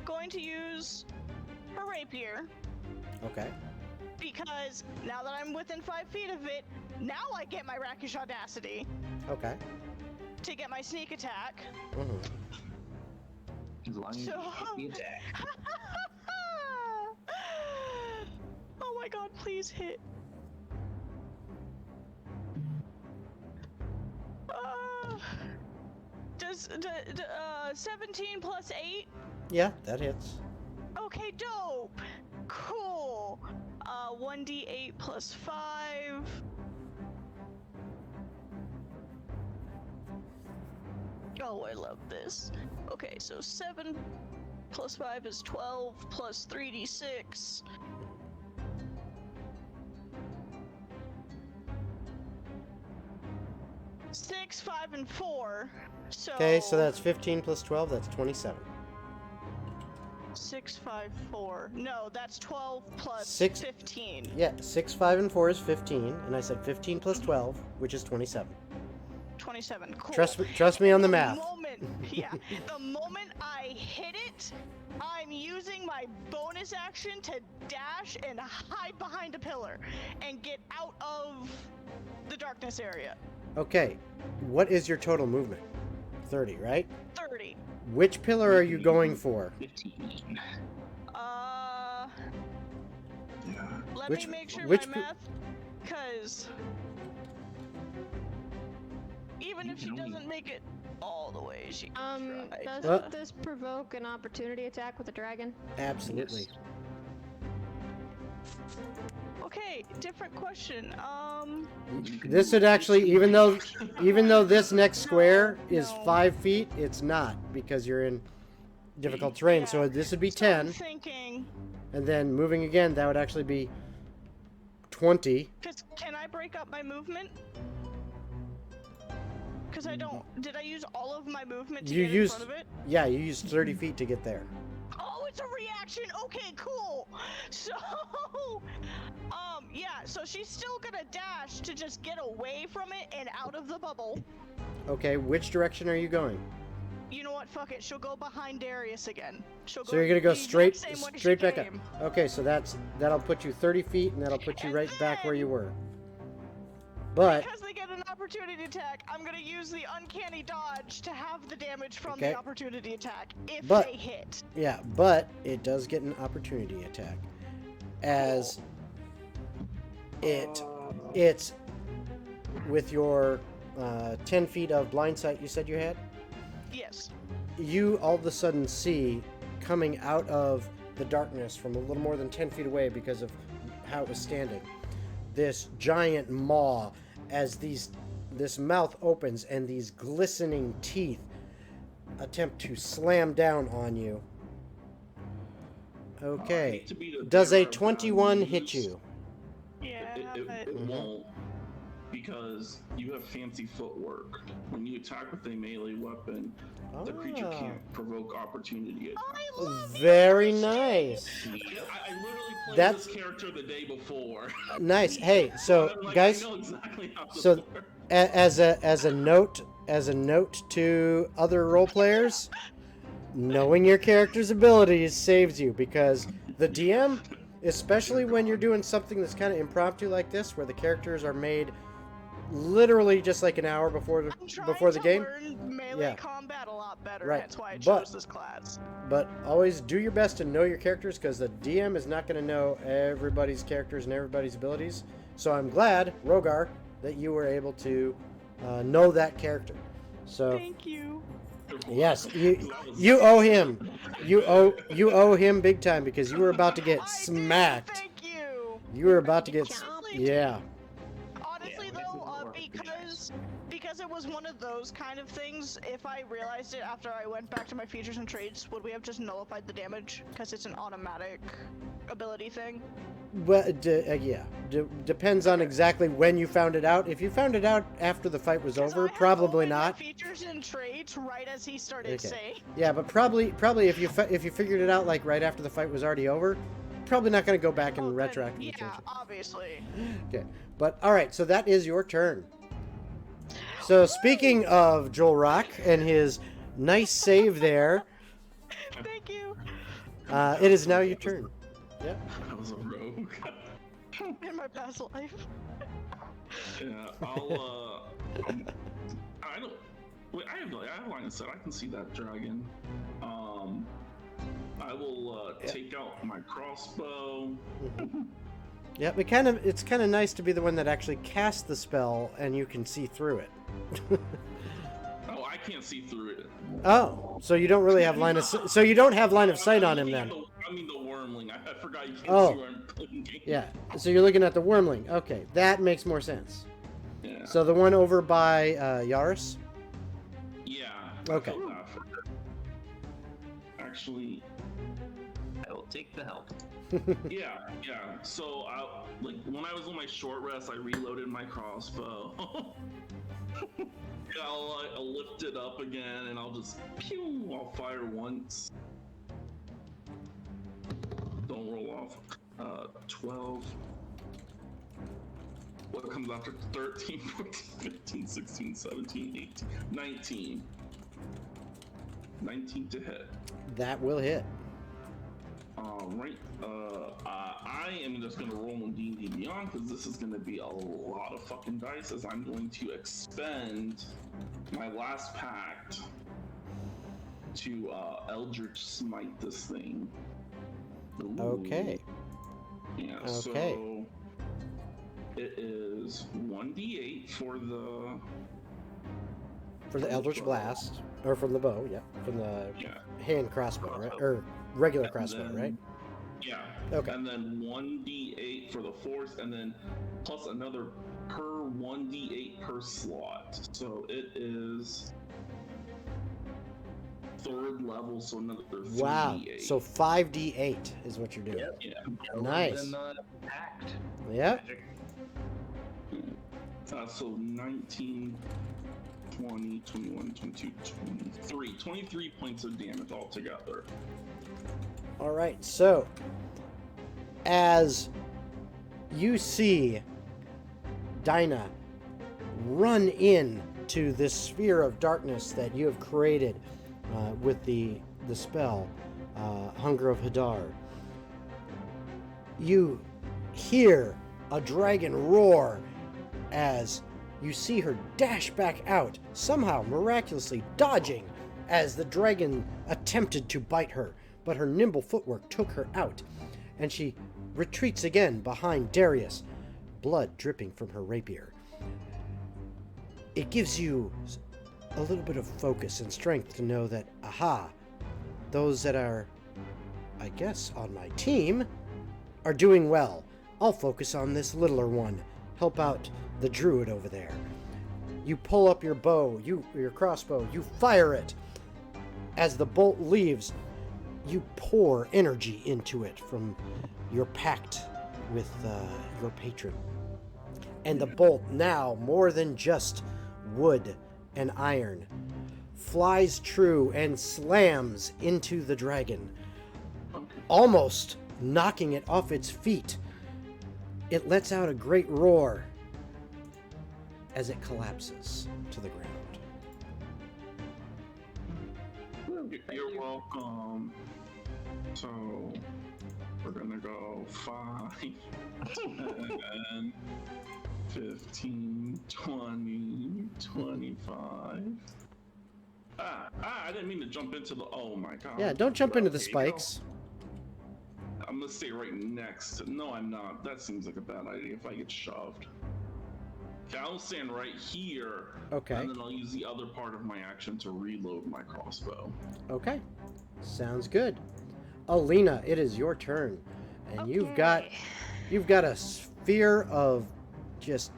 going to use her rapier Okay. because now that I'm within 5 feet of it, now I get my rakish audacity Okay. to get my sneak attack. Mhm. As long as you So- hit the attack. Oh my god, please hit. Does 17 plus 8? Yeah, that hits. Okay, dope. Cool. 1d8 plus 5. Oh, I love this. Okay, so 7 plus 5 is 12 plus 3d6. Six, 5, and 4. So Okay, so that's 15 plus 12, that's 27. 6, 5, 4. No, that's 12 plus Six- 15. Yeah, 6, 5, and 4 is 15, and I said 15 plus 12, which is 27. 27. Cool. Trust me on the math. The moment I hit it, I'm using my bonus action to dash and hide behind a pillar and get out of the darkness area. Okay, what is your total movement? 30, right? 30. Which pillar are you going for? 15. Let Which- me make sure which my pi- math, because even if she doesn't make it all the way, she can try. Does Well- this provoke an opportunity attack with the dragon? Absolutely. Yes. Okay, different question. This would actually, even though this next square is No. 5 feet, it's not because you're in difficult terrain. So Yeah. this would be So I'm 10, thinking, and then moving again, that would actually be 20. because can I break up my movement? Because I don't. Did I use all of my movement to You get used- in front of it? Yeah, you used 30 feet to get there. Oh, it's a reaction. Okay, cool. So, yeah. So she's still gonna dash to just get away from it and out of the bubble. Okay, which direction are you going? You know what? Fuck it. She'll go behind Darius again. She'll So you're gonna go the exact straight same way she straight back up. came. Okay, so that'll put you 30 feet, and that'll put you And right back where you then- were. But Because they get an opportunity attack, I'm gonna use the uncanny dodge to have the damage from Okay. the opportunity attack if But- they hit. yeah, but it does get an opportunity attack, as it's with your 10 feet of blind sight. You said you had. Yes. You all of a sudden see coming out of the darkness from a little more than 10 feet away because of how it was standing, this giant maw as this mouth opens and these glistening teeth attempt to slam down on you. I Okay. hate to be the Does bearer a of bad 21 hit news. you? Yeah. It but- won't, because you have fancy footwork. When you attack with a melee weapon, the creature Ah. can't provoke opportunity attack. I love you, Very Christian. nice. I literally played That's- this character the day before. Nice. Hey, so I'm like, guys, I know exactly how this so works. as a note to other role players, knowing your character's abilities saves you, because the DM, especially when you're doing something that's kind of impromptu like this, where the characters are made literally just like an hour before I'm trying before the to game. learn melee Yeah. combat a lot better. Right, That's why I but- chose this class. But always do your best to know your characters, because the DM is not going to know everybody's characters and everybody's abilities. So I'm glad, Rogar, that you were able to know that character. So Thank you. yes, you owe him. You owe him big time, because you were about to get I smacked. did, thank you. You were about to get Honestly, yeah. Honestly, Yeah, though, we'll work with you guys. because it was one of those kind of things, if I realized it after I went back to my features and traits, would we have just nullified the damage? Because it's an automatic ability thing. Well, yeah. Depends on exactly when you found it out. If you found it out after the fight was 'Cause over, I had probably opened my not. features and traits right as he started Okay. saying. Yeah, but probably if you figured it out like right after the fight was already over, probably not going to go back and Oh, then, retroactively yeah, change it. obviously. Okay, but all right, so that is your turn. So speaking of Joel Rock and his nice save there, Thank you. it is now your turn. Yeah. I was a rogue. In my past life. Yeah, I don't. Wait, I have line of sight. I can see that dragon. I will take out my crossbow. Yep. It's kind of nice to be the one that actually casts the spell and you can see through it. Oh, I can't see through it. Oh, so you don't really have line of so you don't have line of sight on him then. I mean the wormling. I forgot you can't Oh. see where I'm clicking. Yeah. So you're looking at the wormling. Okay, that makes more sense. Yeah. So the one over by Yaris. Yeah. Okay. I felt that for her. Actually, I will take the help. yeah. So when I was on my short rest, I reloaded my crossbow. Yeah, I'll lift it up again, and I'll just pew. I'll fire once. Don't roll off. 12. What comes after 13, 14, 15, 16, 17, 18, 19. 19 to hit. That will hit. Right. I am just gonna roll on D&D Beyond, because this is gonna be a lot of fucking dice, as I'm going to expend my last pact to Eldritch Smite this thing. Ooh. Okay. Yeah. Okay. So it is 1d8 for the Eldritch Blast, or from the bow, yeah, from the yeah. hand crossbow, right, or regular And crossbow, then- right? Yeah. Okay. And then 1d8 for the force, and then plus another per 1d8 per slot. So it is third level, so another 3d8. Wow. So 5d8 is what you're doing. yeah. Nice. Than the pact. Yeah. So 19, 20, 21, 22, 23. 23 points of damage altogether. All right. So as you see Dinah run in to this sphere of darkness that you have created with the spell Hunger of Hadar, you hear a dragon roar as you see her dash back out, somehow miraculously dodging as the dragon attempted to bite her, but her nimble footwork took her out, and she retreats again behind Darius, blood dripping from her rapier. It gives you a little bit of focus and strength to know that, aha, those that are, I guess, on my team are doing well. I'll focus on this littler one, help out the druid over there. You pull up your bow, your crossbow, you fire it. As the bolt leaves, you pour energy into it from your pact with your patron. And the bolt, now more than just wood and iron, flies true and slams into the dragon, almost knocking it off its feet. It lets out a great roar as it collapses to the ground. You're welcome. So we're gonna go 5, 10, 15, 20, 25. I didn't mean to jump into the. Oh my god. Yeah, don't jump into the There you go. spikes. I'm gonna stay right next to. No, I'm not. That seems like a bad idea if I get shoved. Okay, I'll stand right here. Okay. And then I'll use the other part of my action to reload my crossbow. Okay. Sounds good. Alina, it is your turn. And you've got a sphere of just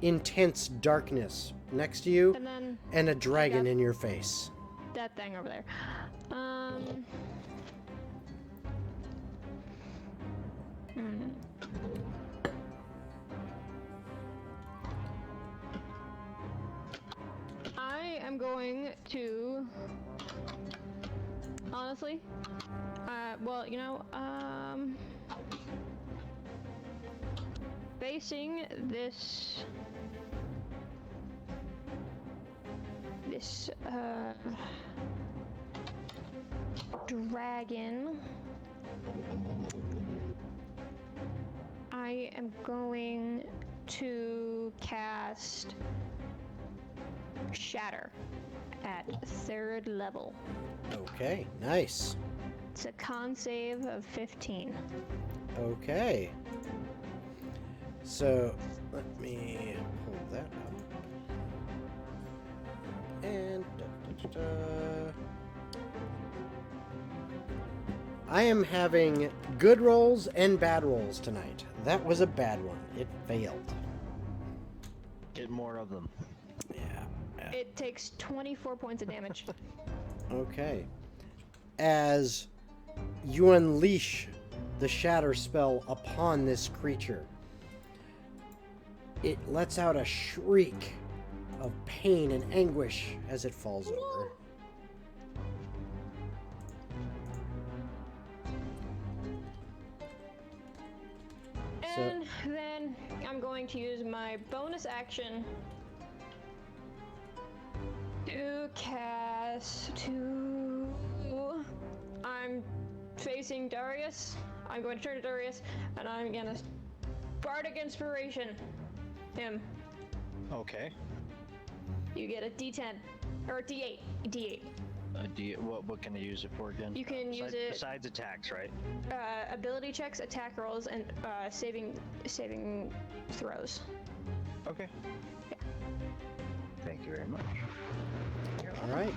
intense darkness next to you And then and a dragon got- in your face. that thing over there. I am going to honestly, well, you know, facing this dragon, I am going to cast Shatter at 3rd level. Okay, nice. It's a con save of 15. Okay. So, let me pull that up. And I am having good rolls and bad rolls tonight. That was a bad one. It failed. Get more of them. Yeah. It takes 24 points of damage. Okay. As you unleash the shatter spell upon this creature, it lets out a shriek of pain and anguish as it falls over. And then I'm going to use my bonus action to cast to... I'm facing Darius. I'm going to turn to Darius, and I'm gonna Bardic Inspiration him. Okay. You get a D10 or a D8. D8. What can I use it for again? You can use it besides attacks, right? ability checks, attack rolls, and saving throws. Okay. Yeah. Thank you very much. All right.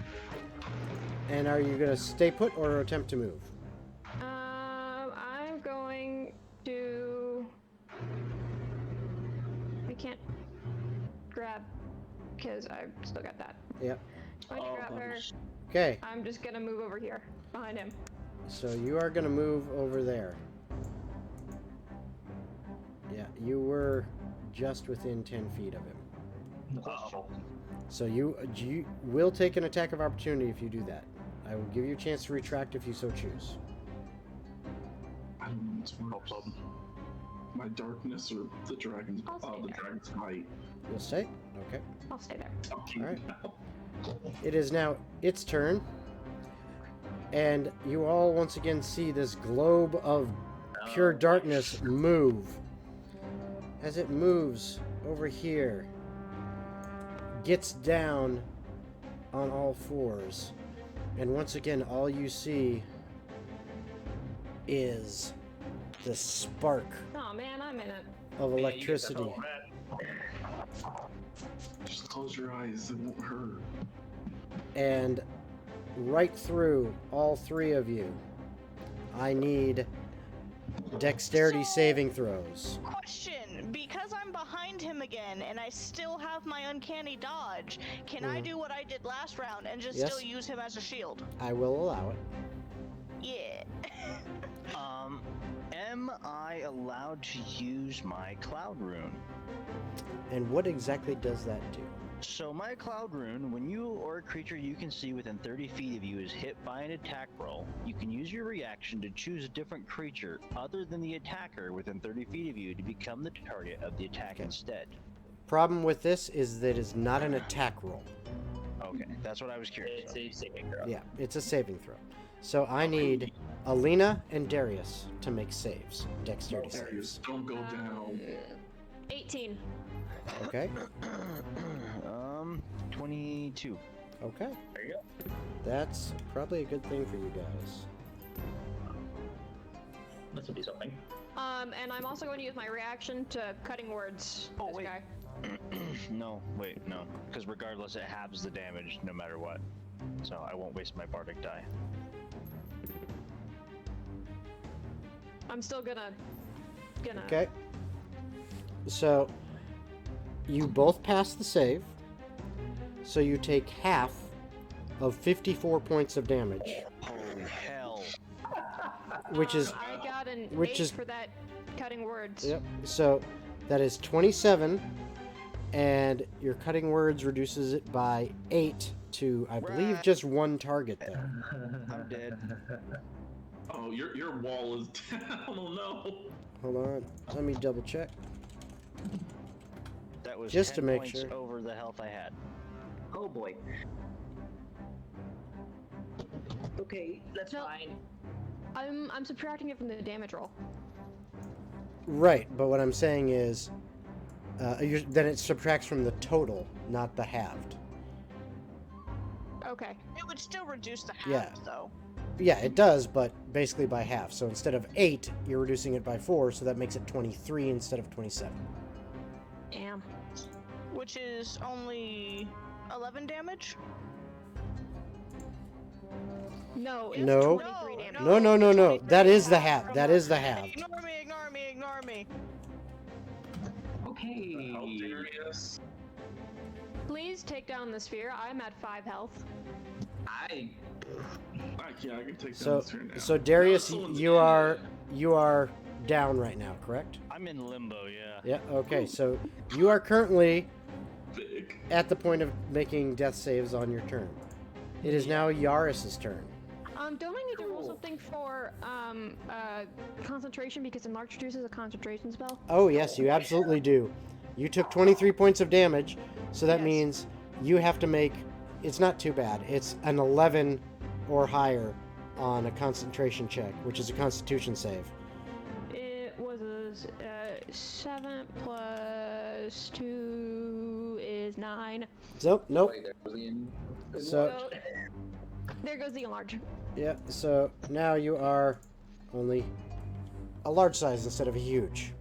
And are you going to stay put or attempt to move? I'm going to. I can't grab because I've still got that. Yep. I'm going to grab her. Okay. I'm just gonna move over here behind him. So you are going to move over there. Yeah, you were just within 10 feet of him. So you will take an attack of opportunity if you do that. I will give you a chance to retract if you so choose. I don't know what's worse. My darkness or the dragon's I'll stay the there. dragon's bite. You'll stay? Okay. I'll stay there. Okay. All right. It is now its turn. And you all once again see this globe of pure darkness move. As it moves over here, gets down on all fours. And once again, all you see is the spark Oh man, I'm in it. of electricity. Just close your eyes, it won't hurt. And right through all three of you, I need dexterity So- saving throws. Question, because I'm behind him again and I still have my uncanny dodge, can I do what I did last round and just Yes. still use him as a shield? I will allow it. Yeah. Am I allowed to use my cloud rune? And what exactly does that do? So my cloud rune, when you or a creature you can see within 30 feet of you is hit by an attack roll, you can use your reaction to choose a different creature other than the attacker within 30 feet of you to become the target of the attack instead. Problem with this is that it's not an attack roll. Okay, that's what I was curious It's about. a saving throw. Yeah, it's a saving throw. So I need Alina and Darius to make saves, dexterity Darius, saves. don't go down. 18. Okay. 22. Okay. There you go. That's probably a good thing for you guys. This will be something. And I'm also going to use my reaction to cutting words. Oh, this wait. guy. No, wait, no. Because regardless, it halves the damage no matter what. So I won't waste my bardic die. I'm still gonna. Okay. So, you both pass the save. So you take half of 54 points of damage, Holy hell. which is I got an which 8 is- for that cutting words. yep. So that is 27, and your cutting words reduces it by 8 to, I believe, Right. just one target though. I'm dead. Oh, your wall is down. Oh no. Hold on, let me double check. That was Just 10 to make points sure. over the health I had. Oh boy. Okay, that's No. fine. I'm subtracting it from the damage roll. Right, but what I'm saying is, then it subtracts from the total, not the halved. Okay. It would still reduce the half, Yeah. though. Yeah, it does, but basically by half. So instead of 8, you're reducing it by 4, so that makes it 23 instead of 27. Damn. Which is only 11 damage? No, it's No. 23 damage. No, no, no, no. 23 That is the half. half. That is the halved. Ignore me, ignore me, ignore me. Okay. How Darius? Please take down the sphere. I'm at 5 health. I I can take down So, this turn now. so Darius, No, someone's you in are it. down right now, correct? I'm in limbo, yeah. Yeah. Okay. So you are currently Big. at the point of making death saves on your turn. It is now Yaris's turn. Don't I need to roll Cool. something for concentration because enlarge reduces a concentration spell? Oh yes, you absolutely do. You took 23 points of damage, so that Yes. means you have to make. It's not too bad. It's an 11 or higher on a concentration check, which is a Constitution save. It was a 7 plus 2 is 9. So nope. Wait, there was the So So there goes the enlarge. yeah. So now you are only a large size instead of a huge.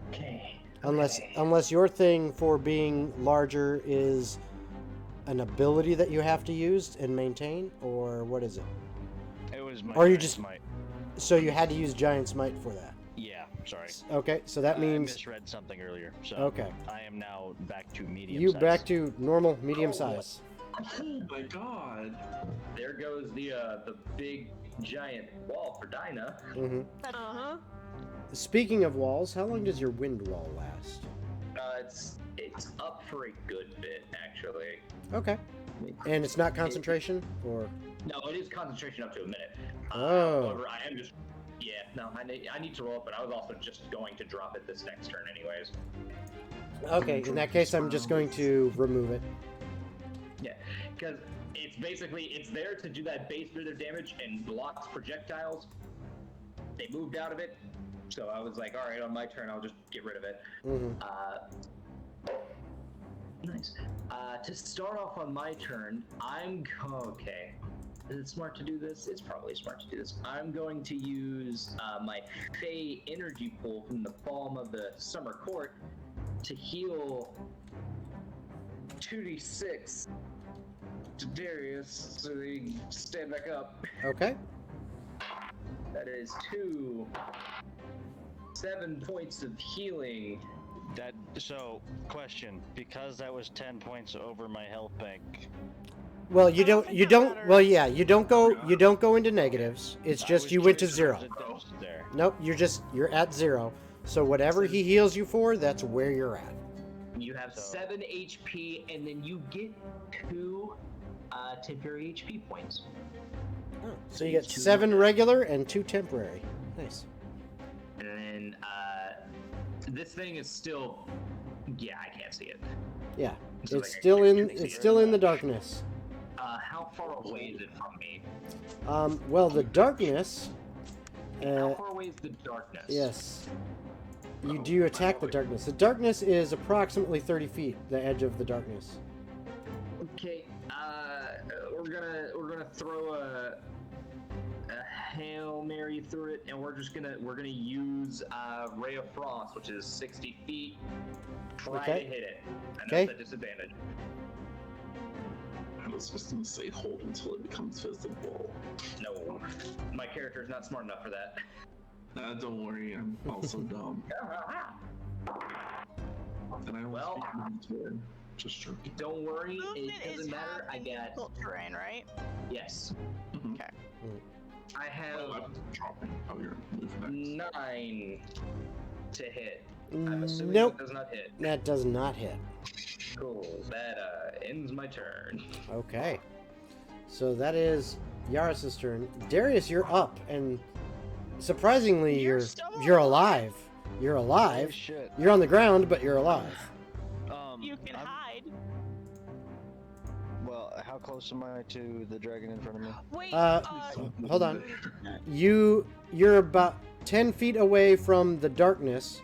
Okay. Unless your thing for being larger is an ability that you have to use and maintain, or what is it? It was my Or you giant just- smite. So you had to use Giant Smite for that. Yeah, sorry. Okay, so that I means misread something earlier. So okay. I am now back to medium You size. back to normal, medium Oh. size. Oh my god. There goes the big giant wall for Dinah. hmm Uh-huh. Speaking of walls, how long does your wind wall last? It's up for a good bit actually. Okay. And it's not concentration, or No, it is concentration up to a minute. Oh. However, I am just I need to roll it, but I was also just going to drop it this next turn anyways. okay. In that case, I'm just going to remove it. Yeah, because it's there to do that base bit of damage and blocks projectiles. They moved out of it, so I was like, all right, on my turn, I'll just get rid of it. hmm Nice. To start off on my turn, okay. Is it smart to do this? It's probably smart to do this. I'm going to use my Fey energy pool from the Balm of the Summer Court to heal 2d6 to Darius so he can stand back up. Okay. That is 7 points of healing. Question, because that was 10 points over my health bank. Well, I don't think that matters. Well, yeah, you don't go into negatives. It's I just was you went to curious if 0. there was a dose there. Nope, you're at 0. So whatever he heals you for, that's where you're at. You have So- 7 HP, and then you get 2 temporary HP points. Oh, so you get 7 regular and 2 temporary. Nice. And then this thing is still, I can't see it. Yeah, So it's like, still in can we see it's it? still in the darkness. How far away is it from me? Well, the darkness. How far away is the darkness? Yes. Do you attack the darkness? The darkness is approximately 30 feet, the edge of the darkness. Okay, we're gonna throw a Hail Mary through it, and we're gonna use Ray of Frost, which is 60 feet. Try Okay. to hit it. I know Okay. it's a disadvantage. I was just gonna say hold until it becomes visible. No, my character is not smart enough for that. Nah, don't worry, I'm also dumb. And I Well- will just joking. Don't worry, Movement it is doesn't matter. half I in got difficult terrain, right? yes. Mhm. I have Oh, I'm dropping. Oh, you're moving next. 9 to hit. I'm assuming Nope, it does not hit. that does not hit. Cool. That ends my turn. Okay. So that is Yaris's turn. Darius, you're up, and surprisingly, You're you're still alive. You're Oh, alive. shit. You're on the ground, but you're alive. You can hide. Well, how close am I to the dragon in front of me? Wait, Hold on. You're about 10 feet away from the darkness,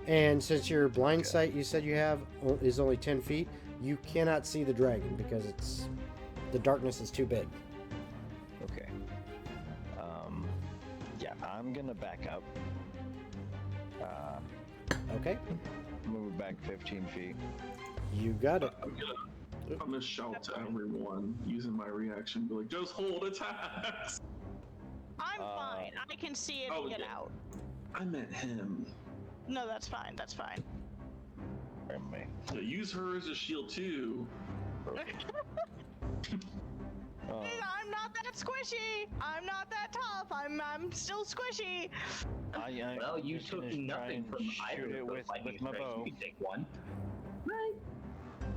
and since your blind sight you said you have is only 10 feet, you cannot see the dragon because the darkness is too big. Okay. Yeah, I'm gonna back up. Okay, Move back 15 feet. you got it. I'm gonna shout to everyone using my reaction, be like, just hold attacks! I'm fine. I can see it and get yeah. out. I meant him. No, that's fine. That's fine. Pardon me. Yeah, use her as a shield too. I'm not that squishy. I'm not that tough. I'm still squishy. Well, you just took gonna try nothing and from shoot either it of those with lightning my strikes. bow. You can take one.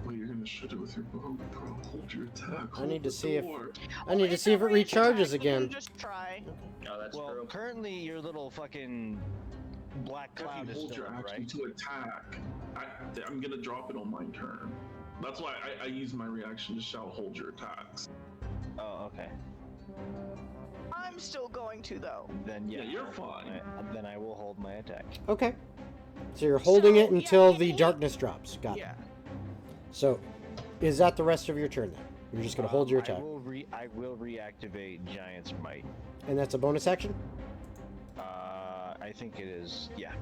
Wait, you're gonna shoot it with your bow, bro. Hold your attack. I need to see if if. I need to see if it recharges again. Just try. No, that's Well, true. currently your little fucking black If cloud you is hold still your up, action right? to attack, I'm gonna drop it on my turn. That's why I use my reaction to shout, hold your attacks. Oh, okay. I'm still going to though. Then yeah, Yeah, you're fine. Then I will hold my attack. Okay. So you're holding it So, until yeah, the he- darkness drops. Got it. Yeah. So, is that the rest of your turn then? You're just gonna hold your attack, I will reactivate Giant's Might. and that's a bonus action. I think it is. Yeah.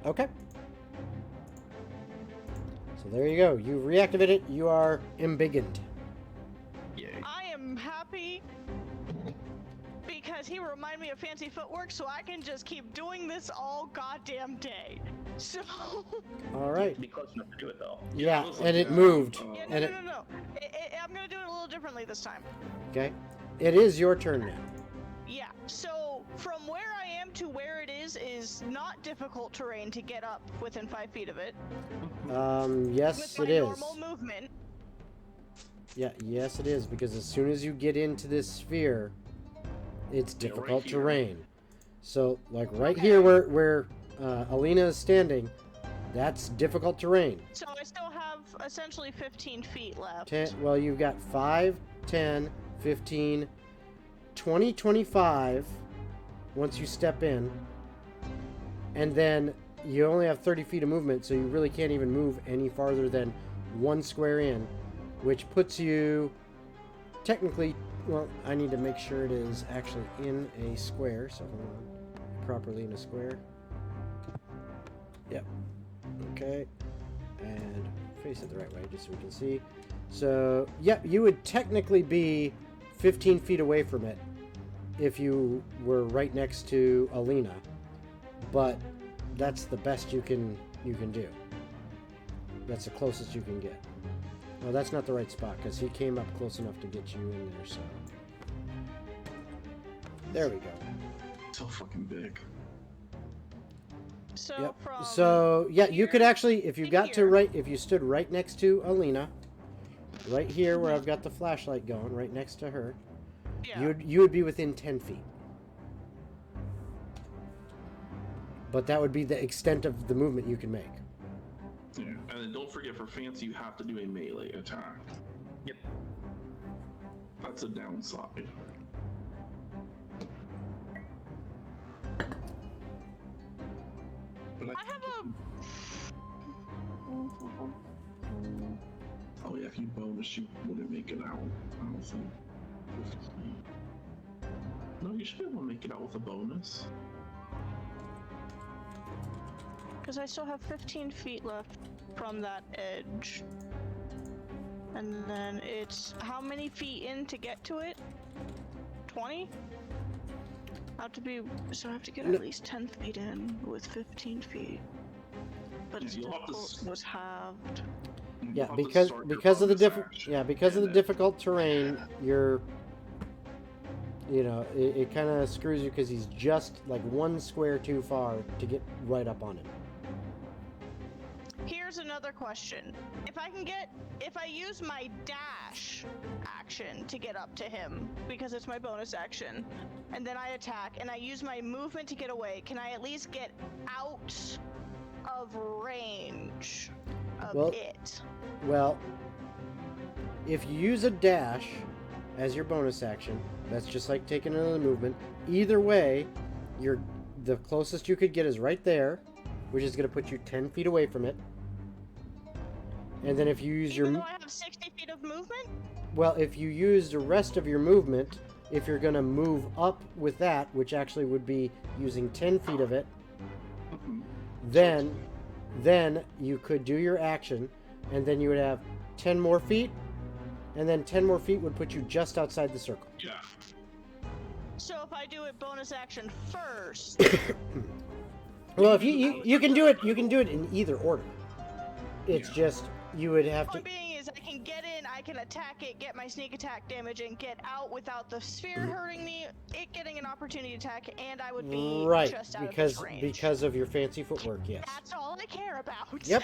Okay. So there you go. You reactivate it. You are embiggened. Yay. I am happy because he reminded me of fancy footwork, so I can just keep doing this all goddamn day. So. All right. Be close enough to do it though. Yeah, I was and like, it yeah, moved. Yeah, And no. I'm gonna do it a little differently this time. Okay. It is your turn now. Yeah. So from where I am to where it is not difficult terrain to get up within 5 feet of it. Yes, With it my is. normal movement. Yeah, yes, it is, because as soon as you get into this sphere, it's Yeah, right difficult here. terrain. So, like right Okay. here where Alina is standing, that's difficult terrain. So I still have essentially 15 feet left. Well, you've got 5, 10, 15, 20, 25 once you step in. And then you only have 30 feet of movement, so you really can't even move any farther than 1 square in, which puts you technically, well, I need to make sure it is actually in a square, so hold on, properly in a square. Yep. Okay. And face it the right way, just so we can see. So, yep, you would technically be 15 feet away from it if you were right next to Alina, but that's the best you can do. That's the closest you can get. Well, that's not the right spot because he came up close enough to get you in there. So there we go. So fucking big. So Yep. from So yeah, you could here actually, if you to got to here. if you stood right next to Alina, right here where I've got the flashlight going, right next to her, yeah. you would be within 10 feet. But that would be the extent of the movement you can make. Yeah, and then don't forget for fancy, you have to do a melee attack. Yep. That's a downside. but I have a. Oh yeah, if you bonus, you wouldn't make it out. I don't think. 15. No, you should be able to make it out with a bonus. Because I still have 15 feet left from that edge. And then it's how many feet in to get to it? 20? I have to be, so I have to get at least 10 feet in with 15 feet. But Yeah, it's you'll have to difficult, was halved. Yeah, You'll have to because start your because of the bonus action, because of the and then- difficult terrain, you're, it kind of screws you because he's just like one square too far to get right up on him. Here's another question. If I use my dash action to get up to him, because it's my bonus action, and then I attack, and I use my movement to get away, can I at least get out of range of it? Well, if you use a dash as your bonus action, that's just like taking another movement. Either way, the closest you could get is right there, which is going to put you 10 feet away from it. And then if you use Even though I have 60 feet of movement? Well, if you use the rest of your movement, if you're going to move up with that, which actually would be using 10 feet of it, then you could do your action, and then you would have 10 more feet, and then 10 more feet would put you just outside the circle. Yeah. So if I do it bonus action first, Well, if you can do it in either order. It's just you would have to. point being is I can get in, I can attack it, get my sneak attack damage, and get out without the sphere hurting me, it getting an opportunity attack, and I would be Right, just out because of its range. because of your fancy footwork, yes. That's all I care about. Yep.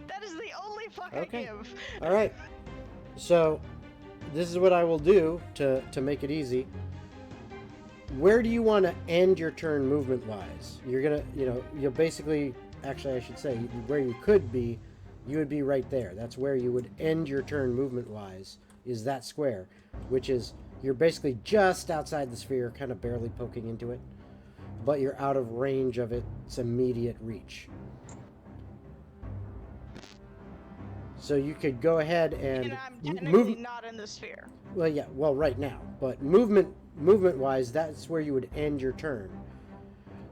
That is the only fuck Okay. I give. All right. So, this is what I will do to make it easy. Where do you want to end your turn movement-wise? You're gonna, you'll basically, actually, I should say, where you could be, you would be right there. That's where you would end your turn movement-wise, is that square, which is you're basically just outside the sphere, kind of barely poking into it, but you're out of range of its immediate reach. So you could go ahead and And I'm technically move. not in the sphere. Well, yeah, well, right now, but movement-wise, that's where you would end your turn.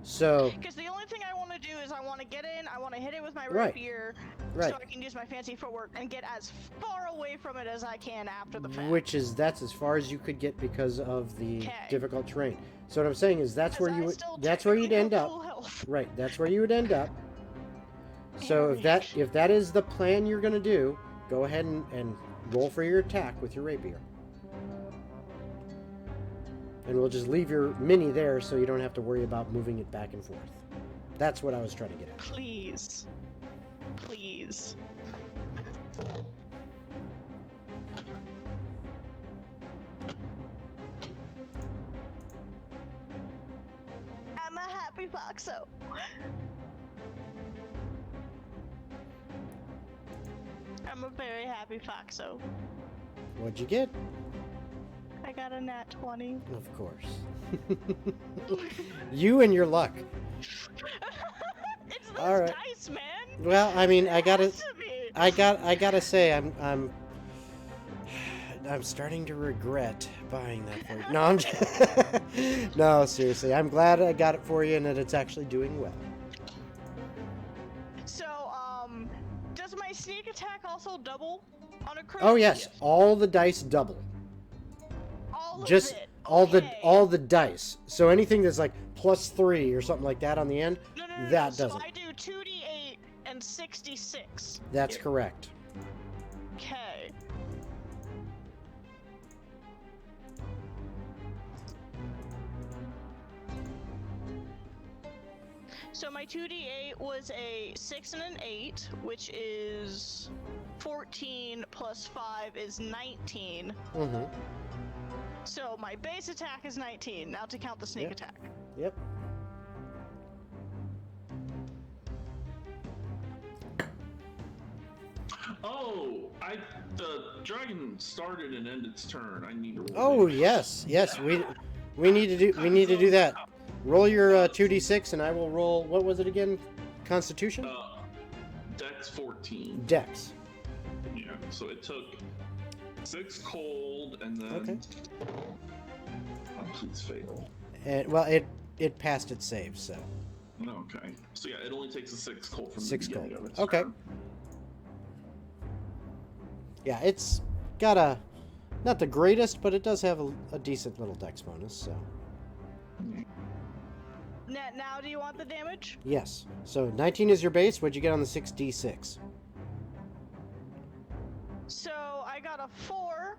So, Because the only thing I want to do is I want to get in, I want to hit it with my Right. rapier, right, so I can use my fancy footwork and get as far away from it as I can after the fact. that's as far as you could get because of the Okay. difficult terrain. So what I'm saying is that's 'Cause where you I would, still that's where you'd technically end have up. full health. Right, that's where you would end up. So if that is the plan you're gonna do, go ahead and roll for your attack with your rapier. And we'll just leave your mini there so you don't have to worry about moving it back and forth. That's what I was trying to get at. Please. Please. I'm a happy foxo. I'm a very happy foxo. What'd you get? I got a nat 20. Of course. You and your luck. It's this All right. dice, man. Well, I mean, I It gotta has to be. I gotta say, I'm starting to regret buying that for you. No, I'm just, no, seriously. I'm glad I got it for you and that it's actually doing well. So, does my sneak attack also double on a crit? Oh yes, all the dice double. All Just of it. all Okay. the dice. So anything that's like +3 or something like that on the end, No, that so doesn't. I do 2d8 and 66. That's correct. Okay. So my 2d8 was a 6 and an 8, which is 14 plus 5 is 19. Mm-hmm. So my base attack is 19. Now to count the sneak Yep. attack. Yep. Oh, the dragon started and ended its turn. I need to roll Oh it. yes, we need to do that. Roll your 2d6, and I will roll. What was it again? Constitution? Dex 14. Dex. Yeah, so it took 6 cold, and then. Okay. Oh, please fail. And, well, it passed its save, so. Okay. So yeah, it only takes a 6 cold from 6 the beginning cold. of its Okay. turn. Yeah, it's got a. Not the greatest, but it does have a decent little dex bonus, so. Now, do you want the damage? Yes. So 19 is your base. What'd you get on the 6d6? So I got a 4,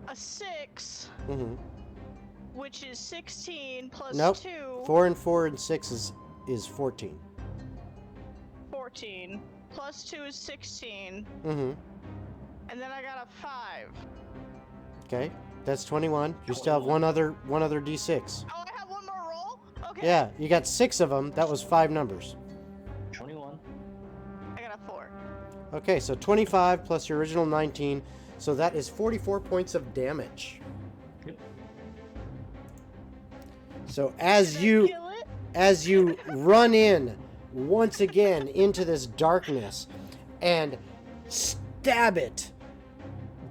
a 6, Mm-hmm. which is 16 plus Nope. 2. 4 and 4 and 6 is 14. 14. Plus 2 is 16. Mm-hmm. And then I got a 5. Okay. That's 21. You still have one other d6. Oh, I have one more roll? Okay. Yeah, you got 6 of them. That was 5 numbers. 21. I got a 4. Okay, so 25 plus your original 19. So that is 44 points of damage. Yep. So Did I kill it? as you run in once again into this darkness and stab it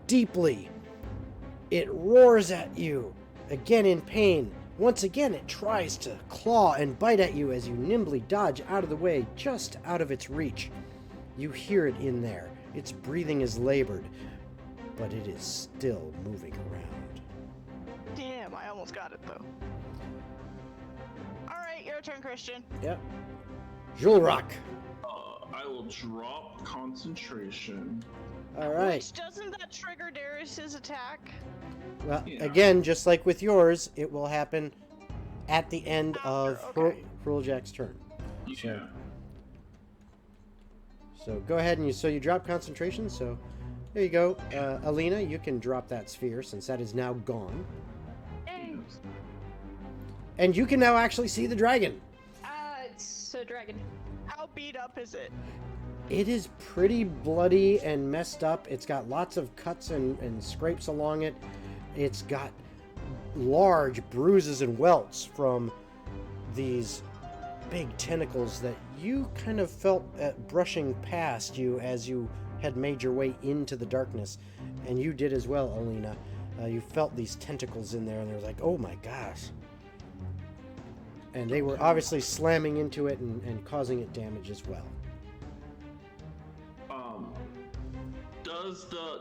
deeply, it roars at you, again in pain. Once again, it tries to claw and bite at you as you nimbly dodge out of the way, just out of its reach. You hear it in there. Its breathing is labored, but it is still moving around. Damn, I almost got it though. Alright, your turn, Christian. Yep. Julrock. I will drop concentration. All right. Which doesn't that trigger Darius's attack? Well, Yeah. again, just like with yours, it will happen at the end of After, okay. Jack's turn. Yeah. So go ahead and you drop concentration. So there you go. Alina, you can drop that sphere since that is now gone. Hey, And you can now actually see the dragon. it's a dragon. How beat up is it? It is pretty bloody and messed up. It's got lots of cuts and scrapes along it. It's got large bruises and welts from these big tentacles that you kind of felt brushing past you as you had made your way into the darkness. And you did as well, Alina. You felt these tentacles in there and they were like, oh my gosh. And they were obviously slamming into it and causing it damage as well.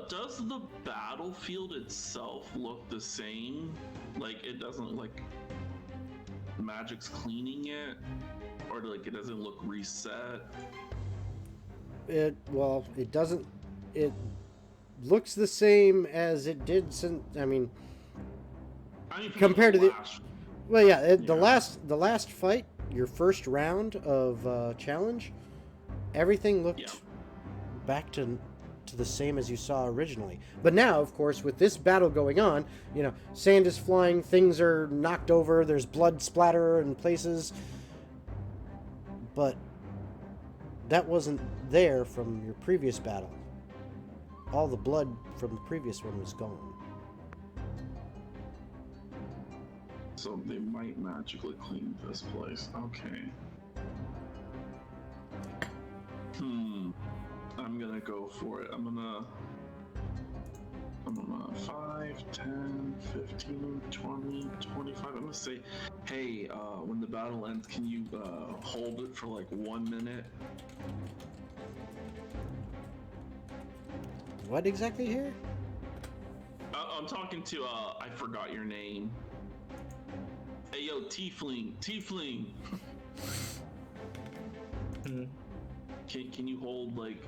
Does the battlefield itself look the same? Like it doesn't like magic's cleaning it, or like it doesn't look reset? It doesn't. It looks the same as it did since. I mean, compared to the. Well, yeah, the last fight, your first round of challenge, everything looked back to the same as you saw originally. But now, of course, with this battle going on, sand is flying, things are knocked over, there's blood splatter in places. But that wasn't there from your previous battle. All the blood from the previous one was gone. So they might magically clean this place. Okay. I'm gonna go for it. I'm gonna 5, 10, 15, 20, 25. I'm gonna say, hey, when the battle ends, can you hold it for like 1 minute? What exactly here? I'm talking to, I forgot your name. Hey, yo, Tiefling. Can you hold, like,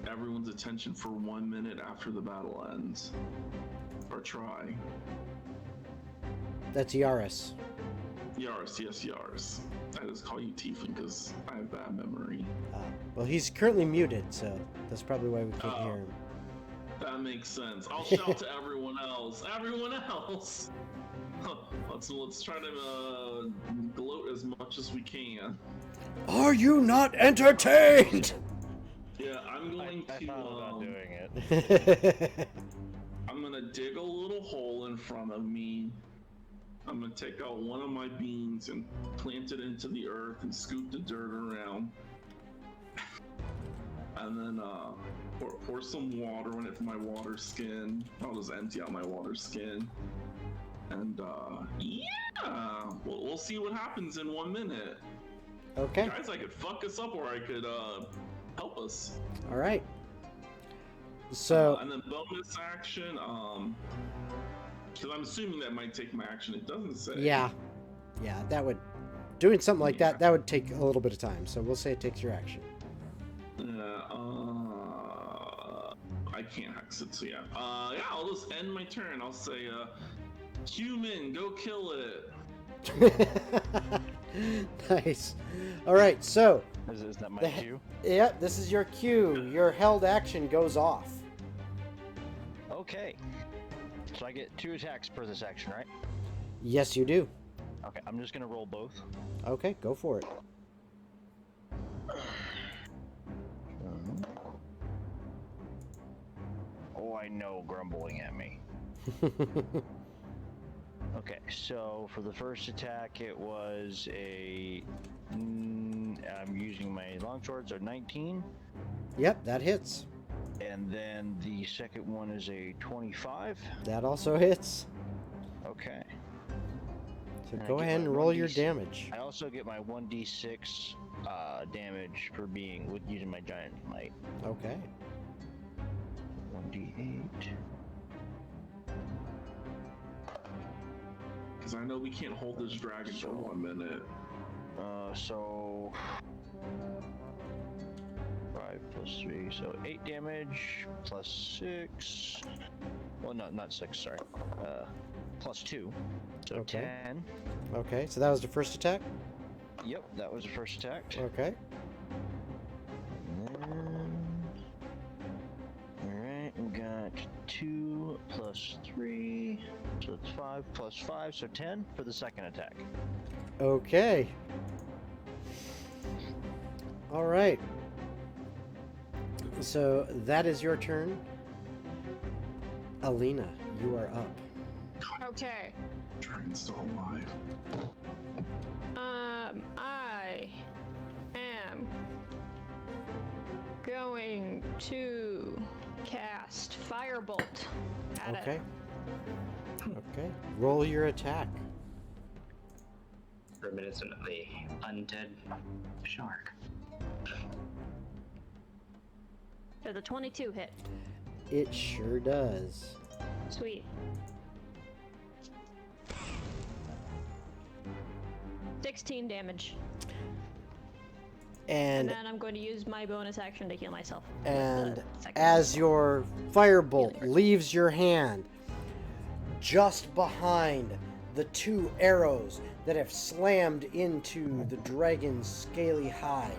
everyone's attention for 1 minute after the battle ends? Or try. That's Yaris. Yaris, yes, Yaris. I just call you Tiefling because I have bad memory. Well, he's currently muted, so that's probably why we can't hear him. That makes sense. I'll shout to everyone else. Everyone else! Let's try to gloat as much as we can. Are you not entertained? Yeah, I'm going I to. thought about doing it. I'm gonna dig a little hole in front of me. I'm gonna take out one of my beans and plant it into the earth and scoop the dirt around. And then pour some water in it for my water skin. I'll just empty out my water skin. And yeah, we'll see what happens in 1 minute. Okay. Guys, I could fuck us up or I could help us. All right. So and then bonus action, because I'm assuming that might take my action. It doesn't say. yeah, that would doing something like that would take a little bit of time. So we'll say it takes your action. I can't hex it, so yeah. Yeah, I'll just end my turn. I'll say, human, go kill it. Nice. All right, so Is that my cue? yeah, this is your cue. Your held action goes off. Okay. So I get 2 attacks per this action, right? Yes, you do. Okay, I'm just gonna roll both. Okay, go for it. Oh, I know, grumbling at me. Okay, so for the first attack, it was a. I'm using my longsword, so 19. Yep, that hits. And then the second one is a 25. That also hits. Okay. So And I go get ahead my and roll your 1d6. damage. I also get my 1d6 damage for being with using my giant might. Okay. 1d8. Because I know we can't hold this dragon for 1 minute. So 5 plus 3, so 8 damage plus 6. Well, no, not 6. Sorry. Plus 2, so Okay. 10. Okay, so that was the first attack? Yep, that was the first attack. Okay. And then, alright, we got 2 plus 3, so it's 5 plus 5, so 10 for the second attack. Okay. All right. So that is your turn. Alina, you are up. Okay. Dragon's still alive. I am going to cast Firebolt at it. Okay. Okay. Roll your attack. Reminiscent of the undead shark. Does the 22 hit? It sure does. Sweet. 16 damage. And And then I'm going to use my bonus action to heal myself. and The second as one. your firebolt leaves your hand, just behind the 2 arrows that have slammed into the dragon's scaly hide,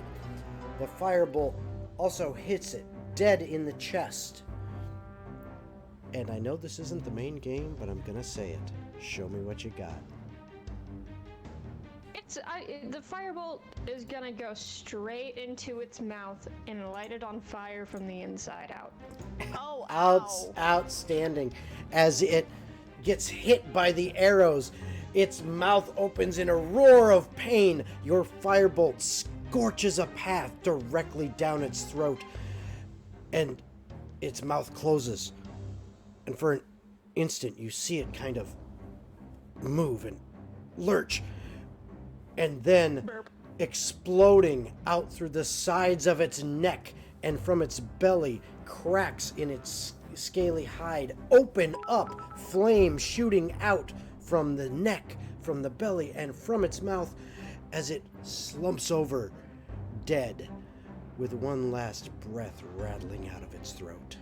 the firebolt also hits it dead in the chest. And I know this isn't the main game, but I'm gonna say it. Show me what you got. The firebolt is gonna go straight into its mouth and light it on fire from the inside out. Oh, ow. Outstanding. As it gets hit by the arrows, its mouth opens in a roar of pain. Your firebolt scorches a path directly down its throat, and its mouth closes. And for an instant, you see it kind of move and lurch, and then exploding out through the sides of its neck and from its belly, cracks in its scaly hide open up, flame shooting out from the neck, from the belly, and from its mouth as it slumps over, dead, with one last breath rattling out of its throat.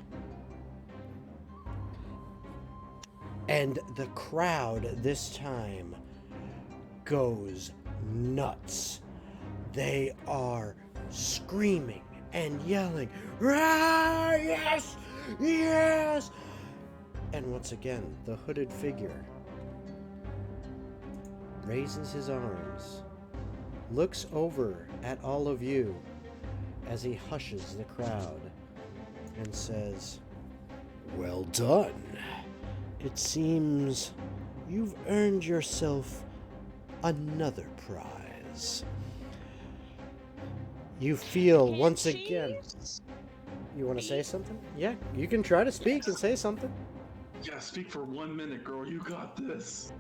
And the crowd this time goes nuts. They are screaming and yelling, "Ah, yes! Yes!" And once again, the hooded figure raises his arms, looks over at all of you as he hushes the crowd, and says, "Well done. It seems you've earned yourself another prize. You feel once again. Cheese? You want to say something? Yeah, you can try to speak and say something. Yeah, speak for 1 minute, girl. You got this.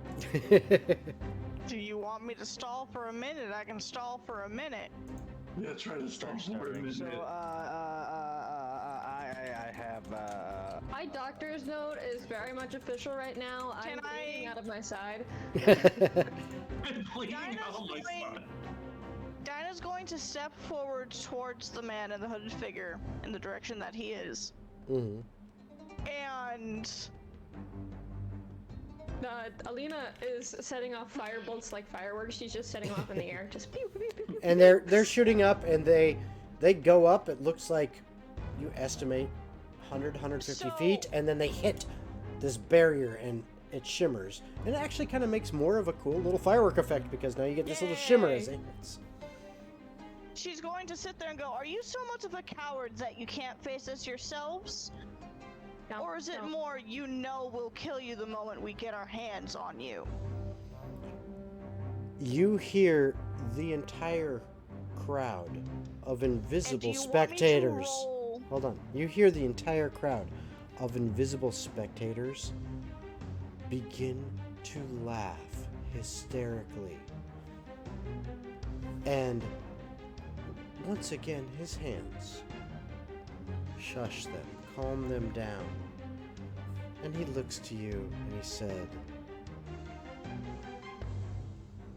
Do you want me to stall for a minute? I can stall for a minute. Yeah, try to start for a minute. So, I have, My doctor's note is very much official right now. Can I'm bleeding I- out of my side. I'm bleeding Dinah's out of my going- side. Dinah's going to step forward towards the man in the hooded figure in the direction that he is. Mhm. And Alina is setting off firebolts like fireworks. She's just setting off in the air, just pew, pew, pew, pew. And they're shooting up, and they go up. It looks like you estimate 150 feet, and then they hit this barrier, and it shimmers. And it actually kind of makes more of a cool little firework effect because now you get this little shimmer as it hits. she's going to sit there and go, "Are you so much of a coward that you can't face us yourselves? No, Or is it no. more you know we'll kill you the moment we get our hands on you?" You hear the entire crowd of And do invisible you want me to spectators. roll- Hold on. You hear the entire crowd of invisible spectators begin to laugh hysterically. And once again, his hands shush them, calm them down. And he looks to you and he said,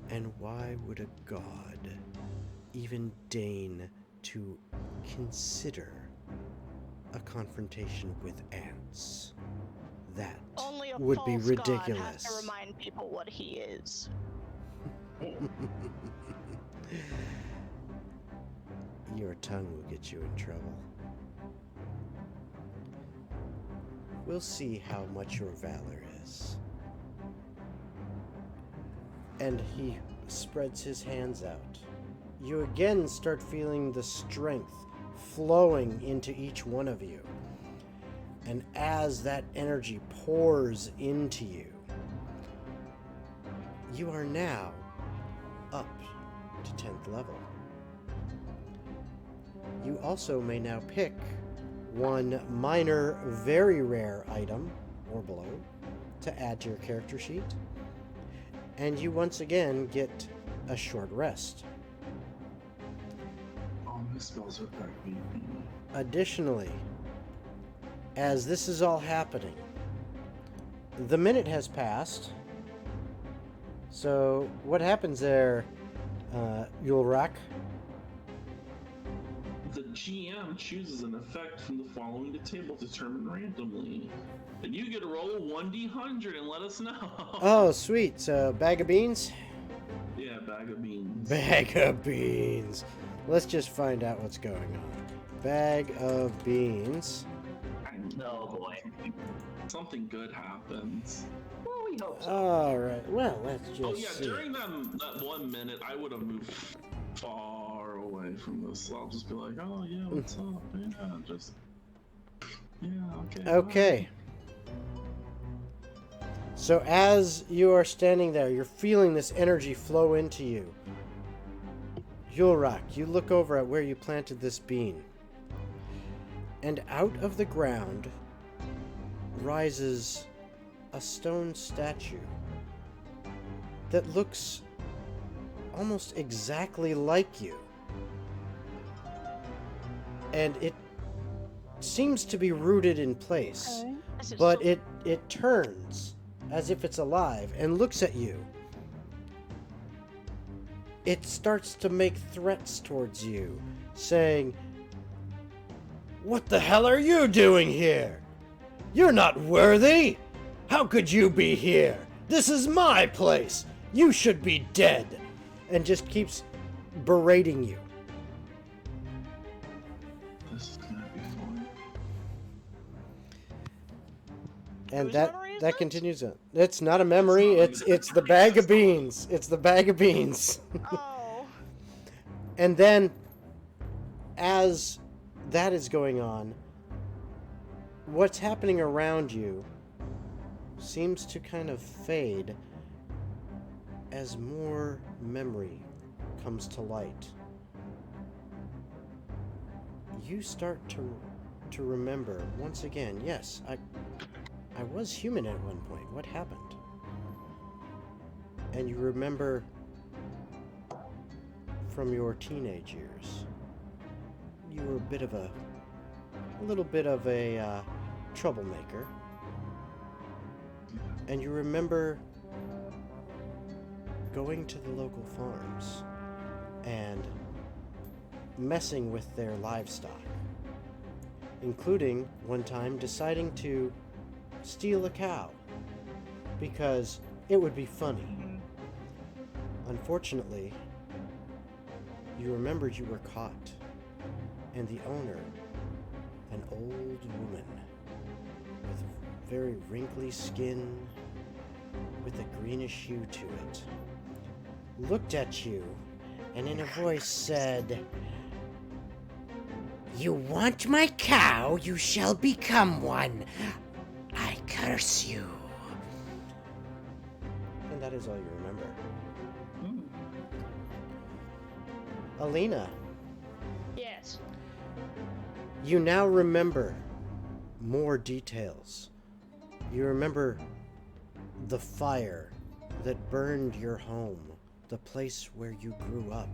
"And why would a god even deign to consider a confrontation with ants? That Only a would be false god has ridiculous." to remind people what he is. Your tongue will get you in trouble. We'll see how much your valor is. And he spreads his hands out. You again start feeling the strength flowing into each one of you. And as that energy pours into you, you are now up to 10th level. You also may now pick one minor, very rare item, or below, to add to your character sheet. And you once again get a short rest. Oh, my spells are back, baby. Additionally, as this is all happening, the minute has passed. So, what happens there, Yulrak? The GM chooses an effect from the following table determined randomly. And you get to roll a 1d100 and let us know. Oh, sweet. So, bag of beans? Yeah, bag of beans. Bag of beans. Let's just find out what's going on. Bag of beans. Oh boy. Something good happens. Well, we hope so. All right. Well, let's just Oh yeah, see. during that 1 minute, I would have moved far away from this. I'll just be like, oh yeah, what's up? Yeah, just... Yeah, okay. Okay. So as you are standing there, you're feeling this energy flow into you. Yulrak, you look over at where you planted this bean. And out of the ground rises a stone statue that looks almost exactly like you. And it seems to be rooted in place. This is But so- it turns as if it's alive and looks at you. It starts to make threats towards you, saying, "What the hell are you doing here? You're not worthy! How could you be here? This is my place! You should be dead!" And just keeps berating you. This is gonna be fun. And Whose that memory is that this? continues on. It's not a memory, it's the bag of beans. It's the bag of beans. Oh. And then, as that is going on, what's happening around you seems to kind of fade as more memory comes to light. You start to remember once again, yes, I was human at one point. What happened? And you remember from your teenage years, you were a little bit of a troublemaker. And you remember going to the local farms and messing with their livestock, including one time deciding to steal a cow because it would be funny. Unfortunately, you remembered you were caught, and the owner, an old woman with very wrinkly skin with a greenish hue to it, looked at you and in a voice said, "You want my cow, you shall become one. I curse you." And that is all you remember. Alina, Yes. you now remember more details. You remember the fire that burned your home, the place where you grew up,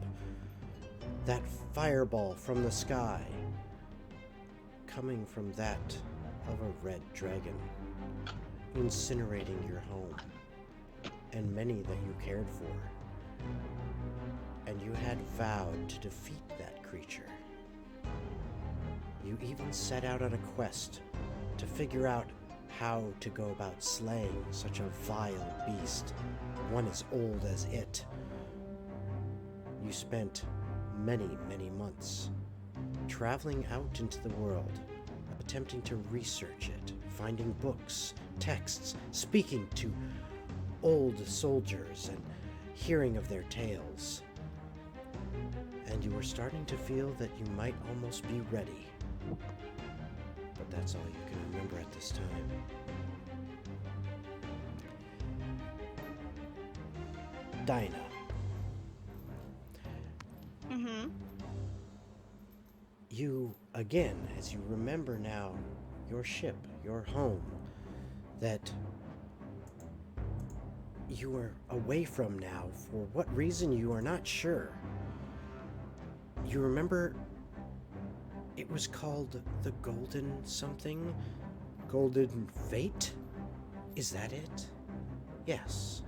that fireball from the sky, coming from that of a red dragon, incinerating your home, and many that you cared for. And you had vowed to defeat that creature. You even set out on a quest to figure out how to go about slaying such a vile beast, one as old as it. You spent many, many months traveling out into the world, attempting to research it, finding books, texts, speaking to old soldiers and hearing of their tales. And you were starting to feel that you might almost be ready. But that's all you can remember at this time. Dinah. You, again, as you remember now, your ship, your home, that you are away from now, for what reason you are not sure. You remember it was called the Golden something? Golden Fate? Is that it? Yes.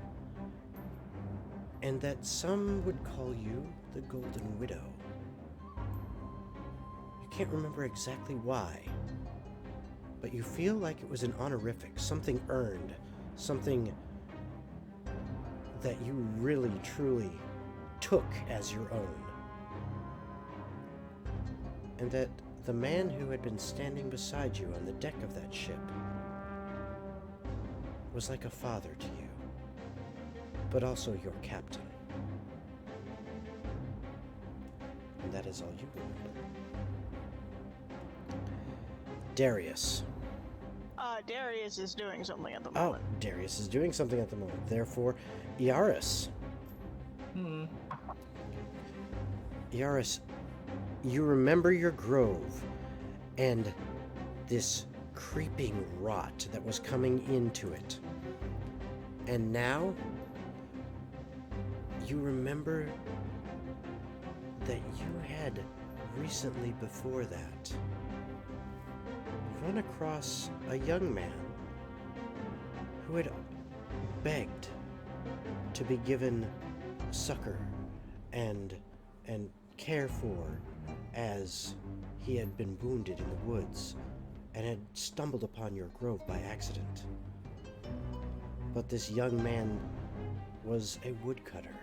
And that some would call you the Golden Widow. You can't remember exactly why, but you feel like it was an honorific, something earned, something that you really, truly took as your own. And that the man who had been standing beside you on the deck of that ship was like a father to you, but also your captain. And that is all you remember. Darius. Darius is doing something at the Oh, moment. Darius is doing something at the moment. Therefore, Eurydices. Eurydices, you remember your grove and this creeping rot that was coming into it. And now, you remember that you had recently before that run across a young man who had begged to be given succor and care for, as he had been wounded in the woods and had stumbled upon your grove by accident. But this young man was a woodcutter,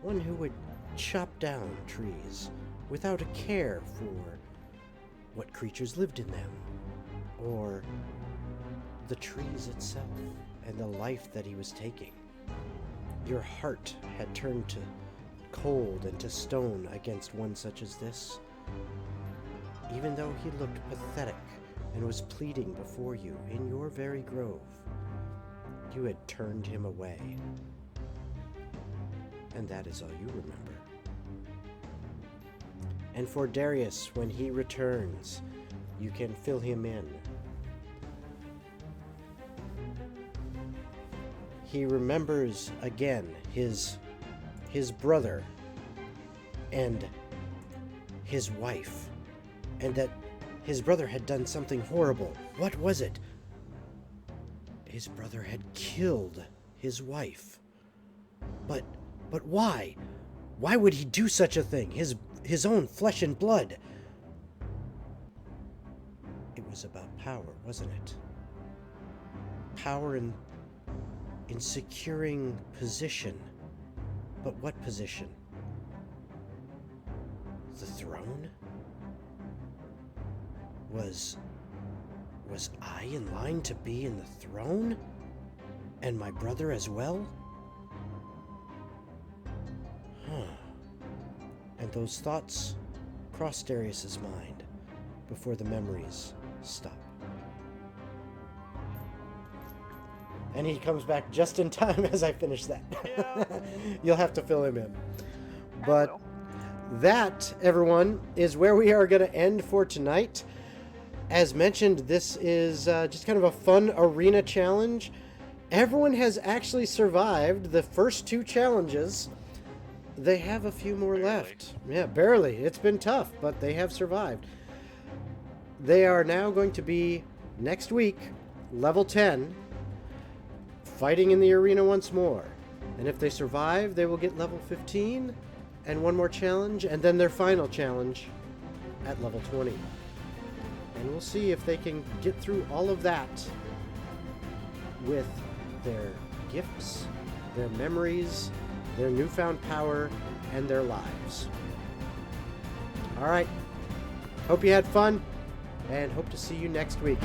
one who would chop down trees without a care for what creatures lived in them, or the trees itself and the life that he was taking. Your heart had turned to cold and to stone against one such as this, even though he looked pathetic and was pleading before you in your very grove. You had turned him away. And that is all you remember. And for Darius, when he returns, you can fill him in. He remembers again his brother and his wife, and that his brother had done something horrible. What was it? His brother had killed his wife. But why? Why would he do such a thing? His own flesh and blood. It was about power, wasn't it? Power in securing position. But what position? The throne? Was I in line to be in the throne? And my brother as well? Huh. And those thoughts crossed Darius's mind before the memories stop. And he comes back just in time as I finish that. Yeah. You'll have to fill him in. I But will. that, everyone, is where we are going to end for tonight. As mentioned, this is just kind of a fun arena challenge. Everyone has actually survived the first 2 challenges. They have a few more left. Yeah, barely. It's been tough, but they have survived. They are now going to be, next week, level 10, fighting in the arena once more. And if they survive, they will get level 15 and one more challenge, and then their final challenge at level 20. And we'll see if they can get through all of that with their gifts, their memories, their newfound power, and their lives. All right. Hope you had fun, and hope to see you next week.